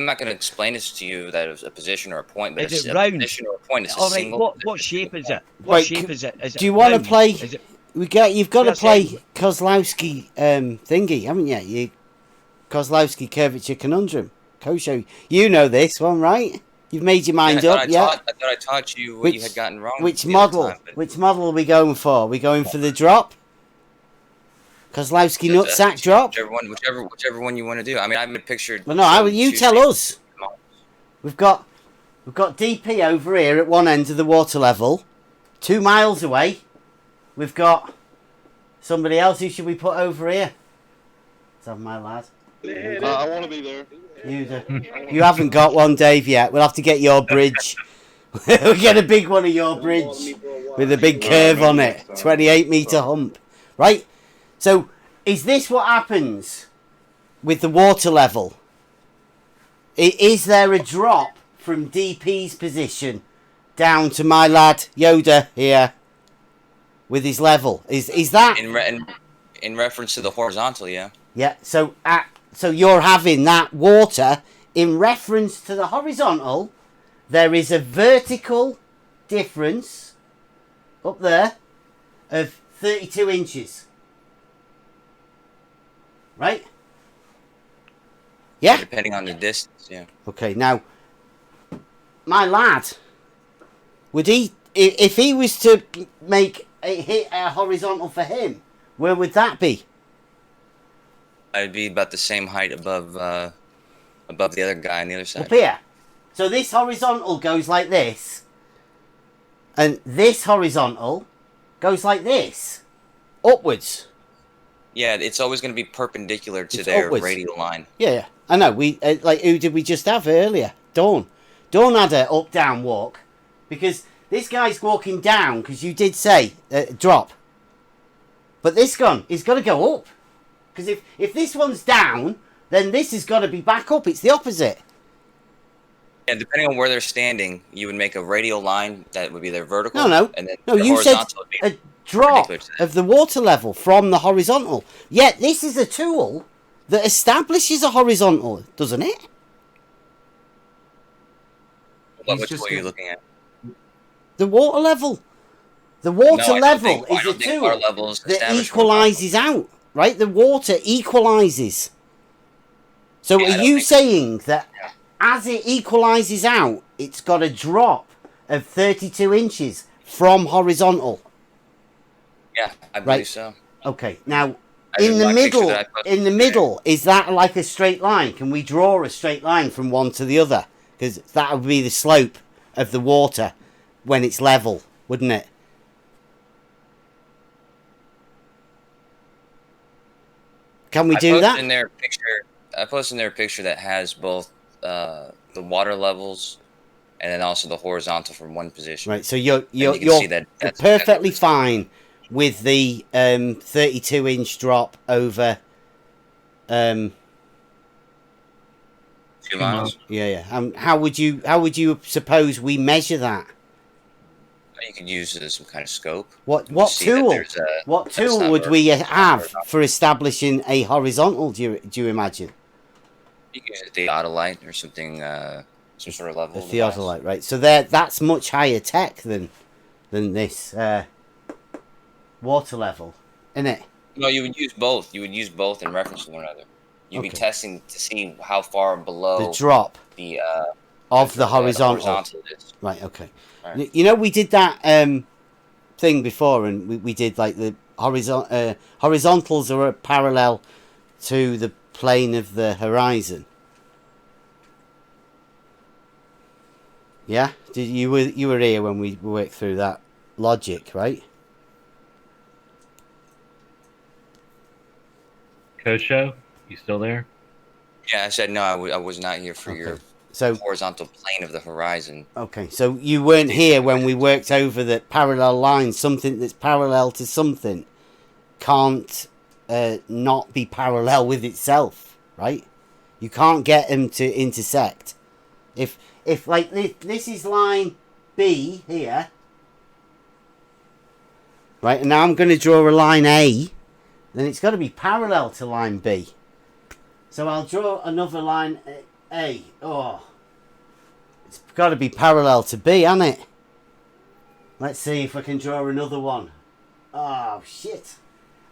not going to explain this to you that it's a position or a point, but is it's it round? A position or a point. It's all a right. single. What shape is it? What shape is it? Is do you it want to round? play? Is it, You've got to play Kozlowski thingy, haven't you? Kozlowski curvature conundrum. Kosho, you know this one, right? You've made your mind up, yeah? I thought I taught you what you had gotten wrong. Which model? Which model are we going for? Are we going for the drop? Kozlowski nutsack drop? Whichever one you want to do. I mean, I've pictured. Well, no, you tell us. We've got DP over here at one end of the water level. 2 miles away, we've got somebody else. Who should we put over here? Let's have my lad. I want to be there. You do. You haven't got one, Dave, yet. We'll have to get your bridge. We'll get a big one of your bridge with a big curve on it. 28-metre hump. Right? So, is this what happens with the water level? Is there a drop from DP's position down to my lad Yoda here with his level? Is that in reference to the horizontal? Yeah. Yeah. So you're having that water in reference to the horizontal. There is a vertical difference up there of 32 inches. Right? Yeah. Depending on the distance, yeah. Okay, now, my lad, would he, if he was to hit a horizontal for him, where would that be? I'd be about the same height above the other guy on the other side. Up here. So this horizontal goes like this, and this horizontal goes like this, upwards. Yeah, it's always going to be perpendicular to their upwards. radial line. Yeah, I know. We like, who did we just have earlier? Dawn. Dawn had a up-down walk, because this guy's walking down, because you did say drop. But this gun is got to go up, because if this one's down, then this has got to be back up. It's the opposite. Yeah, depending on where they're standing, you would make a radial line that would be their vertical. No. And then You said a drop of the water level from the horizontal. Yet this is a tool that establishes a horizontal, doesn't it? Which tool are you looking at? The water level. The water level is a tool that equalizes out, right? The water equalizes. So are you saying that as it equalizes out, it's got a drop of 32 inches from horizontal? Yeah, I believe so. Okay, now in the middle, is that like a straight line? Can we draw a straight line from one to the other? Because that would be the slope of the water when it's level, wouldn't it? Can we do that? I posted in there a picture that has both the water levels and then also the horizontal from one position. Right, so you're that's perfectly fine with the 32-inch drop over 2 miles. Yeah. How would you suppose we measure that? You could use some kind of scope. What tool would we have for establishing a horizontal? Do you imagine? You can use a theodolite or something, some sort of level. A theodolite, right? So that's much higher tech than this water level, isn't it? No, you would use both. You would use both in reference to one another. You'd be testing to see how far below the drop of the horizontal is. Right. Okay. Right. You know, we did that thing before, and we did like the horizontals are parallel to the plane of the horizon. Yeah, you were here when we worked through that logic, right? Coach Show, you still there? Yeah, I said no. I was not here for your horizontal plane of the horizon. Okay, so you weren't here when we worked over the parallel lines. Something that's parallel to something can't not be parallel with itself, right? You can't get them to intersect. If like this is line B here, right, and now I'm going to draw a line A, then it's got to be parallel to line B. So I'll draw another line A. Oh, it's got to be parallel to B, hasn't it? Let's see if I can draw another one. Oh shit!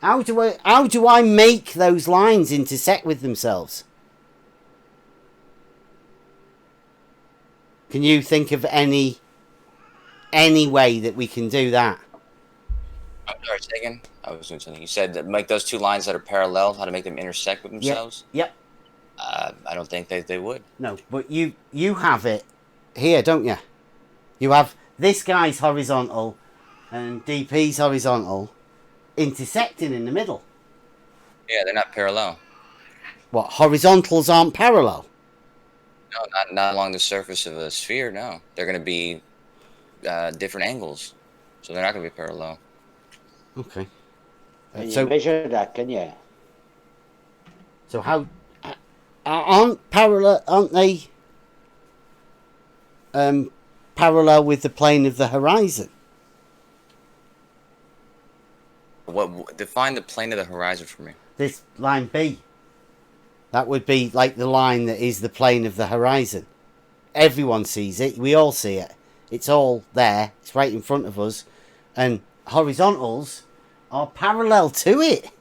How do I make those lines intersect with themselves? Can you think of any way that we can do that? I'm sorry, say again. I was doing something. You said that make those two lines that are parallel, how to make them intersect with themselves? Yep. I don't think they would. No, but you have it here, don't you? You have this guy's horizontal and DP's horizontal intersecting in the middle. Yeah, they're not parallel. What, horizontals aren't parallel? No, not along the surface of a sphere, no. They're going to be different angles. So they're not going to be parallel. Okay. Can you measure that, can you? So how... aren't they parallel with the plane of the horizon? What define the plane of the horizon for me? This line B. That would be like the line that is the plane of the horizon. Everyone sees it. We all see it. It's all there. It's right in front of us. And horizontals are parallel to it.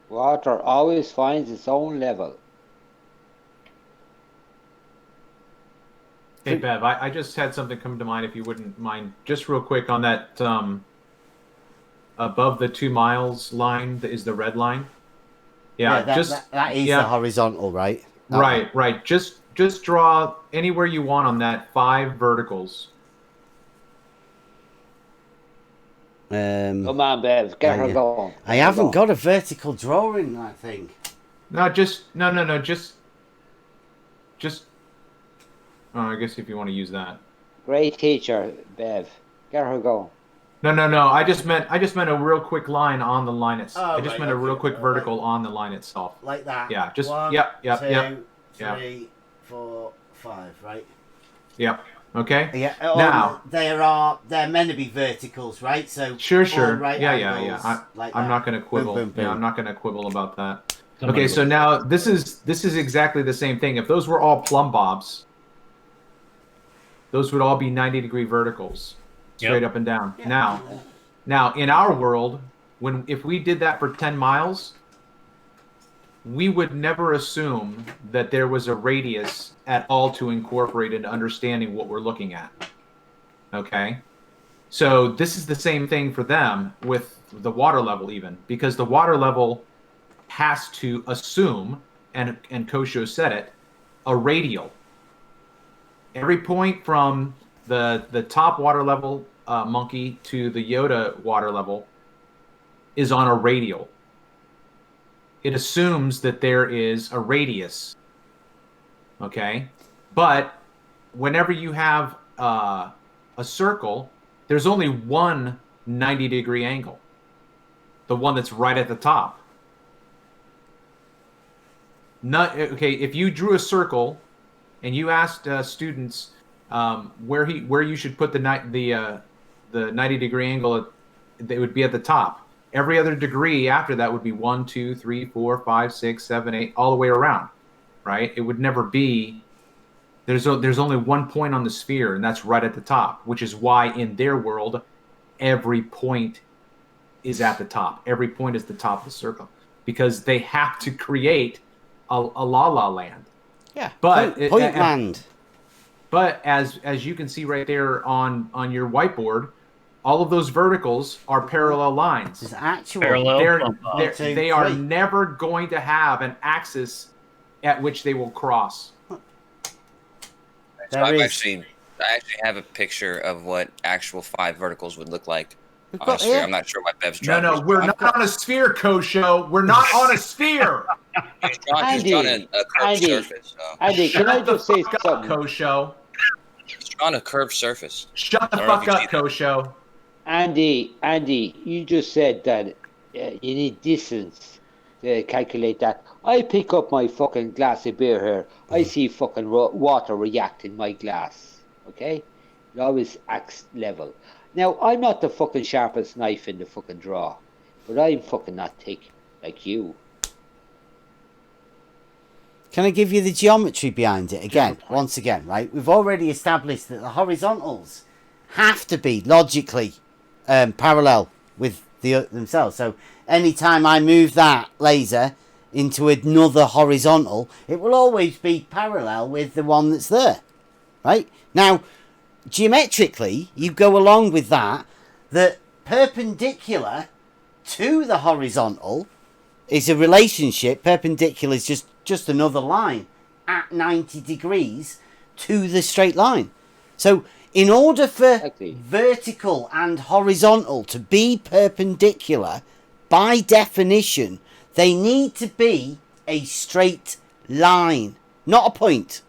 Water always finds its own level. Hey, Bev, I just had something come to mind, if you wouldn't mind. Just real quick on that, above the 2 miles line is the red line. Yeah, that is the horizontal, right? Right. Just draw anywhere you want on that 5 verticals. Come on, Bev, get her going. I haven't got a vertical drawing, I think. No, just. Oh, I guess if you want to use that. Great teacher, Bev. Get her going. No. I just meant a real quick line on the line itself. I just meant a real quick vertical on the line itself. Like that. Yeah. Just 1, yep. 2, 3, 4, 5. Right. Yep. Okay. Yeah. Now they're meant to be verticals, right? So sure. Right angles, I'm not going to quibble. Boom, boom, boom. Yeah, I'm not going to quibble about that. Okay. So now this is exactly the same thing. If those were all plumb bobs, those would all be 90-degree verticals, straight up and down. Yeah. Now in our world, if we did that for 10 miles, we would never assume that there was a radius at all to incorporate into understanding what we're looking at. Okay? So this is the same thing for them with the water level even, because the water level has to assume, and Kosho said it, a radial. Every point from the top water level monkey to the Yoda water level is on a radial. It assumes that there is a radius. Okay? But whenever you have a circle, there's only one 90-degree angle. The one that's right at the top. If you drew a circle and you asked students where you should put the 90-degree angle, they would be at the top. Every other degree after that would be 1, 2, 3, 4, 5, 6, 7, 8, all the way around, right? It would never be. There's only one point on the sphere, and that's right at the top, which is why in their world, every point is at the top. Every point is the top of the circle, because they have to create a la land. Yeah, but point land. But as you can see right there on your whiteboard, all of those verticals are parallel lines. It's actual. They are never going to have an axis at which they will cross. So I actually have a picture of what actual 5 verticals would look like on a sphere. I'm not sure why Bev's drawing. No, we're not on a sphere, Kosho. We're not on a sphere. He's drawn a curved surface. So. Andy, can I just say something? Kosho. He's drawn a curved surface. Shut the fuck up, Kosho. Andy, you just said that you need distance to calculate that. I pick up my fucking glass of beer here. I see fucking water react in my glass. Okay? It always acts level. Now, I'm not the fucking sharpest knife in the fucking drawer, but I'm fucking not thick like you. Can I give you the geometry behind it again? Once again, right? We've already established that the horizontals have to be logically parallel with themselves. So anytime I move that laser, into another horizontal, it will always be parallel with the one that's there, right? Now, geometrically, you go along with that perpendicular to the horizontal is a relationship. Perpendicular is just another line at 90 degrees to the straight line. So in order for vertical and horizontal to be perpendicular, by definition, they need to be a straight line, not a point.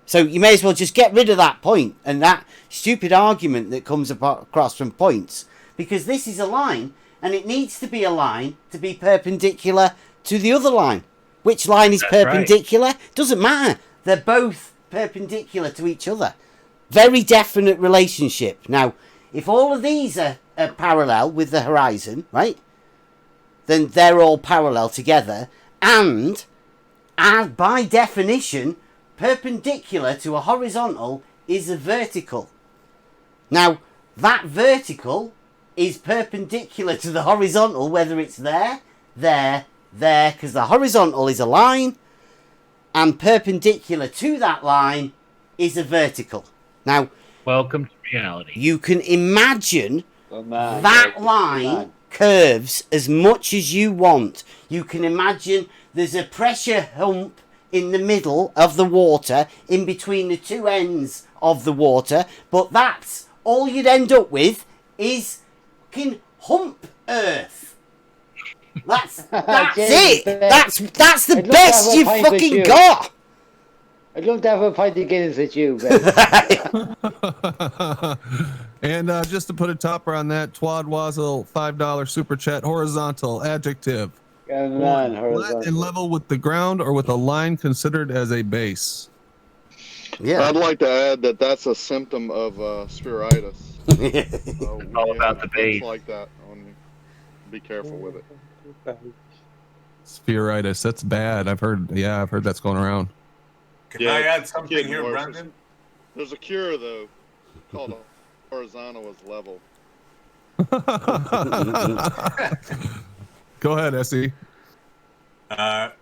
So you may as well just get rid of that point and that stupid argument that comes across from points, because this is a line and it needs to be a line to be perpendicular to the other line. Which line is perpendicular? Right. Doesn't matter. They're both perpendicular to each other. Very definite relationship. Now, if all of these are parallel with the horizon, right, then they're all parallel together, and by definition, perpendicular to a horizontal is a vertical. Now, that vertical is perpendicular to the horizontal, whether it's there, because the horizontal is a line, and perpendicular to that line is a vertical. Now, welcome to reality. You can imagine that line curves as much as you want. You can imagine there's a pressure hump in the middle of the water, in between the two ends of the water, but that's all you'd end up with is fucking hump Earth. That's it. That's the best you've fucking got. I'd love to have a pint of Guinness at you, Ben. And just to put a topper on that, Twad Wazzle, $5 super chat, horizontal, adjective. Man, flat and level with the ground or with a line considered as a base. Yeah. I'd like to add that that's a symptom of spheritis. All about the base. Like that. Be careful with it. Spheritis, that's bad. I've heard that's going around. Can I add something here, Brandon? There's a cure, though, called horizontal as level. Go ahead, Essie.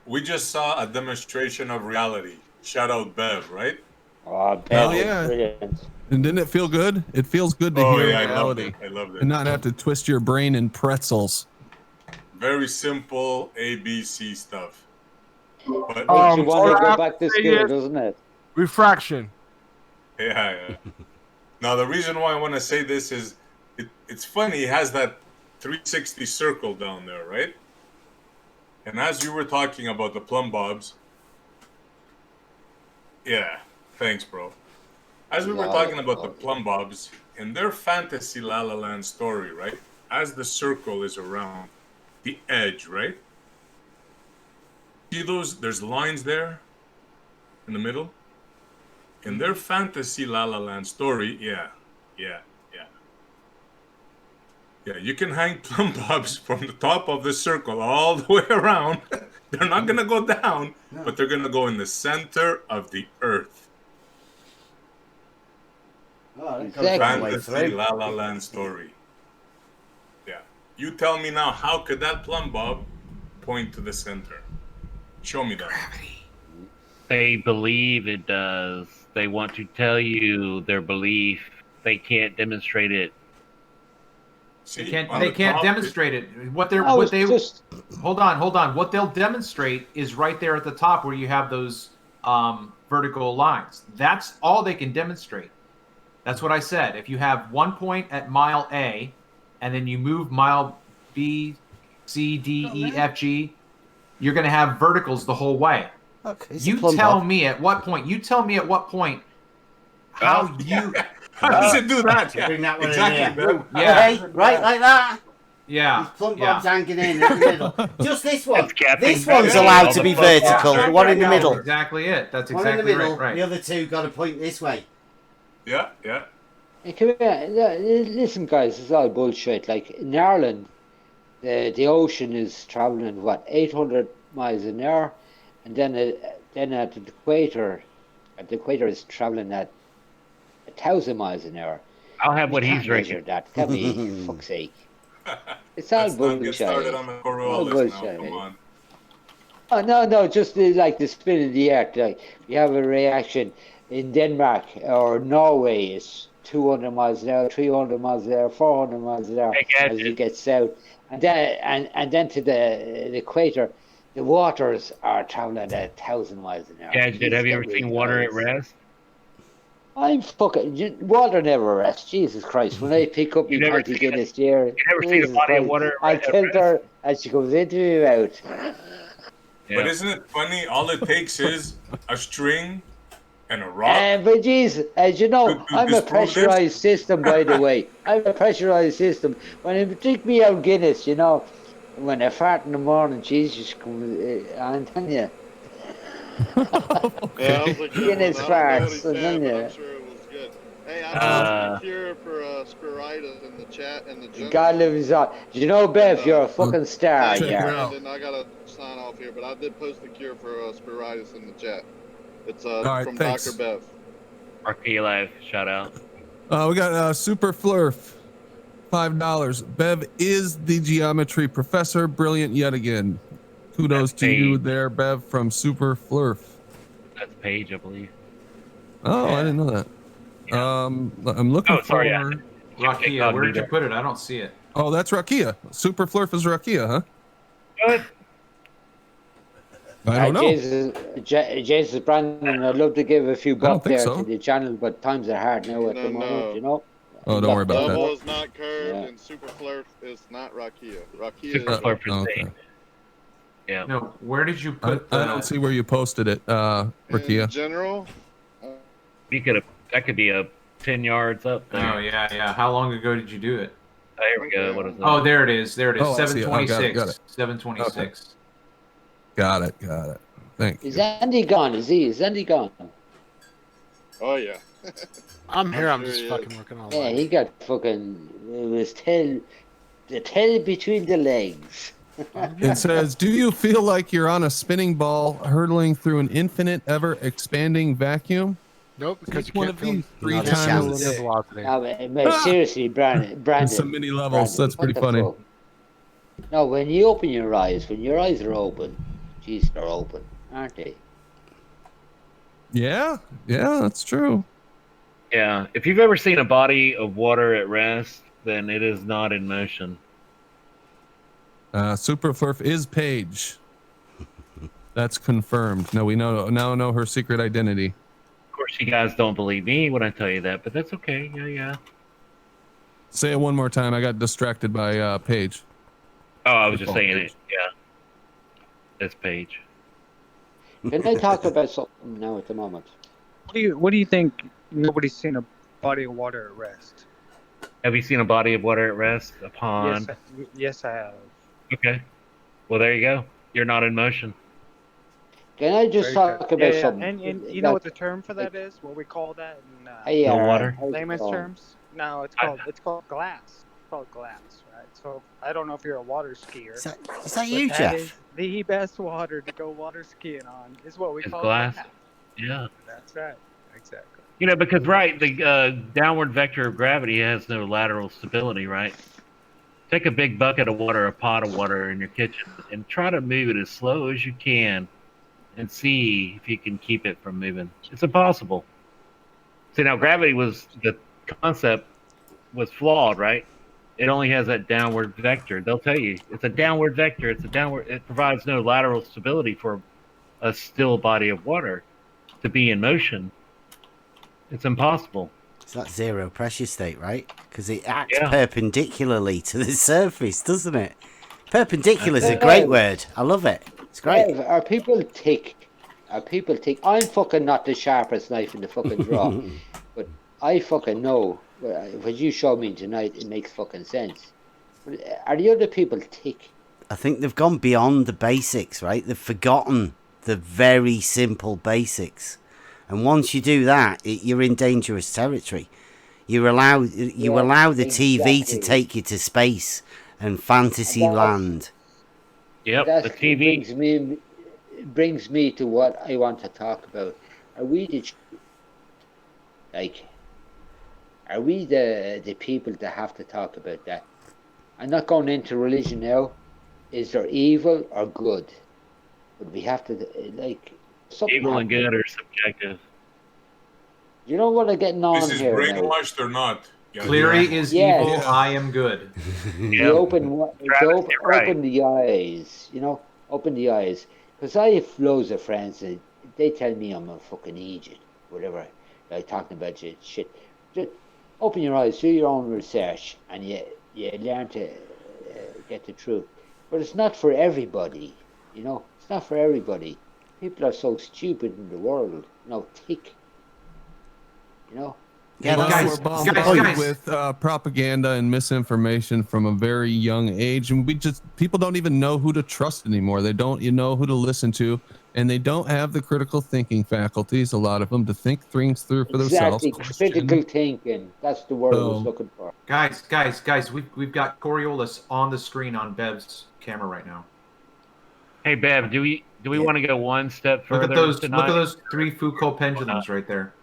We just saw a demonstration of reality. Shout out Bev, right? Oh, Bev, hell yeah. Brilliant. And didn't it feel good? It feels good to hear reality. I loved it. And not have to twist your brain in pretzels. Very simple ABC stuff. But you want to go back to school, doesn't it? Refraction. Yeah. Now, the reason why I want to say this is it's funny. It has that 360 circle down there, right? And as you were talking about the plumb bobs, yeah, thanks, bro. As we were talking about the plumb bobs, in their fantasy La La Land story, right? As the circle is around the edge, right? See those? There's lines there in the middle. In their fantasy La La Land story, yeah. You can hang plumb bobs from the top of the circle all the way around. They're not gonna go down, but they're gonna go in the center of the earth. Fantasy La La Land story. Yeah. You tell me now, how could that plumb bob point to the center? Show me that. They believe it does. They want to tell you their belief. They can't demonstrate it. See, they can't demonstrate it. Hold on. What they'll demonstrate is right there at the top where you have those vertical lines. That's all they can demonstrate. That's what I said. If you have 1 point at mile A, and then you move mile B, C, D, E, F, G, you're going to have verticals the whole way. Okay. You tell me at what point. How you. How does it do that? Bring that one exactly. in here. Yeah. Right like that. Yeah. These plumb bobs hanging in the middle. Just this one. This one's allowed to be vertical. The one in the middle. That's exactly it. That's exactly one in the middle. right. The other two got to point this way. Yeah. Hey, come here. Listen, guys, it's all bullshit. Like in Ireland, the ocean is traveling 800 miles an hour, and then at the equator is traveling at 1,000 miles an hour. I'll have what he's drinking. That can be fuck's sake. It's all bullshit. Get started on the Coriolis now. Come on. No, just like the spin of the earth. Like you have a reaction in Denmark or Norway, it's 200 miles an hour, 300 miles an hour, 400 miles an hour as you get south, and then to the equator, the waters are traveling at 1,000 miles an hour. Gadget, have you ever seen water at rest? I'm fucking water never rests. Jesus Christ! When I pick up my pint of Guinness here, you never seen a body of water I tilt her and she goes into me mouth. But isn't it funny? All it takes is a string and a rock. But geez, as you know, to I'm a disprove this? pressurized system, by the way. I'm a pressurized system. When you drink me out Guinness, you know, when I fart in the morning, Jesus, I'm telling you. Yeah, that was a good Guinness one. I don't know what he farts, I'm telling said, but you. I'm sure it was good. Hey, I posted a cure for spiritis in the chat and the general. God lives on. You know, Bev, you're a fucking star, Thank you, yeah. Brandon. I gotta sign off here, but I did post a cure for spiritis in the chat. It's right, from thanks. Dr. Bev. Arcade Live, shout out. We got Super Flurf, $5. Bev is the geometry professor. Brilliant yet again. Kudos to you there, Bev, from Super Flurf. That's Paige, I believe. Oh, I didn't know that. I'm looking for Rakia. Where did you put it? I don't see it. Oh, that's Rakia. Super Flurf is Rakia, huh? What? I don't know. Jesus Brandon, I'd love to give a few bucks there so. to the channel, but times are hard now at the moment, you know. Oh, don't worry about Double that. is not curved, and Super Flirt is not Rakia. Rakia Super is Flurf is okay. Yeah. No, where did you put I don't see where you posted it, Rakia. in general. You could have. That could be a 10 yards up there. Oh yeah. How long ago did you do it? Oh, here we go. What is that? Oh, there it is. Oh, I see it. Oh, got it. 726. 726. Got it. Thank you. Is Andy gone? Is Andy gone? Oh yeah. I'm here. I'm sure just he fucking is. working all Yeah, night. he got fucking. It was the tail between the legs. It says, do you feel like you're on a spinning ball hurtling through an infinite, ever expanding vacuum? Nope, because Take you one can't of these feel 3 not a times linear a day. velocity. No, but seriously, Brandon. There's some mini levels. That's what pretty the funny. fuck? No, when you open your eyes, when your eyes are open, geez, they're open, aren't they? Yeah, that's true. Yeah. If you've ever seen a body of water at rest, then it is not in motion. Super Flurf is Paige. That's confirmed. No, we now know her secret identity. Of course, you guys don't believe me when I tell you that, but that's okay. Yeah. Say it one more time. I got distracted by Paige. Oh, I was Your just fault, saying Paige. it. Yeah. That's Paige. Can I talk about something now at the moment? What do you think? Nobody's seen a body of water at rest. Have you seen a body of water at rest? A pond? Yes, I have. Okay. Well, there you go. You're not in motion. Can I just talk about something? And you know what the term for that is? What we call that in Yeah, no water? layman's terms? No, it's called glass. It's called glass, right? So I don't know if you're a water skier. Is that you, that Jeff? is the best water to go water skiing on. Is what we It's call glass? glass. Yeah. That's right. Exactly. You know, because the downward vector of gravity has no lateral stability, right? Take a big bucket of water, a pot of water in your kitchen, and try to move it as slow as you can, and see if you can keep it from moving. It's impossible. See, now the concept was flawed, right? It only has that downward vector. They'll tell you it's a downward vector. It provides no lateral stability for a still body of water to be in motion. It's impossible. It's that zero pressure state, right? Because it acts perpendicularly to the surface, doesn't it? Perpendicular is a great word. I love it. It's great. Are people thick? I'm fucking not the sharpest knife in the fucking drawer, but I fucking know. What you showed me tonight, it makes fucking sense. Are the other people thick? I think they've gone beyond the basics, right? They've forgotten the very simple basics. And once you do that, you're in dangerous territory. You allow the TV to take you to space and fantasy land. Yep, the TV brings me to what I want to talk about. Are we the people that have to talk about that? I'm not going into religion now. Is there evil or good? but we have to like something. Evil and happening. good are subjective. You know what I'm getting on This is here now? brainwashed or not? Cleary is evil. I am good. They open the eyes, you know, open the eyes. Because I have loads of friends and they tell me I'm a fucking idiot, whatever, like talking about shit. Just open your eyes, do your own research, and you learn to get the truth. But it's not for everybody, you know. It's not for everybody. People are so stupid in the world, you know, thick, you know. Yeah, we're bombarded with propaganda and misinformation from a very young age, and people don't even know who to trust anymore. They don't know who to listen to, and they don't have the critical thinking faculties. A lot of them to think things through for themselves. Exactly, critical thinking. That's the word I was looking for. Guys, we've got Coriolis on the screen on Bev's camera right now. Hey Bev, do we want to go one step further? Look at those 3 Foucault pendulums right there.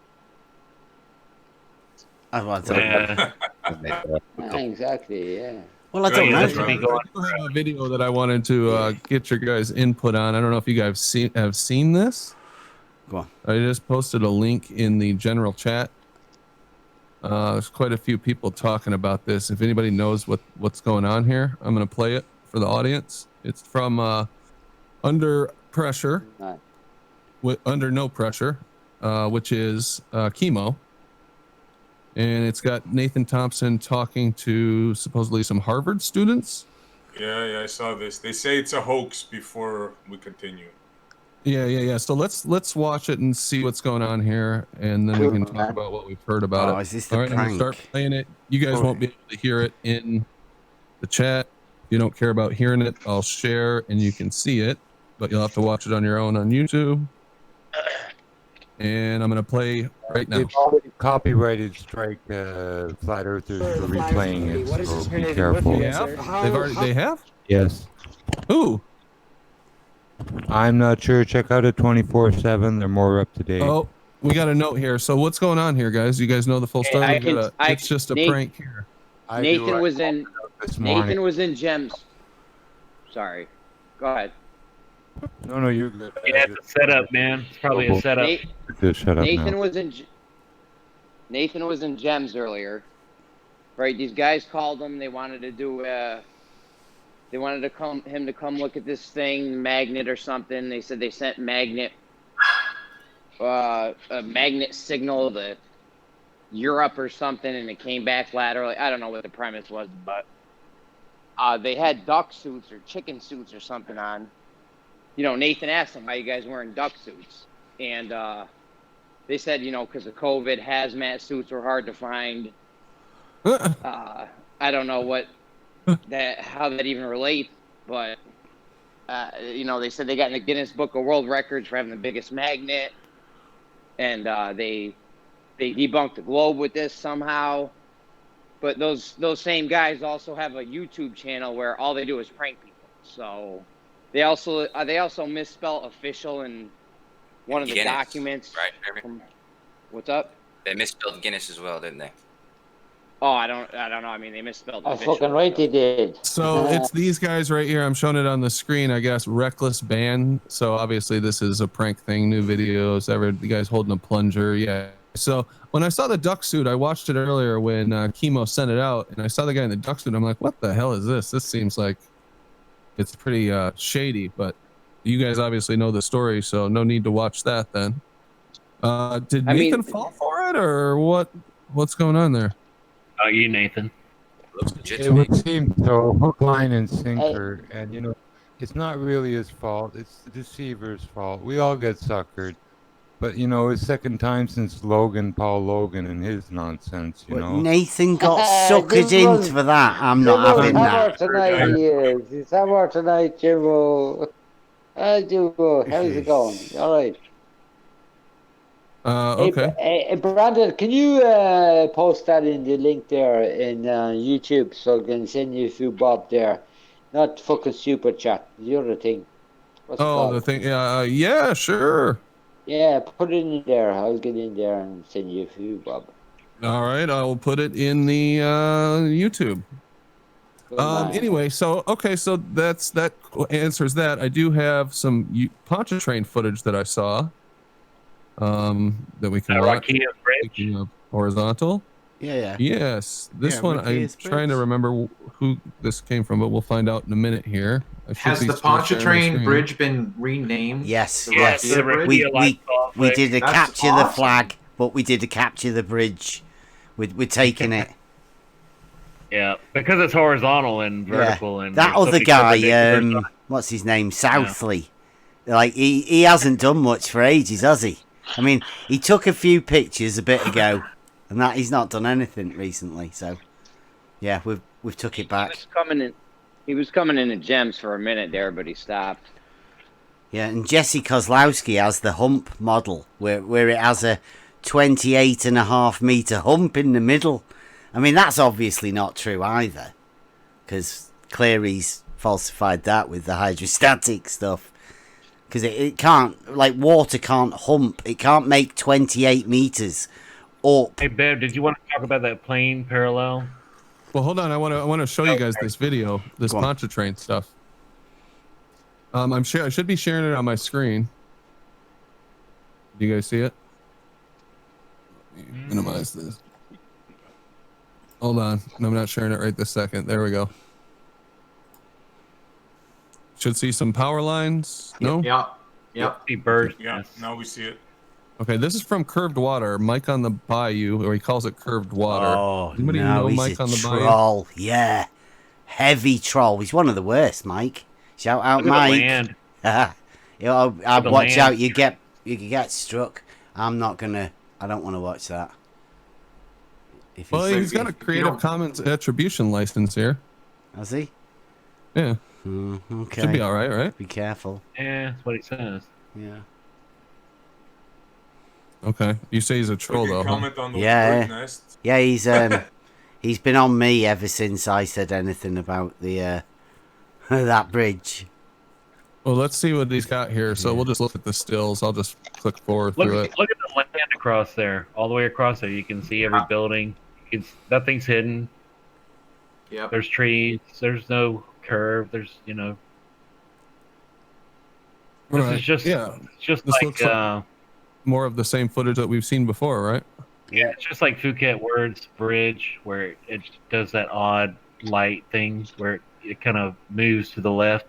I want to. Exactly, yeah. Well, I don't know. I have a video that I wanted to get your guys' input on. I don't know if you guys have seen this. Go on. I just posted a link in the general chat. There's quite a few people talking about this. If anybody knows what's going on here, I'm going to play it for the audience. It's from Under Pressure, Under No Pressure, which is chemo. And it's got Nathan Thompson talking to supposedly some Harvard students. Yeah, I saw this. They say it's a hoax before we continue. Yeah. So let's watch it and see what's going on here, and then we can talk about what we've heard about it. Is this the All right, I'm gonna start playing it. You guys won't be able to hear it in the chat. If you don't care about hearing it, I'll share and you can see it, but you'll have to watch it on your own on YouTube. And I'm going to play right now. They've already copyrighted strike Flat Earthers for replaying it, so be careful. They have? Yes. Who? I'm not sure. Check out it 24/7. They're more up to date. Oh, we got a note here. So what's going on here, guys? You guys know the full story? It's just a prank here. Nathan was in Gems. Sorry. Go ahead. No, you're good. Yeah, it's a setup, man. It's probably a setup. Nathan was in Gems earlier, right? These guys called him. They wanted to do. They wanted him to come look at this thing, magnet or something. They said they sent a magnet signal to Europe or something, and it came back laterally. I don't know what the premise was, but they had duck suits or chicken suits or something on. You know, Nathan asked them, why you guys wearing duck suits? And they said, you know, because of COVID, hazmat suits were hard to find. I don't know how that even relates, but, you know, they said they got in the Guinness Book of World Records for having the biggest magnet. And they debunked the globe with this somehow. But those same guys also have a YouTube channel where all they do is prank people. So... They also misspelled official in one of the Guinness, documents. Right. What's up? They misspelled Guinness as well, didn't they? Oh, I don't know. I mean, they misspelled I official. fucking right they did. So it's these guys right here. I'm showing it on the screen, I guess. Reckless Ban. So obviously this is a prank thing. New videos. The guy's holding a plunger. Yeah. So when I saw the duck suit, I watched it earlier when Chemo sent it out, and I saw the guy in the duck suit. I'm like, what the hell is this? This seems like it's pretty shady, but you guys obviously know the story, so no need to watch that then. Did Nathan fall for it, or what's going on there? You, Nathan. It would seem so. Hook, line, and sinker. And, you know, it's not really his fault. It's the deceiver's fault. We all get suckered. But, you know, it's second time since Paul Logan and his nonsense, you know. Nathan got suckered into that. I'm not having that. Tonight he is. He's somewhere tonight, Jimbo. Hi, Jimbo. How's it going? All right. Okay. Hey, Brandon, can you post that in the link there in YouTube so I can send you a few bob there? Not fucking super chat. The other thing. What's it called? The thing. Yeah, sure. Yeah, put it in there. I'll get in there and send you a few, Bob. All right, I will put it in the YouTube. Anyway, so that answers that. I do have some Pontchartrain footage that I saw. That we can watch. Speaking of horizontal. Yeah. Yes, this one I'm Rickia's trying to Bridge. remember who this came from, but we'll find out in a minute here. Has the Pontchartrain Bridge been renamed? Yes, The yes. Rickia Bridge? We did a That's capture the awesome. flag, but we did a capture the bridge. We're taking it. Yeah, because it's horizontal and vertical, and that there's so other many guy, perpendiculars. what's his name, Southley. Like he hasn't done much for ages, has he? I mean, he took a few pictures a bit ago, and that he's not done anything recently. So, yeah, we've took it back. He was coming into gems for a minute there, but he stopped. Yeah, and Jesse Kozlowski has the hump model, where it has a 28.5 meter hump in the middle. I mean, that's obviously not true either, because Cleary's falsified that with the hydrostatic stuff. Because it can't, like, water can't hump. It can't make 28 meters up. Hey, Bev, did you want to talk about that plane parallel? Well, hold on. I want to show you guys this video, this Pontchartrain stuff. I'm sure I should be sharing it on my screen. Do you guys see it? Let me minimize this. Hold on. I'm not sharing it right this second. There we go. Should see some power lines. No? Yep. See birds. Yeah, now we see it. Okay, this is from Curved Water. Mike on the Bayou, or he calls it Curved Water. Oh, Anybody no, know he's Mike a on the troll. Yeah. Heavy troll. He's one of the worst, Mike. Shout out, Look at the Mike. land. Watch out, you can get struck. I don't want to watch that. Well, he's got a Creative Commons attribution license here. Has he? Yeah. Okay. Should be all right, right? Be careful. Yeah, that's what he says. Yeah. Okay. You say he's a troll, though. Comment on those Yeah. bird nests. Yeah, he's been on me ever since I said anything about the that bridge. Well, let's see what he's got here. So we'll just look at the stills. I'll just click forward through it. Look at the land across there, all the way across there. You can see every building. Nothing's hidden. Yep. There's trees. There's no curve. There's This is just This looks like more of the same footage that we've seen before, right? Yeah, it's just like Phuket Words Bridge, where it does that odd light thing where it kind of moves to the left.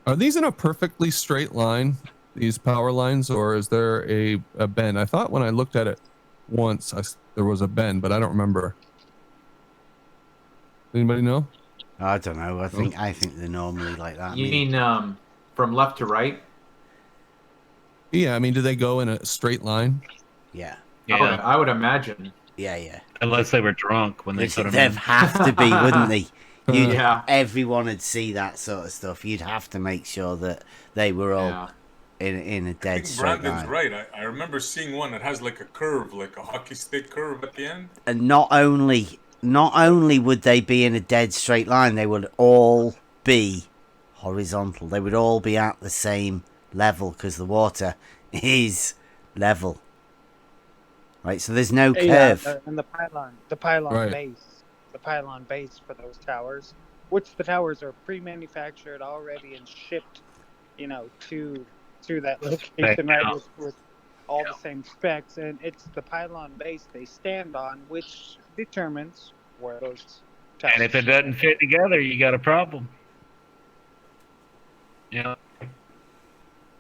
Are these in a perfectly straight line, these power lines, or is there a bend? I thought when I looked at it once, there was a bend, but I don't remember. Anybody know? I don't know. I think they're normally like that. You mean from left to right? Yeah, I mean, do they go in a straight line? Yeah. I would imagine. Yeah. Unless they were drunk when they put them They'd in. have to be, wouldn't they? Yeah. Everyone would see that sort of stuff. You'd have to make sure that they were all in a dead straight Brandon's line. right. I remember seeing one that has like a curve, like a hockey stick curve at the end. And not only would they be in a dead straight line, they would all be horizontal. They would all be at the same level because the water is level. Right, so there's no curve. And the pylon Right. base for those towers, which the towers are pre-manufactured already and shipped, to that location, right, with all the same specs, and it's the pylon base they stand on, which determines where those towers. And if it doesn't fit together, you got a problem. Yeah.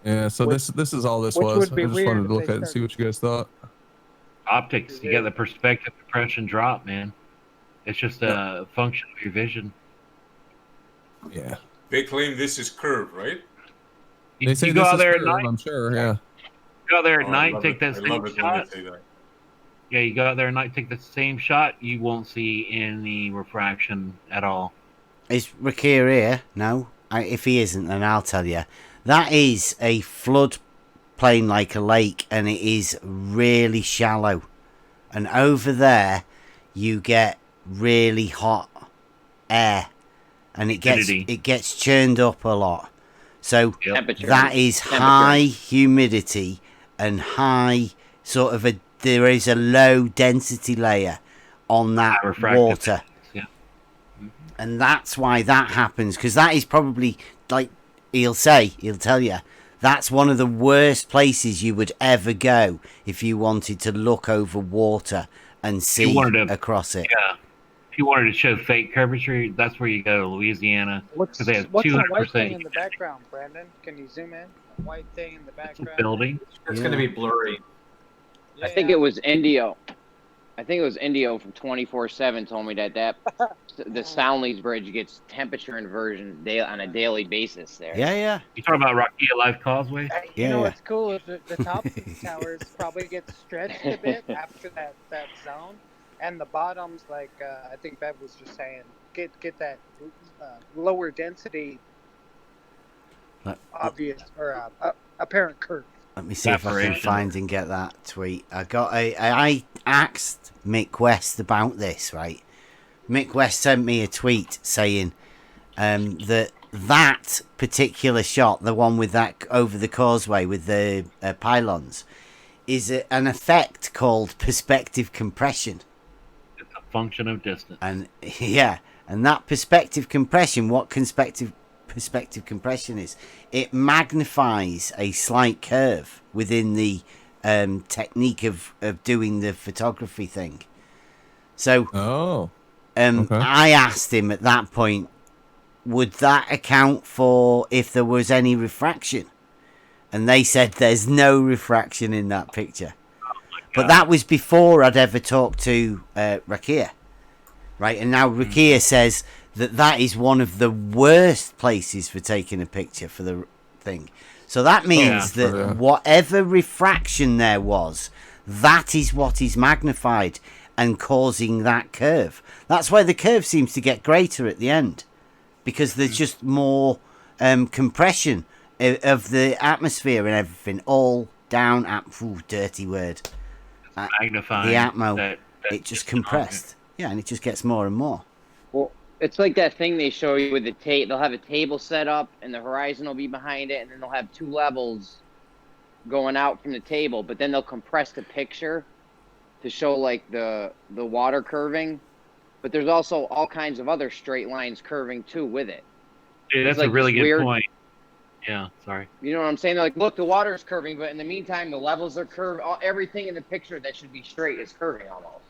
Yeah, so this is all this which was. would be I just weird wanted to if look they at it and see what you guys thought. Optics, you got the perspective, compression, drop, man. It's just a function of your vision. Yeah. They claim this is curved, right? They say You go this out is there at curve, night. I'm sure, yeah. Go out there at Oh, I night, love take it. that I same love it when shot. they say that. Yeah, you go out there at night, take the same shot. You won't see any refraction at all. Is Rakir here? No? If he isn't, then I'll tell you. That is a flood plain like a lake, and it is really shallow. And over there, you get really hot air, and it gets churned up a lot. So that is high humidity and high there is a low density layer on that water. Yeah. And that's why that happens, because that is probably, like he'll tell you, that's one of the worst places you would ever go if you wanted to look over water and see across it. Yeah. If you wanted to show fake curvature, that's where you go, Louisiana, because they have What's 200%. that white thing in the background, Brandon? Can you zoom in? A white thing in the background. Building. It's going to be blurry. I think it was Indio. I think it was Indio from 24/7 told me that the Soundleys Bridge gets temperature inversions on a daily basis there. Yeah. You talking about Rakia Life Causeway? You know what's cool is the top of the towers probably get stretched a bit after that zone, and the bottoms, like I think Bev was just saying, get that lower density, obvious or apparent curve. Let me see if I can find and get that tweet. I asked Mick West about this, right? Mick West sent me a tweet saying that particular shot, the one with that over the causeway with the pylons, is an effect called perspective compression. It's a function of distance. And and that perspective compression, what perspective compression is, it magnifies a slight curve within the technique of doing the photography thing. So I asked him at that point, would that account for if there was any refraction? And they said there's no refraction in that picture. But that was before I'd ever talked to Rakia, right? And now Rakia says that is one of the worst places for taking a picture for the thing. So that means that whatever refraction there was, that is what is magnified and causing that curve. That's why the curve seems to get greater at the end, because there's just more compression of the atmosphere and everything, all down at dirty word. Magnifying the atmo, it just compressed. Yeah, and it just gets more and more. Well, it's like that thing they show you with the tape. They'll have a table set up, and the horizon will be behind it, and then they'll have two levels going out from the table. But then they'll compress the picture to show like the water curving. But there's also all kinds of other straight lines curving too with it. Dude, that's like a really good point. Yeah, sorry. You know what I'm saying? They're like, look, the water's curving, but in the meantime, the levels are curved. Everything in the picture that should be straight is curving almost.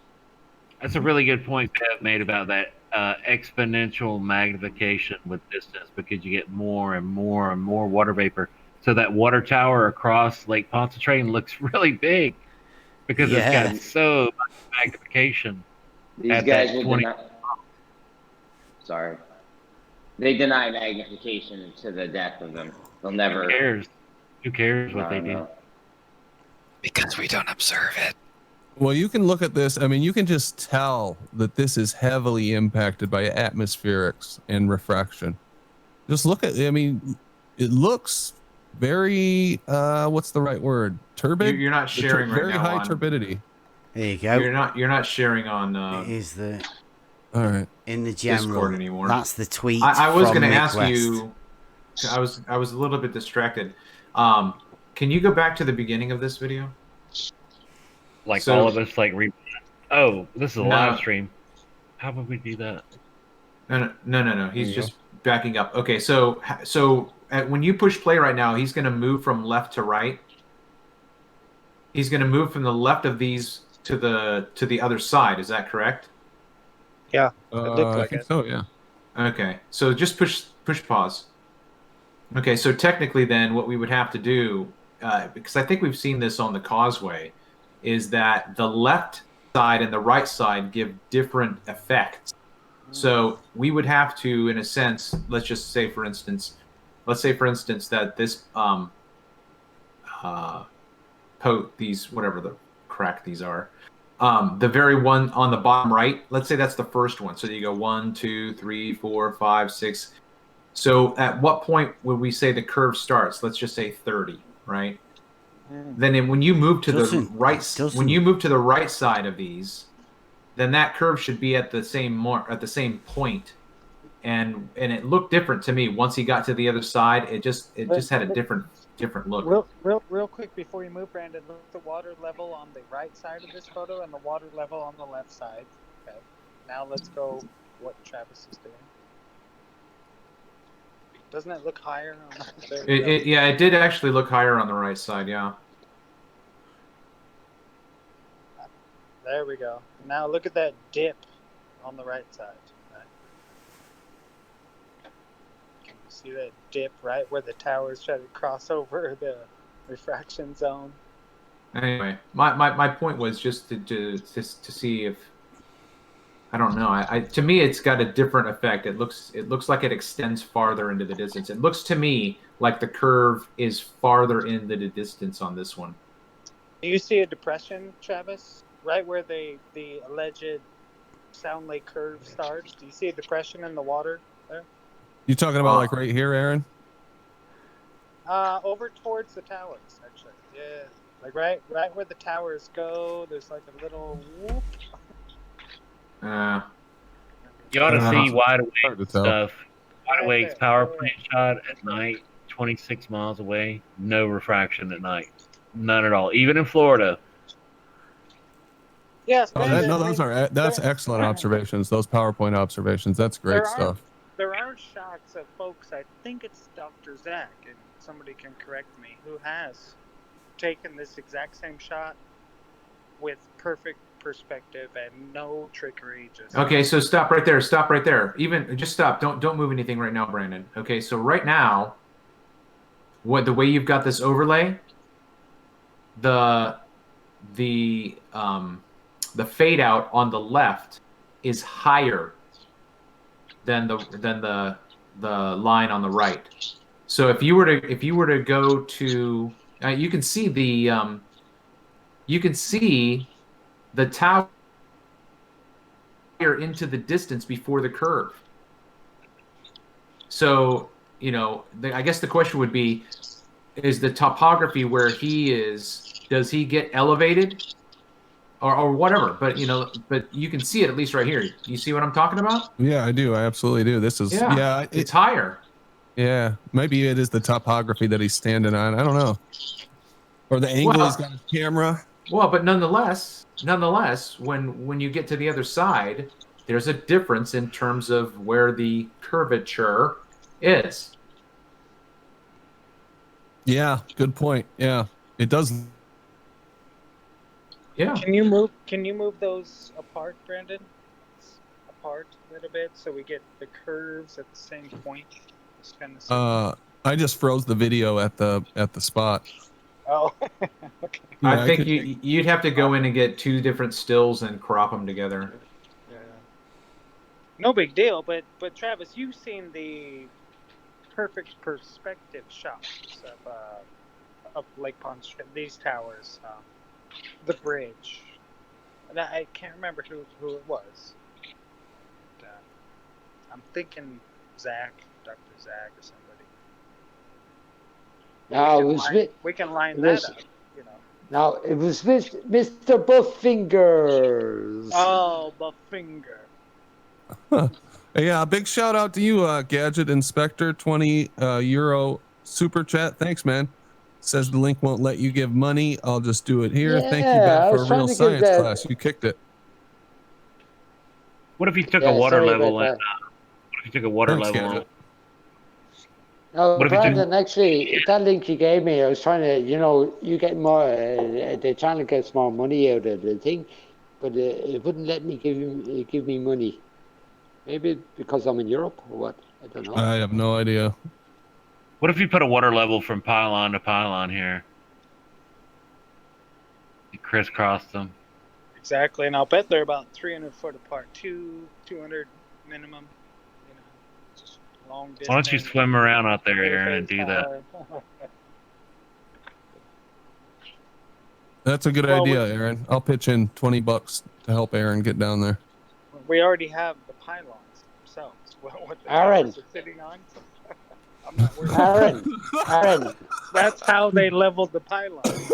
That's a really good point Bev made about that exponential magnification with distance, because you get more and more and more water vapor. So that water tower across Lake Pontchartrain looks really big because it's got so much magnification. These guys will Sorry. They deny magnification to the depth of them. They'll never... Who cares what they do? Because we don't observe it. Well, you can look at this. I mean, you can just tell that this is heavily impacted by atmospherics and refraction. Just look at, I mean, it looks very, what's the right word? Turbid? You're not sharing right very now high on, turbidity. There you go. You're not sharing on is the all right in the general Discord anymore. That's the tweet. I was going to ask you. I was a little bit distracted. Can you go back to the beginning of this video? Like all of us, like oh, this is a live stream. How would we do that? No. He's just backing up. Okay, so when you push play right now, he's going to move from left to right. He's going to move from the left of these to the other side. Is that correct? Yeah, it looked like I think so. Yeah. Okay, so just push pause. Okay, so technically, then what we would have to do, because I think we've seen this on the causeway, is that the left side and the right side give different effects. So we would have to, in a sense, let's say for instance that this these, whatever the crack these are, the very one on the bottom right, let's say that's the first one. So you go 1, 2, 3, 4, 5, 6. So at what point would we say the curve starts? Let's just say 30, right? Then when you move to the right side of these, then that curve should be at the same point, and it looked different to me once he got to the other side. It just had a different look. Real quick before you move, Brandon, look at the water level on the right side of this photo and the water level on the left side. Okay. Now let's go what Travis is doing. Doesn't it look higher on the Yeah, it did actually look higher on the right side, yeah. There we go. Now look at that dip on the right side. Right? Can you see that dip right where the towers try to cross over the refraction zone? Anyway, my point was just to see if, I don't know. To me, it's got a different effect. It looks like it extends farther into the distance. It looks to me like the curve is farther into the distance on this one. Do you see a depression, Travis? Right where the alleged Sound Lake curve starts? Do you see a depression in the water there? You talking about like right here, Aaron? Over towards the towers, actually. Yeah, like right where the towers go. There's like a little whoop. You ought to see Wide Awake stuff. Wide Right Awake's there. power plant shot at night, 26 miles away, no refraction at night, none at all. Even in Florida. Yes, that's excellent observations. Those PowerPoint observations. That's great stuff. There are shots of folks. I think it's Dr. Zach, and somebody can correct me, who has taken this exact same shot with perfect perspective and no trickery. Just Okay, so stop right there. Stop right there. Even just stop. Don't move anything right now, Brandon. Okay, so right now, the way you've got this overlay, the fade out on the left is higher than the line on the right. So if you were to go to, you can see the tower into the distance before the curve. So I guess the question would be, is the topography where he is, does he get elevated or whatever? But you can see it at least right here. Do you see what I'm talking about? Yeah, I do. I absolutely do. This is it's higher. Yeah, maybe it is the topography that he's standing on. I don't know, or the angle he's got his camera. Well, but nonetheless, when you get to the other side, there's a difference in terms of where the curvature is. Yeah, good point. Yeah, it does. Yeah. Can you move those apart, Brandon? Apart a little bit so we get the curves at the same point. Just kind of I just froze the video at the spot. Oh. Okay. I think you'd have to go in and get two different stills and crop them together. Yeah. No big deal, but Travis, you've seen the perfect perspective shots of Lake Pontchartrain, these towers, the bridge. And I can't remember who it was. But, I'm thinking Zach, Dr. Zach, or somebody. Now we can line that up. Now it was Mr. Buffinger. Oh, Buffinger. Yeah, big shout out to you, Gadget Inspector, 20 euro super chat. Thanks, man. Says the link won't let you give money. I'll just do it here. Thank you, Ben, for a real science class. You kicked it. What if you took a water level? What if you took a water level? No, Brandon, actually, that link you gave me, I was trying to, you get more, they're trying to get more money out of the thing, but it wouldn't let me give me money. Maybe because I'm in Europe or what? I don't know. I have no idea. What if you put a water level from pylon to pylon here? You crisscross them. Exactly, and I'll bet they're about 300 foot apart, 200 minimum. Just long distance. Why don't you swim around out there, Aaron, and do that? That's a good idea, Aaron. I'll pitch in $20 to help Aaron get down there. We already have the pylons themselves. What the Aaron. towers are sitting on. I'm not worried. Aaron. That's how they leveled the pylons.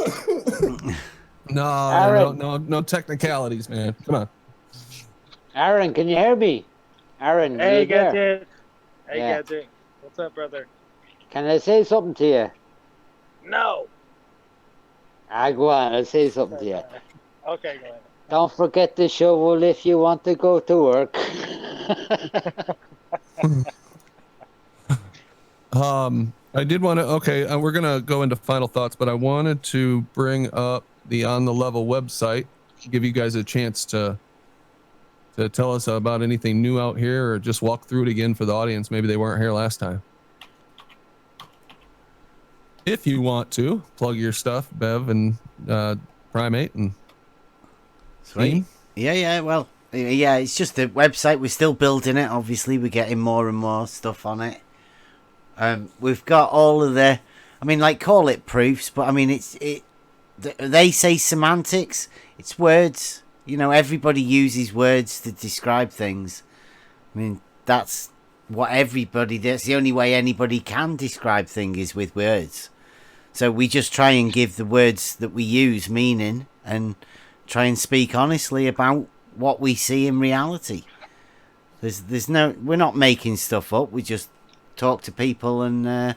No technicalities, man. Come on. Aaron, can you hear me? Aaron, hey, you there? Gadget. Hey, Gadget. What's up, brother? Can I say something to you? No. Go on. I'll say something to you. Okay, go ahead. Don't forget the shovel if you want to go to work. I did want to. Okay, we're gonna go into final thoughts, but I wanted to bring up the On the Level website, give you guys a chance to tell us about anything new out here, or just walk through it again for the audience. Maybe they weren't here last time. If you want to plug your stuff, Bev and Primate and Sweet. Yeah. Well, yeah. It's just the website. We're still building it. Obviously, we're getting more and more stuff on it. We've got all of the. I mean, like, call it proofs, but I mean, they say semantics. It's words. You know, everybody uses words to describe things. I mean, that's what everybody. That's the only way anybody can describe things is with words. So we just try and give the words that we use meaning and try and speak honestly about what we see in reality. There's no. We're not making stuff up. We just talk to people and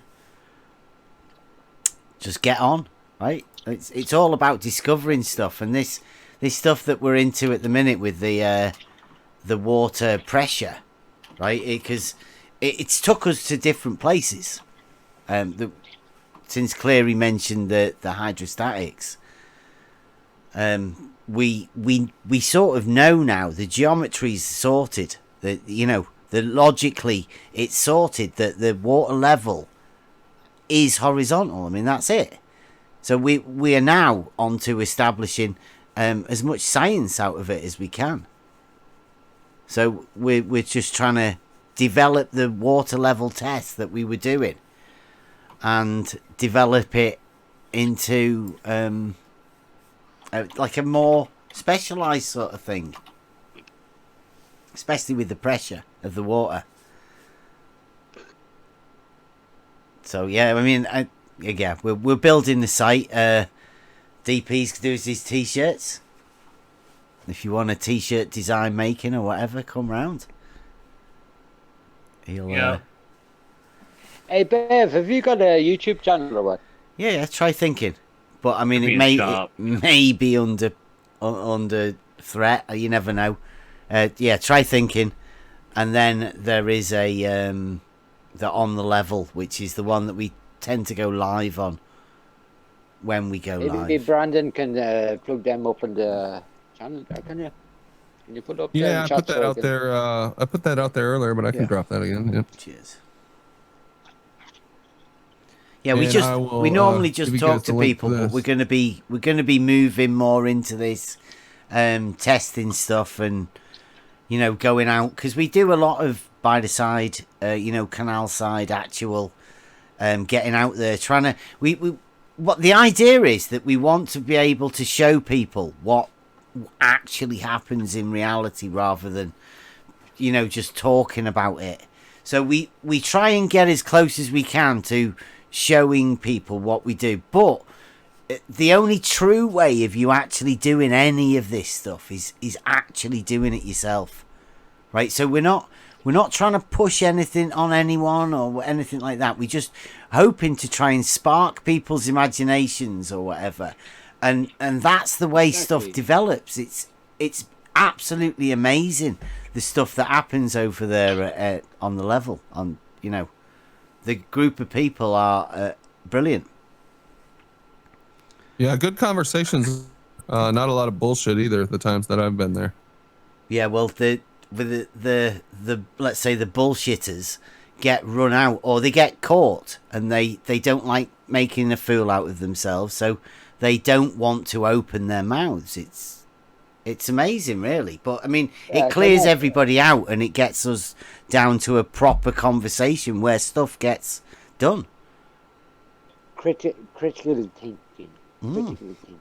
just get on, right? It's all about discovering stuff, and this stuff that we're into at the minute with the water pressure, right? Because it's took us to different places. Since Cleary mentioned the hydrostatics, we sort of know now the geometry's sorted. The logically it's sorted that the water level is horizontal. I mean, that's it. So we are now on to establishing as much science out of it as we can. So we're just trying to develop the water level test that we were doing and develop it into like a more specialized sort of thing, especially with the pressure of the water. So yeah, I mean, we're building the site. DP's doing his t-shirts. If you want a t-shirt design making or whatever, come round. He'll. Hey Bev, have you got a YouTube channel or what? Yeah, try thinking. But I mean, it may be under threat. You never know. Try thinking, and then there is the On the Level, which is the one that we tend to go live on when we go live. Maybe Brandon can plug them up in the channel there, can you? Can you put up? Yeah, I put that out there. I put that out there earlier, but I can drop that again. Yeah. Cheers. Yeah, we normally just talk to people, but we're gonna be moving more into this testing stuff and going out, because we do a lot of by the side, canal side actual getting out there, trying to what the idea is that we want to be able to show people what actually happens in reality rather than just talking about it. So we try and get as close as we can to showing people what we do, but the only true way of you actually doing any of this stuff is actually doing it yourself, right? So we're not trying to push anything on anyone or anything like that. We're just hoping to try and spark people's imaginations or whatever, and that's the way stuff develops. It's absolutely amazing the stuff that happens over there on the level. The group of people are brilliant. Yeah, good conversations. Not a lot of bullshit either. The times that I've been there. Yeah, well, the let's say the bullshitters get run out or they get caught, and they don't like making a fool out of themselves, so they don't want to open their mouths. It's amazing, really. But I mean, it clears everybody out, and it gets us down to a proper conversation where stuff gets done. Critical thinking. Critical thinking.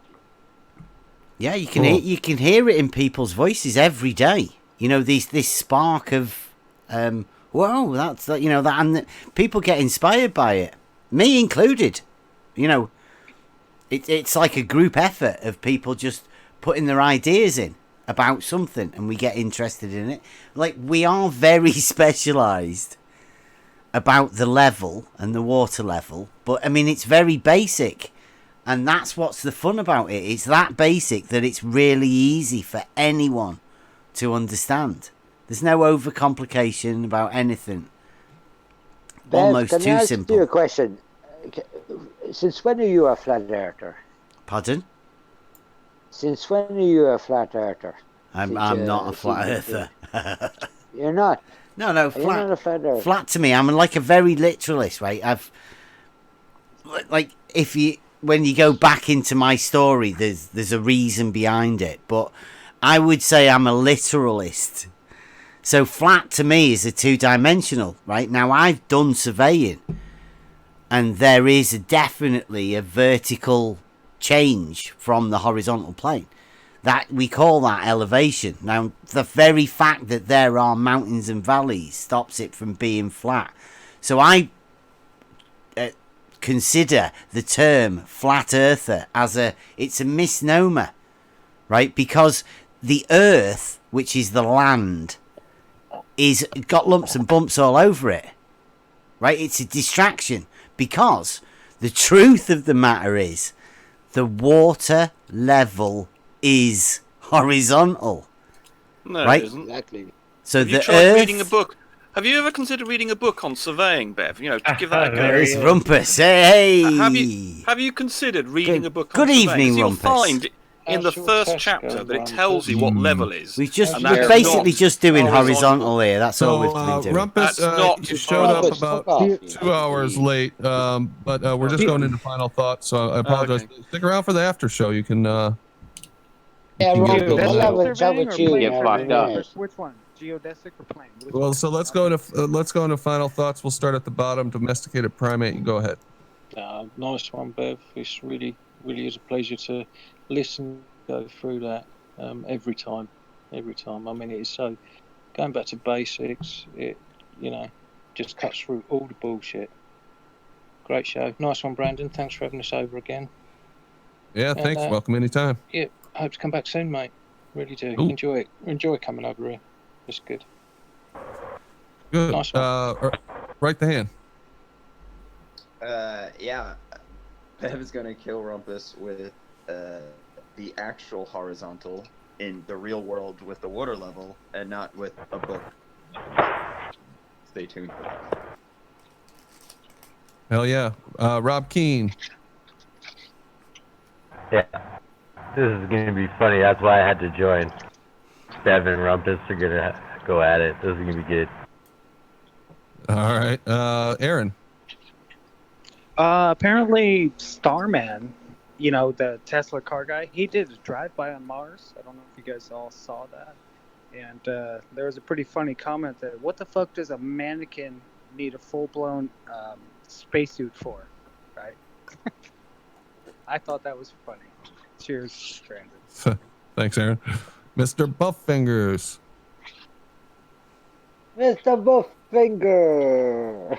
Yeah, you can hear it in people's voices every day. This spark of whoa, that's that. That, and people get inspired by it, me included. It's like a group effort of people just putting their ideas in about something, and we get interested in it. Like, we are very specialized about the level and the water level, but I mean, it's very basic, And that's what's the fun about it. It's that basic that it's really easy for anyone to understand. There's no overcomplication about anything. Bev, Almost can too I ask simple. you a question? Since when are you a flat earther? Pardon? Since when are you a flat earther? I'm not a flat earther. You're not? No, You're not a flat earther? Flat to me, I'm like a very literalist, right? Like, when you go back into my story, there's a reason behind it, but I would say I'm a literalist. So flat to me is a two-dimensional, right? Now, I've done surveying, and there is definitely a vertical change from the horizontal plane. That we call that elevation. Now, the very fact that there are mountains and valleys stops it from being flat. So I consider the term flat earther as it's a misnomer, right? Because the earth, which is the land, is got lumps and bumps all over it, right? It's a distraction, because the truth of the matter is the water level is horizontal. No, right? it isn't. Exactly. So Have you the tried earth... reading a book? Have you ever considered reading a book on surveying, Bev? You know, give that a go. There's Rumpus. Hey! Have you considered reading a book on Good surveying? evening, 'Cause you'll Rumpus. find in the first chapter that it tells you what level is. We're and basically that's just doing horizontal. horizontal here. That's all we've been doing. Rumpus, That's not you showed up horizontal. about 2 hours late, but we're just going into final thoughts, so I apologize. Okay. Stick around for the after show. You can. Yeah, can get Rumpus, going. I'll have a chat with you in a minute. Which one? Geodesic or plane? Well, so let's go into final thoughts. We'll start at the bottom. Domesticated primate. You go ahead. Nice one, Bev. It's really is a pleasure to listen, go through that every time. I mean, it is so going back to basics. It just cuts through all the bullshit. Great show. Nice one, Brandon. Thanks for having us over again. Yeah, thanks. Welcome anytime. Yeah, hope to come back soon, mate. Really do. Ooh. Enjoy it. Enjoy coming over here. It's good. Good. Nice one. Right the hand. Yeah, Bev is gonna kill Rumpus with the actual horizontal in the real world with the water level, and not with a book. Stay tuned for that. Hell yeah. Rob Keane. Yeah, this is gonna be funny. That's why I had to join. Bev and Rumpus are gonna go at it. This is gonna be good. All right. Aaron. Apparently Starman, the Tesla car guy, he did a drive-by on Mars. I don't know if you guys all saw that. And there was a pretty funny comment that, what the fuck does a mannequin need a full-blown spacesuit for, right? I thought that was funny. Cheers, Brandon. Thanks, Aaron. Mr. Buffingers. Mr. Bufffinger.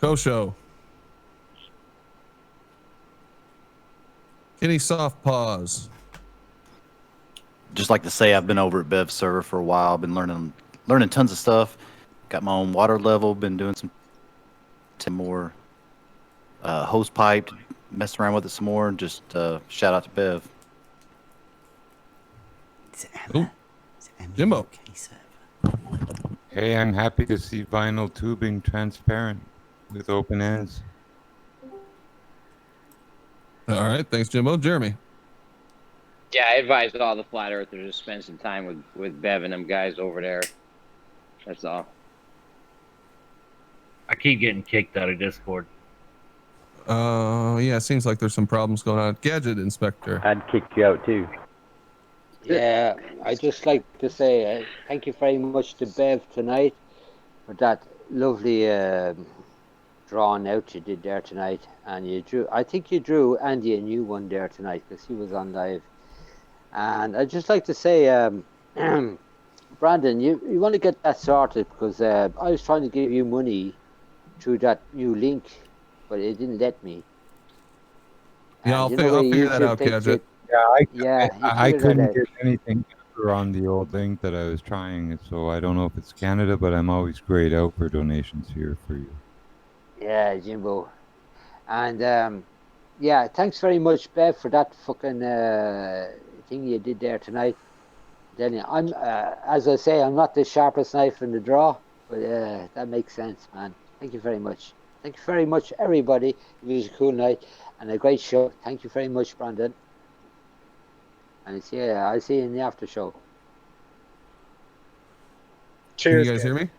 Kosho. Kitty Soft Paws. Just like to say, I've been over at Bev's server for a while. I've been learning tons of stuff. Got my own water level. Been doing some more hose pipe. Messing around with it some more. Just shout out to Bev. Ooh. Jimbo. Hey, I'm happy to see vinyl tubing transparent with open ends. All right, thanks, Jimbo. Jeremy. Yeah, I advise all the flat earthers to spend some time with Bev and them guys over there. That's all. I keep getting kicked out of Discord. Yeah, it seems like there's some problems going on. Gadget Inspector. I'd kick you out too. Yeah, I'd just like to say thank you very much to Bev tonight for that lovely drawing out you did there tonight. And I think you drew Andy a new one there tonight because he was on live. And I'd just like to say, Brandon, you want to get that sorted because I was trying to give you money through that new link, but it didn't let me. Yeah, I'll figure that out, Gadget. I couldn't get anything on the old link that I was trying, so I don't know if it's Canada, but I'm always grayed out for donations here for you. Yeah, Jimbo. And Yeah, thanks very much, Bev, for that fucking thing you did there tonight. Then I'm, as I say, I'm not the sharpest knife in the draw, but that makes sense, man. Thank you very much. Thank you very much, everybody. It was a cool night and a great show. Thank you very much, Brandon. And I'll see you in the after show. Can you guys hear me?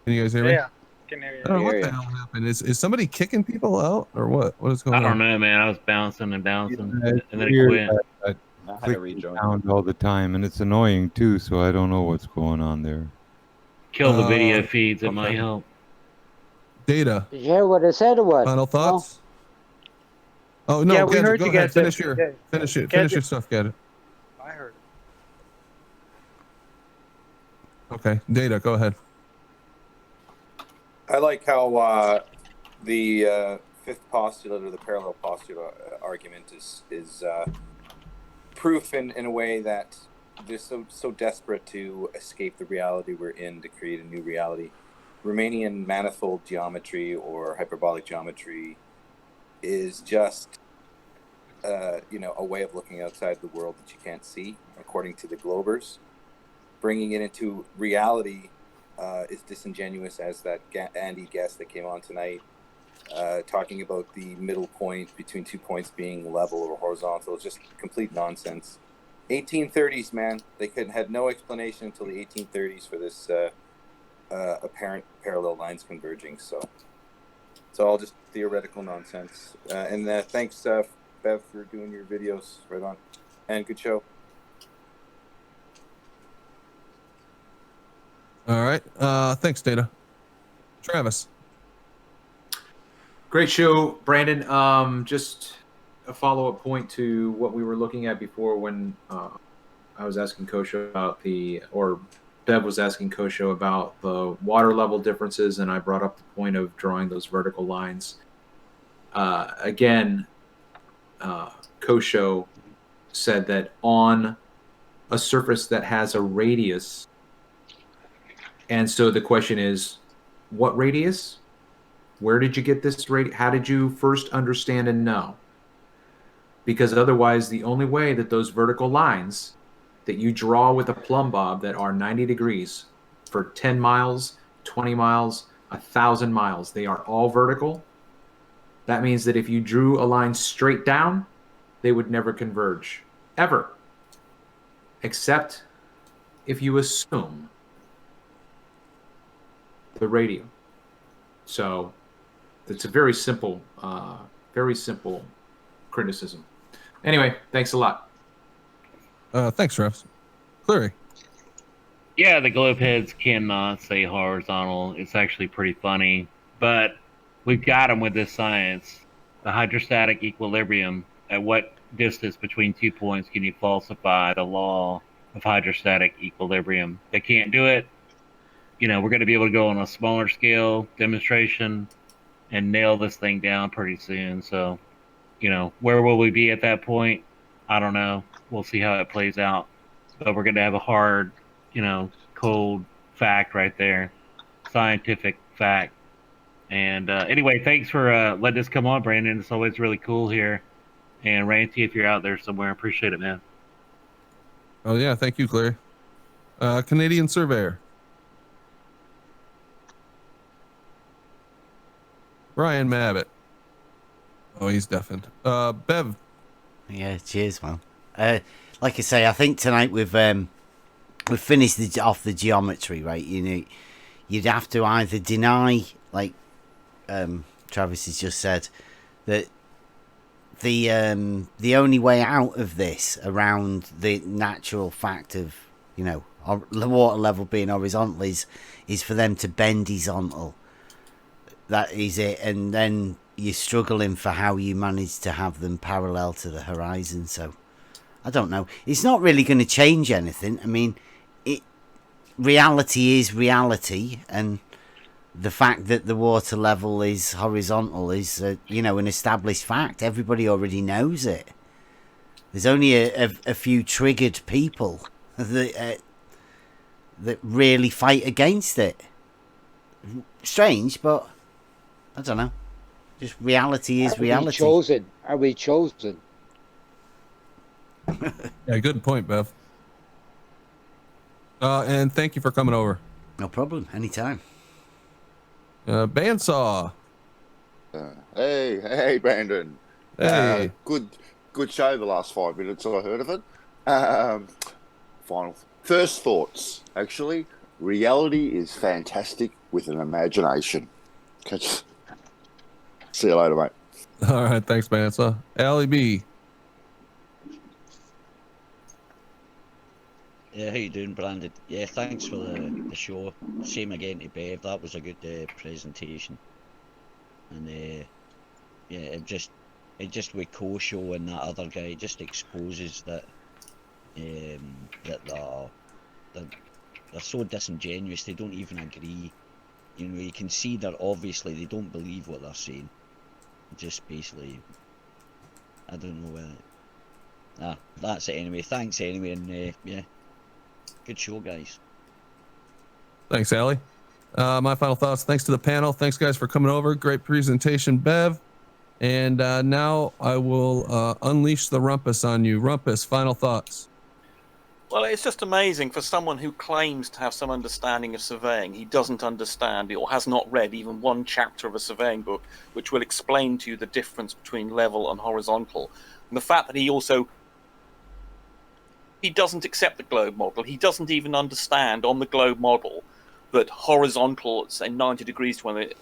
Can you guys hear me? Yeah, can hear you. I don't know what the hell happened. Is somebody kicking people out or what? What is going I on? don't know, man. I was bouncing and bouncing, and then it Weird. quit. I had to Click rejoin. sound all the time, and it's annoying too. So I don't know what's going on there. Kill the video feeds. It might help. Data. Did you hear what I said or what? Final thoughts? Oh no, Yeah, we Gadget, heard go you, ahead. Gadget. Finish your Yeah. finish it. Gadget. Finish your stuff, Gadget. I heard. Okay, Data, go ahead. I like how the fifth postulate or the parallel postulate argument is proof in a way that they're so desperate to escape the reality we're in to create a new reality. Riemannian manifold geometry or hyperbolic geometry is just a way of looking outside the world that you can't see, according to the Globers. Bringing it into reality is disingenuous, as that Andy guest that came on tonight, talking about the middle point between 2 points being level or horizontal. It's just complete nonsense. 1830s, man. They had no explanation until the 1830s for this apparent parallel lines converging. So it's all just theoretical nonsense. And thanks, Bev, for doing your videos. Right on. And good show. All right. Thanks, Data. Travis. Great show, Brandon. Just a follow-up point to what we were looking at before when I was asking Kosho about or Bev was asking Kosho about the water level differences, and I brought up the point of drawing those vertical lines. Again, Kosho said that on a surface that has a radius, and so the question is, what radius? Where did you get this radius? How did you first understand and know? Because otherwise, the only way that those vertical lines that you draw with a plumb bob that are 90 degrees for 10 miles, 20 miles, 1,000 miles, they are all vertical. That means that if you drew a line straight down, they would never converge, ever. Except if you assume the radius. So it's a very simple criticism. Anyway, thanks a lot. Thanks, Travis. Cleary. Yeah, the globe heads cannot say horizontal. It's actually pretty funny, but we've got them with this science. The hydrostatic equilibrium. At what distance between 2 points can you falsify the law of hydrostatic equilibrium? They can't do it. We're going to be able to go on a smaller scale demonstration and nail this thing down pretty soon. So, where will we be at that point? I don't know. We'll see how it plays out. But we're going to have a hard, cold fact right there, scientific fact. And anyway, thanks for letting us come on, Brandon. It's always really cool here. And Ranty, if you're out there somewhere, I appreciate it, man. Oh yeah, thank you, Cleary. Canadian Surveyor. Brian Mabbitt. Oh, he's deafened. Bev. Yeah, cheers, man. Like I say, I think tonight we've finished off the geometry, right? You'd have to either deny, like Travis has just said, that the only way out of this around the natural fact of the water level being horizontal is for them to bend horizontal. That is it, and then you're struggling for how you manage to have them parallel to the horizon. So I don't know. It's not really going to change anything. I mean, reality is reality, and the fact that the water level is horizontal is an established fact. Everybody already knows it. There's only a few triggered people that really fight against it. Strange, but I don't know. Just reality is reality. Are we chosen? Yeah, good point, Bev. And thank you for coming over. No problem. Anytime. Bandsaw. Hey, Brandon. Hey. Good show the last 5 minutes I heard of it. First thoughts, actually. Reality is fantastic with an imagination. See you later, mate. All right, thanks, Bandsaw. Allie B. Yeah, how you doing, Brandon? Yeah, thanks for the show. Same again to Bev. That was a good presentation. And yeah, it just with Kosho and that other guy just exposes that that they're so disingenuous. They don't even agree. You know, you can see that obviously they don't believe what they're saying. Just basically, I don't know whether. That's it anyway. Thanks anyway, and yeah. Good show, guys. Thanks, Allie. My final thoughts. Thanks to the panel. Thanks, guys, for coming over. Great presentation, Bev. And now I will unleash the rumpus on you. Rumpus, final thoughts. Well, it's just amazing for someone who claims to have some understanding of surveying. He doesn't understand or has not read even one chapter of a surveying book, which will explain to you the difference between level and horizontal. And the fact that he doesn't accept the globe model. He doesn't even understand on the globe model that horizontal, say 90 degrees to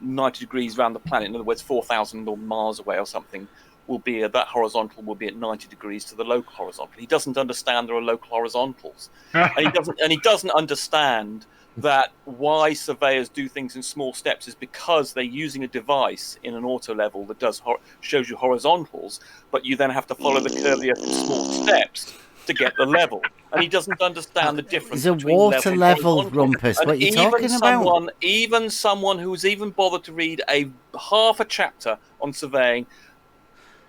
90 degrees around the planet, in other words, 4,000 miles away or something, that horizontal will be at 90 degrees to the local horizontal. He doesn't understand there are local horizontals, and he doesn't understand that why surveyors do things in small steps is because they're using a device in an auto level that shows you horizontals, but you then have to follow the curvature of small steps to get the level, and he doesn't understand the difference. It's a between water level, Rumpus. And What are you talking about? Even someone who's even bothered to read half a chapter on surveying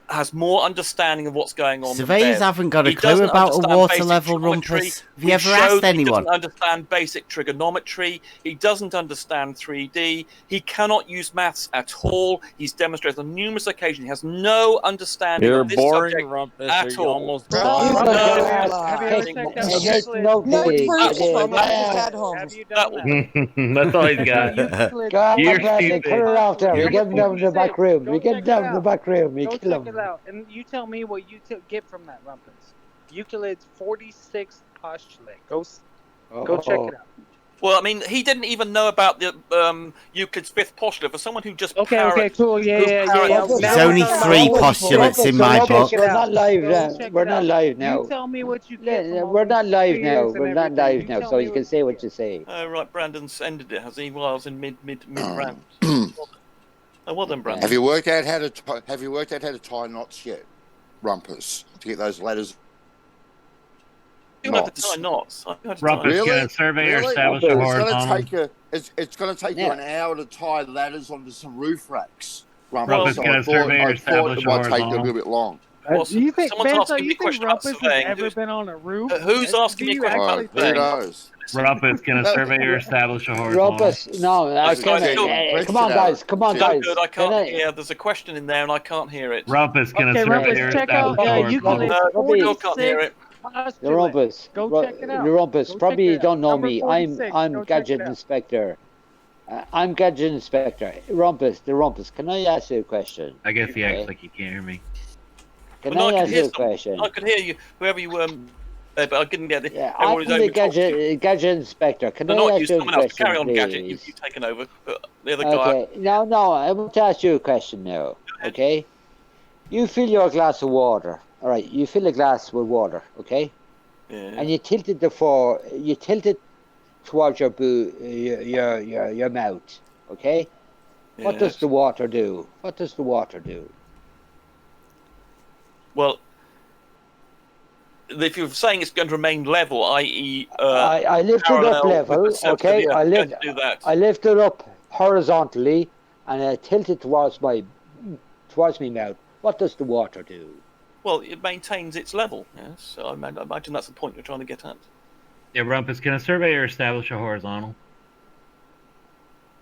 has more understanding of what's going on. Surveyors haven't got a clue about a water level, Rumpus. Have you ever asked anyone? He doesn't understand basic trigonometry. He doesn't understand 3D. He cannot use maths at all. He's demonstrated on numerous occasions. He has no understanding of this subject Rumpus, at all. Almost That's all he's got. God, You're Brandon, cut it off there. We get him down to the back room. We get him down to the back room. We Go kill check him. it out, and you tell me what you get from that, Rumpus. Euclid's 46th postulate. Go check it out. Well, I mean, he didn't even know about the Euclid's fifth postulate. For someone who just cool, yeah. There's only 3 postulates in my book. We're not live now. We're not live now. You tell me what you get. We're not live now. We're not live now, so you can say what you say. Right, Brandon's ended it, has he? Well, I was in mid rant. Well done, Brandon. Have you worked out how to tie knots yet, Rumpus, to get those ladders? You have to tie knots. Rumpus, can a surveyor establish a horizontal? It's going to take you an hour to tie ladders onto some roof racks. Rumpus, can a surveyor establish a horizontal? It might take you a little bit long. Do you think, someone's asking me you a think question about Rumpus surveying. has ever been on a roof? Who's asking me a question about Who surveying? knows? Rumpus, can a surveyor establish a horizontal? Rumpus, no, come on, guys. Good, I can't hear. There's a question in there, and I can't hear it. Rumpus, can a surveyor check out establish a Euclid's horizontal? I can't hear it. Rumpus, Go check it out. Rumpus, probably you don't know Number me. 46. I'm Go check Gadget it out. Inspector. I'm Gadget Inspector. Rumpus, can I ask you a question? I guess he acts like he can't hear me. Can I ask you a question? I could hear you, whoever you were, but I didn't get it. Yeah, I'm the Gadget Inspector. Can I ask you a question, Carry on, please? Gadget. You've taken over. But the other guy. Okay, no, I want to ask you a question now. Okay, you fill your glass of water. All right, you fill a glass with water. Okay, and you tilt it towards your mouth. Okay, what does the water do? Well, if you're saying it's going to remain level, i.e., I lift it up level. Okay, I lift it up horizontally, and I tilt it towards my mouth. What does the water do? Well, it maintains its level. Yes, so I imagine that's the point you're trying to get at. Yeah, Rumpus, can a surveyor establish a horizontal?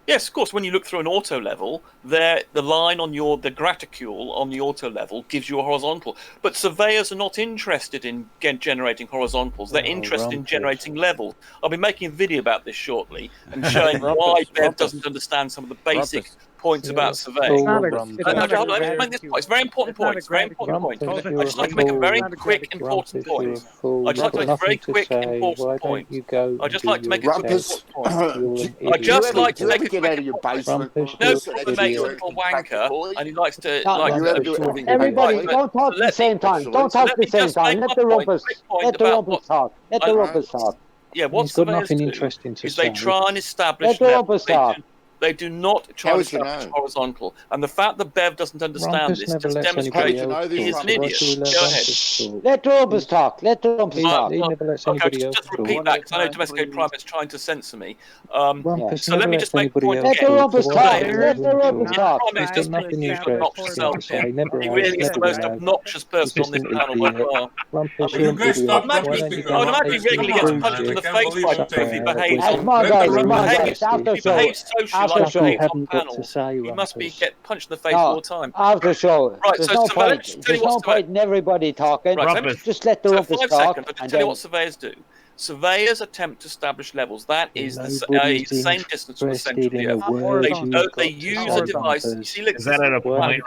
Yes, of course. When you look through an auto level, the line on the graticule on the auto level gives you a horizontal. But surveyors are not interested in generating horizontals. They're interested in generating levels. I'll be making a video about this shortly and showing why Bev doesn't understand some of the basic points about surveying. Let me make this point. It's a very important point. It's a very important point. I just like to make a very quick, important point. I just like to make a very quick, important point. I just like to make a quick, important point. I just like to make a get out of your basement. No, the mate's a little wanker, and he likes to Everybody, don't talk at the same time. Don't talk at the same time. Let the rumpus talk. Let the rumpus talk. Yeah, what surveyors do is they try and establish rumpus talk. They do not try to establish horizontal. And the fact that Bev doesn't understand this just demonstrates he is an idiot. Go ahead. Let the rumpus talk. Let the rumpus talk. Okay, just repeat that, because I know Domesticated Primate's trying to censor me. So let me just make the point again. Let the rumpus talk. Let the rumpus talk. Primate's just been accused of obnoxious self-care. He really is the most obnoxious person on this panel by far. I would imagine he regularly gets punched in the face by people if he behaves Come on, guys. After show. After show. He must get punched in the face all the time. After show. Right, There's no point. There's no point in everybody talking. Just let the rumpus talk. I'll just tell you what surveyors do. Surveyors attempt to establish levels. That is the same distance from the centre of the Earth. They use a device. You see, look, is that at a point?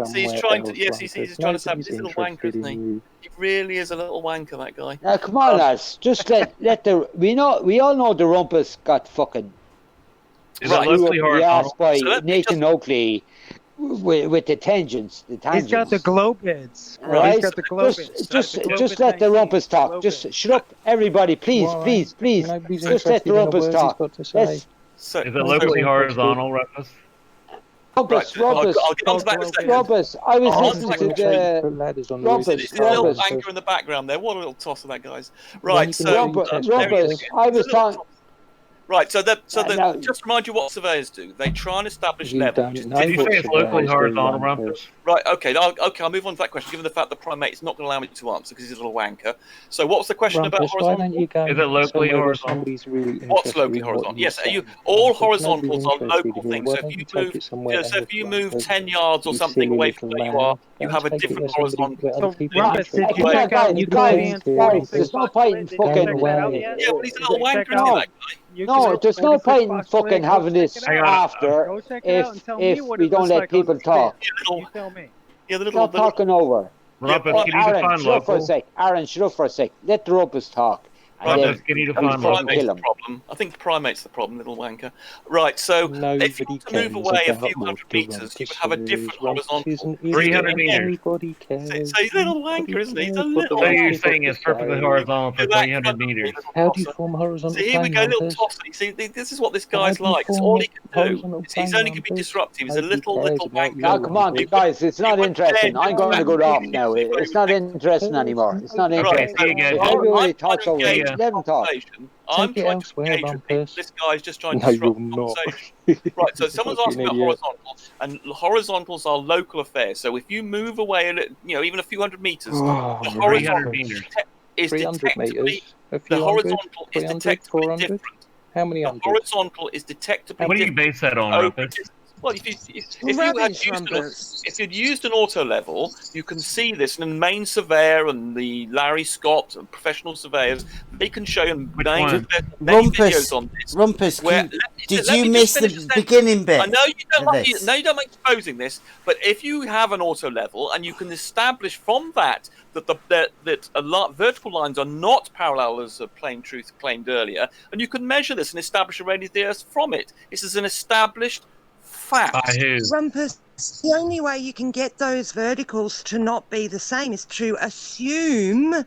See, he's trying to. Yes, he's trying to establish this little wanker, isn't he? He really is a little wanker, that guy. Now, come on, lads. Just let the. We all know the rumpus got fucking. Is that locally horizontal? By Nathan Oakley with the tangents. He's got the glow bits. Right? He's got the glow bits. Just let the rumpus talk. Just shut up, everybody, please. Just let the rumpus talk. Is it locally horizontal, Rumpus? Rumpus. I'll get on to that in a second. Rumpus. I was listening to the Rumpus. There's a little anchor in the background there. What a little toss of that, guys. Right, so Rumpus. I was talking. Right, just remind you what surveyors do. They try and establish levels. Did you say it's locally horizontal, Rumpus? Right, okay, I'll move on to that question, given the fact the Primate is not going to allow me to answer because he's a little wanker. So what was the question about horizontal? Is it locally horizontal? What's locally horizontal? Yes, all horizontals are local things. So if you move 10 yards or something away from where you are, you have a different horizontal. You guys, there's no point in fucking. Yeah, well, he's a little wanker, isn't he, that guy? No, there's no point in fucking having this after if we don't let people talk. Stop talking over. Aaron, shut up for a sec. Aaron, shut up for a sec. Let the rumpus talk. Rumpus, can you define Primate's the problem. I think the Primate's the problem, little wanker. Right, so if you want to move away a few hundred meters, you would have a different horizontal. 300 meters. So he's a little wanker, isn't he? He's a little So you're saying it's perfectly horizontal for 300 meters. How do you form a horizontal So here we go, little tosser. You see, this is what this guy's like. It's all he can do. He's only going to be disruptive. He's a little wanker. Now, come on, guys, it's not interesting. I'm going to go off now. It's not interesting anymore. It's not interesting. Everybody talks over it. Let them talk. I'm trying to engage with people. This guy's just trying to disrupt the conversation. Right, so someone's asking about horizontal, and horizontals are local affairs. So if you move away, even a few hundred meters, the horizontal is detectably different. How many hundred? The horizontal is detectably different. What do you base that on, Rumpus? Well, if you'd used an auto level, you can see this, and the main surveyor and the Larry Scott and professional surveyors, they can show you many videos on this. Rumpus, did you miss the beginning bit? I know you don't like exposing this, but if you have an auto level and you can establish from that vertical lines are not parallel, as Plain Truth claimed earlier, and you can measure this and establish a radius from it. This is an established fact. Rumpus, the only way you can get those verticals to not be the same is to assume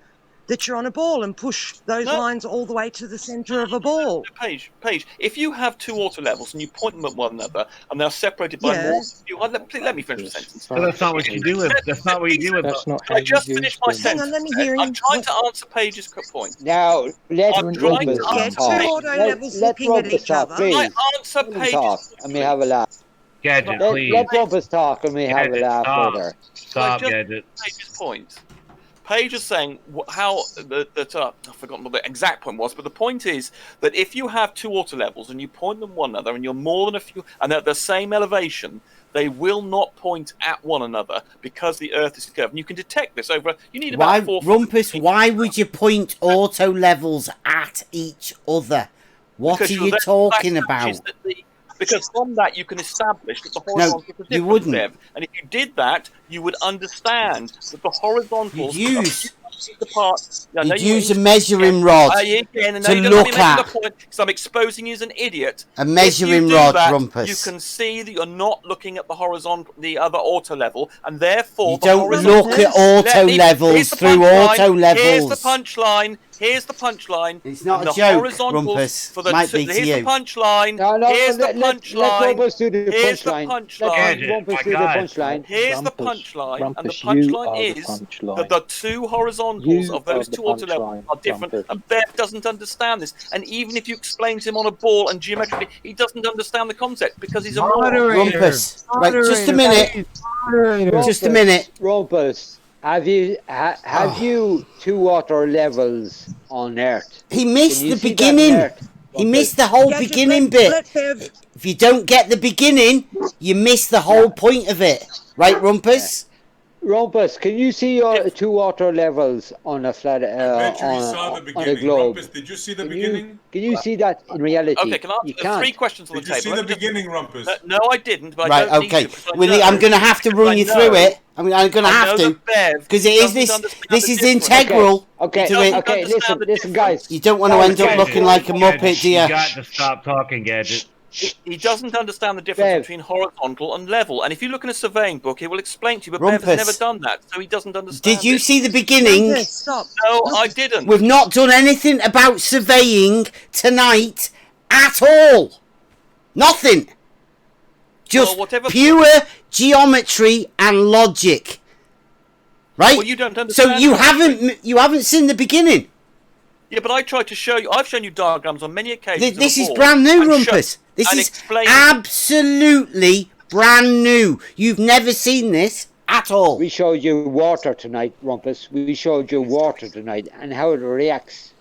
that you're on a ball and push those lines all the way to the centre of a ball. Paige, if you have two auto levels and you point them at one another and they're separated by more, let me finish the sentence. So that's not what you do with. That's not what you do with. That's not I just finished my sentence. Hang on, let me hear him. I'm trying to answer Paige's point. Now let Rumpus talk. Let Rumpus talk, please. I answer Paige's and we have a laugh. Gadget, please. Let Rumpus talk and we have a laugh further. Stop, Gadget. Paige's point. Paige is saying how I've forgotten what the exact point was, but the point is that if you have two water levels and you point them one another, and you're more than a few, and they're at the same elevation, they will not point at one another because the Earth is curved. And you can detect this over. You need about 4. Rumpus, why would you point auto levels at each other? What are you talking about? Because from that you can establish that the horizontals are different. You wouldn't. And if you did that, you would understand that the horizontals You'd use a measuring rod to look at. Because I'm exposing you as an idiot. A measuring rod, Rumpus. You can see that you're not looking at the horizontal, the other auto level, and therefore you don't look at auto levels through auto levels. Here's the punchline. Here's the punchline. It's not a joke, Rumpus. Might be to here's you. the punchline. Here's the punchline. Let Rumpus do the Here's the punchline. punchline. Let Rumpus do the punchline. Here's the punchline, and the punchline is that the two horizontals of those two auto levels are different, and Bev doesn't understand this. And even if you explain to him on a ball and geometrically, he doesn't understand the concept because he's a moron. Rumpus, right? Just a minute. Just a minute. Rumpus. Have you two water levels on Earth? He missed the beginning. He missed the whole beginning bit. If you don't get the beginning, you miss the whole point of it. Right, Rumpus? Rumpus, can you see your two water levels on a flat on a globe? Rumpus, did you see the beginning? Can you see that in reality? Okay, can I ask 3 questions on the table? Did you see the beginning, Rumpus? No, I didn't. But Right, I don't okay. need to, Willie, I'm going to have to run you through it. I mean, I'm going to have to. Because it is this is integral to it. Okay, listen, guys. You don't want to end up looking like a Muppet, do you? You got to stop talking, Gadget. He doesn't understand the difference between horizontal and level. And if you look in a surveying book, it will explain to you. But Bev has never done that, so he doesn't understand. Did you see the beginning? No, I didn't. We've not done anything about surveying tonight at all. Nothing. Just pure geometry and logic. Right? Well, you don't understand. So you haven't seen the beginning. Yeah, but I tried to show you. I've shown you diagrams on many occasions. This is brand new, Rumpus. This is absolutely brand new. You've never seen this at all. We showed you water tonight, Rumpus. We showed you water tonight and how it reacts.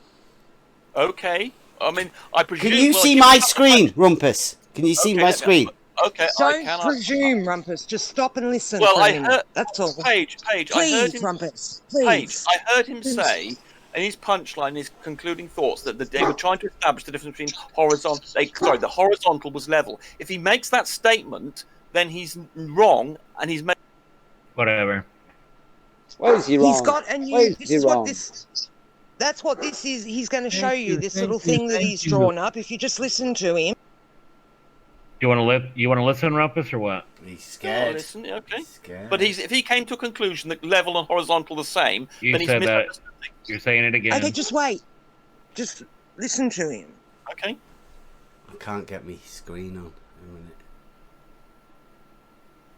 Okay. I mean, I presume. Can you see my screen, Rumpus? Can you see my screen? Okay, Don't presume, Rumpus. Just stop and listen. Well, for a I minute. heard. That's all. Page. Please, I heard him, Rumpus. Please. Page, I heard him say. And his punchline, his concluding thoughts, that they were trying to establish the difference between horizontal. The horizontal was level. If he makes that statement, then he's wrong, and he's made. Whatever. Why is he wrong? He's got a new. This is what this. That's what this is. He's going to show you this little thing that he's drawn up. If you just listen to him. You want to listen, Rumpus, or what? He's scared. Listen, okay. But if he came to a conclusion that level and horizontal are the same, then he's said that. misunderstood. You're saying it again. Okay, just wait. Just listen to him. Okay. I can't get my screen on. A minute.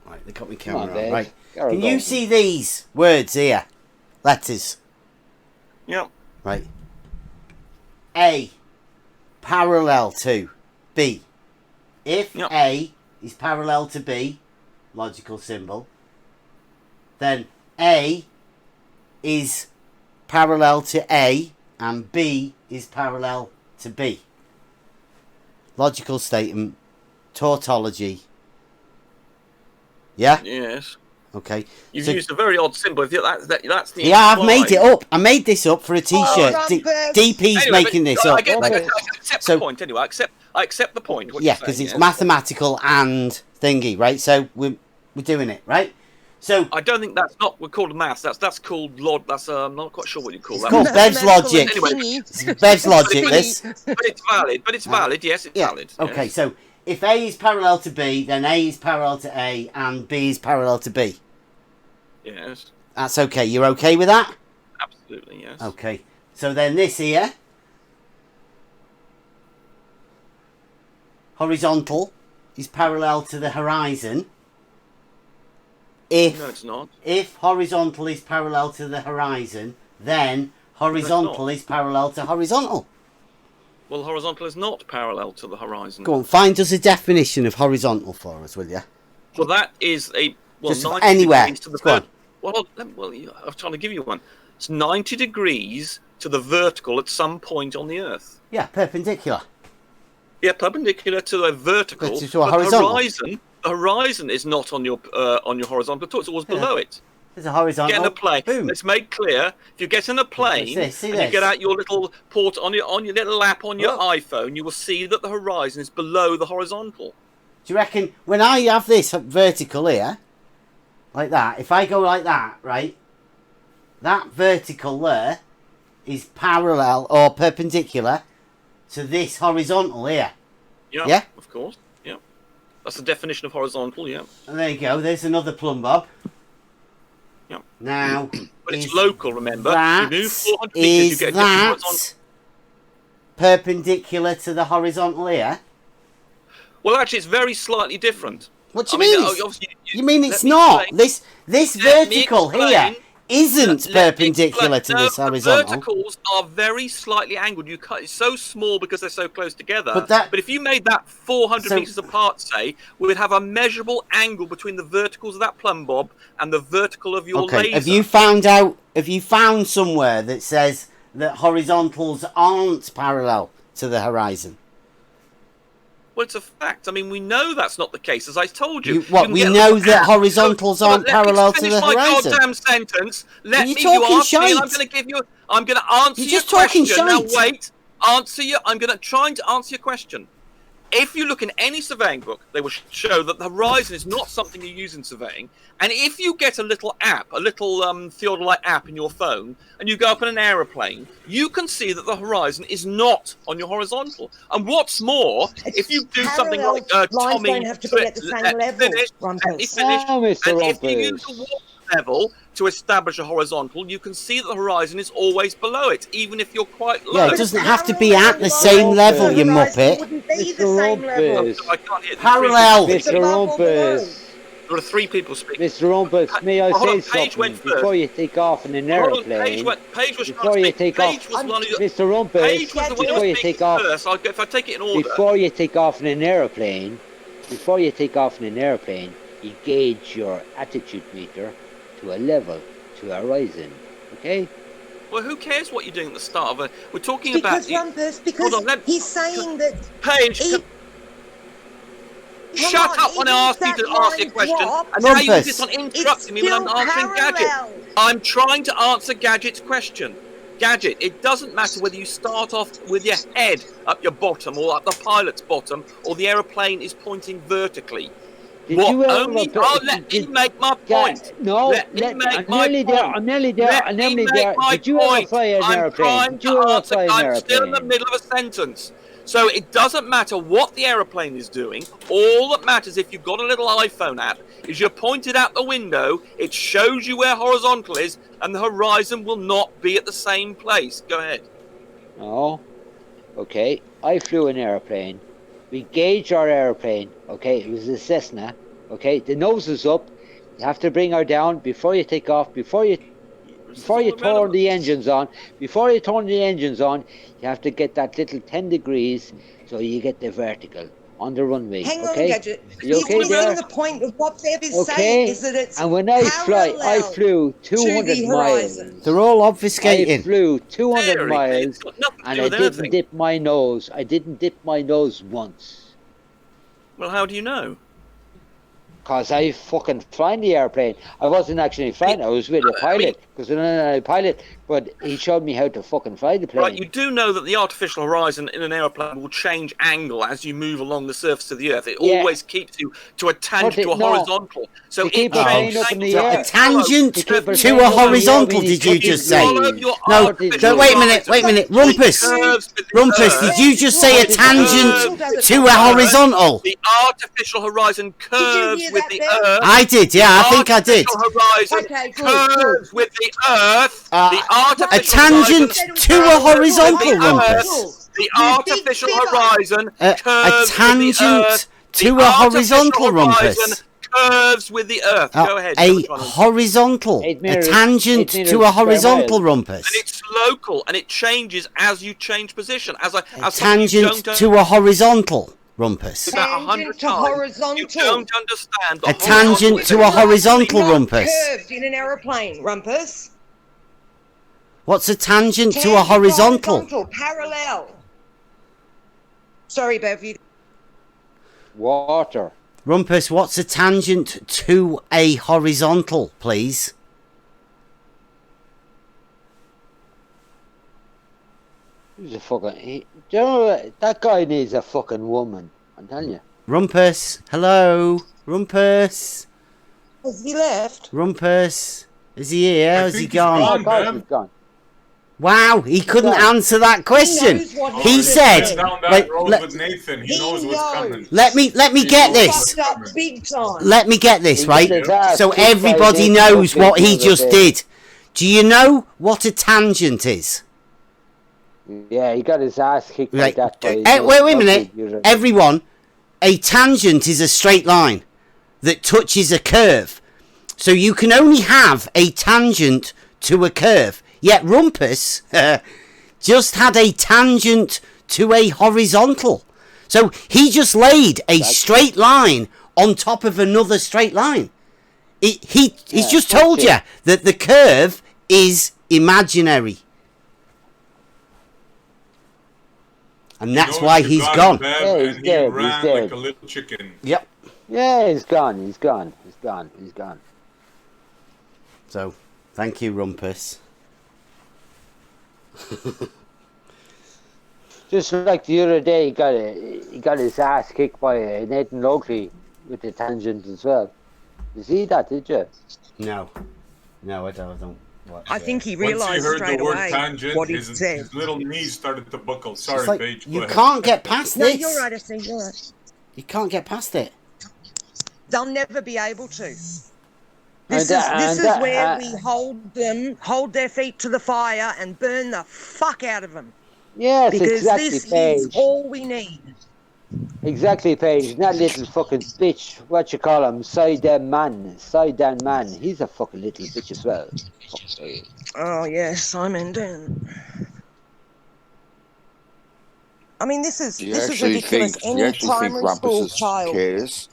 Right, they got my camera on. Right. Can you see these words here? Letters. Yep. Right. A. Parallel to B. If A is parallel to B, logical symbol, then A is parallel to A and B is parallel to B. Logical statement, tautology. Yeah? Yes. Okay. You've used a very odd symbol. That's the. Yeah, I've made it up. I made this up for a T-shirt. DP's Anyway, making this I up. accept the point anyway. I accept the point. Yeah, because it's mathematical and thingy, right? So we're doing it, right? So I don't think that's not called maths. That's called log. That's I'm not quite sure what you call that. It's called Bev's logic. Anyway, It's Bev's logic. This. But it's valid. But it's valid. Yes, it's valid. Okay, yes. so if A is parallel to B, then A is parallel to A, and B is parallel to B. Yes. That's okay. You're okay with that? Absolutely. Yes. Okay. So then this here, horizontal, is parallel to the horizon. No, it's not. If horizontal is parallel to the horizon, then horizontal is parallel to horizontal. Well, horizontal is not parallel to the horizon. Go on, find us a definition of horizontal for us, will you? Well, that is a just 90 anywhere. degrees to the Go on. Well, I'm trying to give you one. It's 90 degrees to the vertical at some point on the Earth. Yeah, perpendicular. Yeah, perpendicular to a vertical. But to a horizontal. The horizon is not on your horizontal at all. It's always below it. There's a horizontal. Get in a plane. Boom. It's made clear. If you get in a plane See and you get out your little port on your little app on your iPhone, you will see that the horizon is below the horizontal. Do you reckon when I have this vertical here, like that, if I go like that, right, that vertical there is parallel or perpendicular to this horizontal here? Yeah? Of course. Yeah. That's the definition of horizontal, yeah. And there you go. There's another plumb bob. Yeah. Now, but it's local, remember. That, you move 400 meters, you get a different horizontal. Perpendicular to the horizontal here? Well, actually, it's very slightly different. What do you mean? You mean it's not? This vertical here isn't perpendicular to this horizontal. The verticals are very slightly angled. It's so small because they're so close together. But if you made that 400 meters apart, say, we would have a measurable angle between the verticals of that plumb bob and the vertical of your laser. Have you found somewhere that says that horizontals aren't parallel to the horizon? Well, it's a fact. I mean, we know that's not the case, as I told you. We know that horizontals aren't parallel to the horizon. Let me finish my goddamn sentence. Let me. You ask me, and I'm going to give you. I'm going to answer your question. Now wait. I'm going to try to answer your question. If you look in any surveying book, they will show that the horizon is not something you use in surveying. And if you get a little app, a little theodolite app in your phone, and you go up in an aeroplane, you can see that the horizon is not on your horizontal. And what's more, if you do something like Tommy, don't have to be at the same level. Let me finish. And if you use the water level to establish a horizontal, you can see that the horizon is always below it, even if you're quite low. Yeah, it doesn't have to be at the same level, you muppet. Parallel. Mr. Rumpus. There are 3 people speaking. Mr. Rumpus, may I say something before you take off in an aeroplane? Before you take off, Mr. Rumpus, before you take off, if I take it in order. Before you take off in an aeroplane, you gauge your attitude meter to a level, to a horizon, okay? Well, who cares what you're doing at the start of a... We're talking because about... Rumpus, because he's saying that... Paige, shut up when I ask you to ask a question. And now you insist on interrupting me when I'm answering Gadget. I'm trying to answer Gadget's question. Gadget, it doesn't matter whether you start off with your head up your bottom or up the pilot's bottom or the aeroplane is pointing vertically. Let me make my point. No, I'm nearly there. Did you ever fly an aeroplane? I'm still in the middle of a sentence. So it doesn't matter what the aeroplane is doing. All that matters, if you've got a little iPhone app, is you're pointed out the window, it shows you where horizontal is, and the horizon will not be at the same place. Go ahead. Oh, okay. I flew an aeroplane. We gauged our aeroplane. Okay, it was a Cessna. Okay, the nose is up. You have to bring her down before you take off. Before you turn the engines on. Before you turn the engines on, you have to get that little 10 degrees so you get the vertical on the runway. Hang okay? on, Gadget. You okay there? The point of what Bev is saying is that it's and when I flew 200 miles. They're all obfuscating. I flew 200 miles and I didn't dip my nose. I didn't dip my nose once. Well, how do you know? Because I fucking flying the airplane. I wasn't actually flying. I was with a pilot. Because I pilot, but he showed me how to fucking fly the plane. Right, you do know that the artificial horizon in an airplane will change angle as you move along the surface of the Earth. It always keeps you to a tangent, to a horizontal. So it changes a tangent to a horizontal, did you just say? No, wait a minute. Rumpus, did you just say a tangent to a horizontal? The artificial horizon curves with the Earth. I did, yeah, I think I did. The artificial horizon curves with the Earth. A tangent to a horizontal, Rumpus. The artificial horizon a tangent to a horizontal, Rumpus. Curves with the Earth. Go ahead. A horizontal. A tangent to a horizontal, Rumpus. And it's local, and it changes as you change position. A tangent to a horizontal, Rumpus. Tangent to horizontal. You don't understand. A tangent to a horizontal, Rumpus. Curved in an aeroplane, Rumpus. What's a tangent to a horizontal? Parallel. Sorry, Bev. Water. Rumpus, what's a tangent to a horizontal, please? He's a fucking... do you know what? That guy needs a fucking woman. I'm telling you. Rumpus, hello? Rumpus? Has he left? Rumpus? Is he here? Has he gone? He's gone. Wow, he couldn't answer that question. He said, that road with Nathan. He knows what's coming. let me get this. Big time. Let me get this, He got right? his ass So kicked by everybody Nathan knows Buckley what he the other just day. did. Do you know what a tangent is? Yeah, he got his ass kicked Right. by that. By Wait a minute. Everyone, a tangent is a straight line that touches a curve. So you can only have a tangent to a curve. Yet Rumpus just had a tangent to a horizontal. So he just laid a straight line on top of another straight line. He's just told you that the curve is imaginary. And that's why he's gone. Yeah, he's dead. He's dead. Like a little chicken. Yep. Yeah, he's gone. He's gone. He's gone. He's gone. So, thank you, Rumpus. Just like the other day, he got his ass kicked by Nathan Oakley with the tangent as well. You see that, did you? No, I don't watch I think he Once he realised heard straight the word away tangent, what he his said. little knees started to buckle. Sorry, like, Paige. you go ahead. can't get past No, this. you're right, I think you're right. You can't get past it. They'll never be able to. This And is that- where we hold their feet to the fire and burn the fuck out of them. Yes, Because exactly, this is Paige. all we need. Exactly, Paige. That little fucking bitch, what you call him, Side-Dan man. He's a fucking little bitch as well. Fuck's sake. Oh, yes, Simon Dan. I mean, this is ridiculous. Any primary school child. Cares,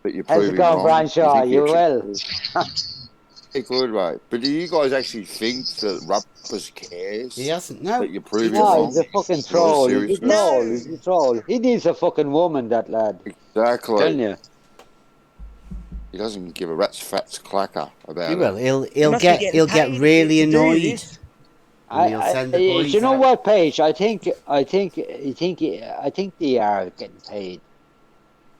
but you're How's it proving going, wrong. Branshaw? You well? Hey, good, right. But do you guys actually think that Rumpus cares? He hasn't. No. That you're proving No, wrong? he's a fucking No, troll. He's a seriously? troll. He's a troll. He needs a fucking woman, that lad. Exactly. Telling you. He doesn't give a rat's fat's clacker about He it. will. He'll get really annoyed. And he'll send the boys You know out. what, Paige? I think they are getting paid.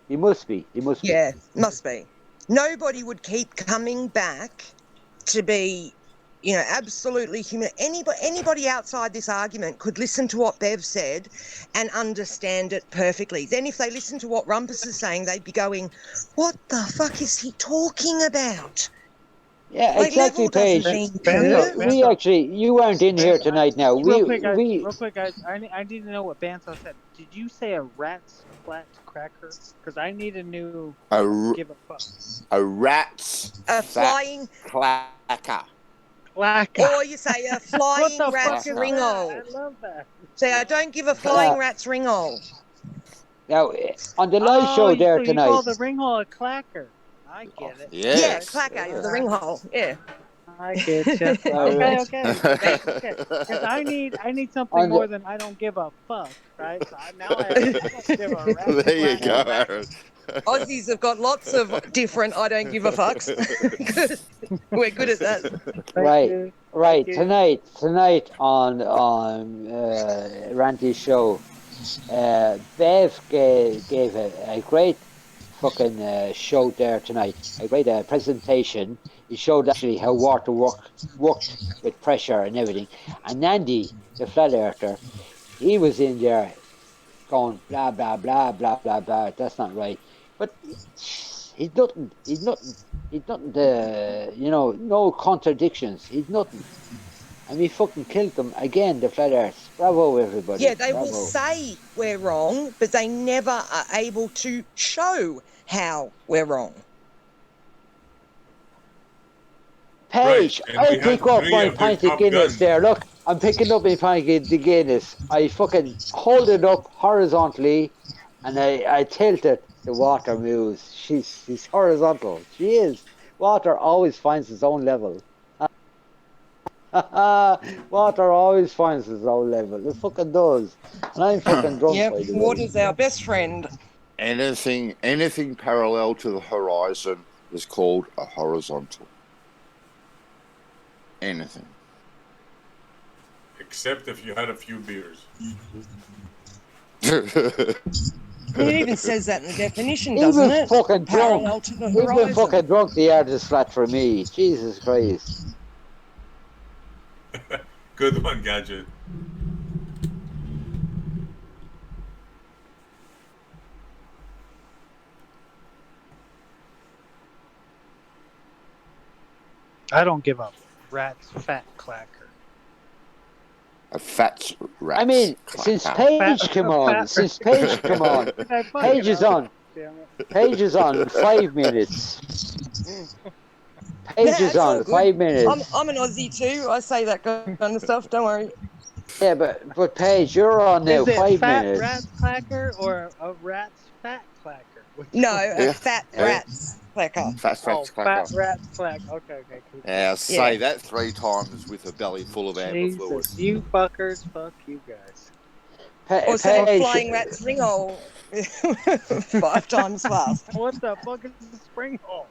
He must be. Yeah, must be. Nobody would keep coming back to be, absolutely human. Anybody outside this argument could listen to what Bev said and understand it perfectly. Then if they listen to what Rumpus is saying, they'd be going, what the fuck is he talking about? Yeah, Like, exactly, level doesn't Paige. mean We actually, you weren't in here tonight now. Real quick, guys. I need to know what Banzo said. Did you say a rat's flat cracker? Because I need a new give a fuck. A rat's A fat flying clacker. Or you say a flying What the rat's fuck is ringole. that? I love that. Say, I don't give a flying rat's ringole. Now, on the live show there so tonight. You call the ringhole a clacker. I get it. Yeah, clacker, the ringhole. Yeah. I get you. Okay. Because I need something more than I don't give a fuck, right? So now I don't give a rat's There you go, clacker. Aaron. Aussies have got lots of different I don't give a fucks. We're good at that. Right. Tonight on Ranty's show, Bev gave a great fucking show there tonight. A great presentation. He showed actually how water worked with pressure and everything. And Andy, the flat earther, he was in there going blah blah blah blah blah blah. That's not right. But he's nothing. No contradictions. He's nothing. And we fucking killed them again. The flat earth. Bravo, everybody. Yeah, they Bravo. will say we're wrong, but they never are able to show how we're wrong. Paige, Right, and I we pick had up 3 my of the pint of Top Guinness Guns. there. Look, I'm picking up my pint of Guinness. I fucking hold it up horizontally, and I tilt it. The water moves. She's horizontal. She is. Water always finds its own level. Water always finds its own level. It fucking does. And I'm fucking drunk, Yep, by the way. water's our best friend. Anything parallel to the horizon is called a horizontal. Anything. Except if you had a few beers. It even says that in the definition, He doesn't was it? fucking drunk. Parallel to the Even horizon. fucking drunk, the earth is flat for me. Jesus Christ. Good one, Gadget. I don't give a rat's fat clacker. A fat rat. I mean, since Paige came on, Paige is on. Paige is on 5 minutes. Paige is on 5 minutes. I'm an Aussie too. I say that kind of stuff. Don't worry. Yeah, but Paige, you're on now Is it 5 fat minutes. rat's clacker or a rat's fat clacker? No, a fat rat's clacker. Fat rat's clacker. Fat rat's clack. Okay. Cool. Yeah, say that 3 times with a belly full of amber fluid. Jesus, you fuckers, fuck you guys. Or say flying rat's ringhole 5 times fast. What the fuck is a spring hole?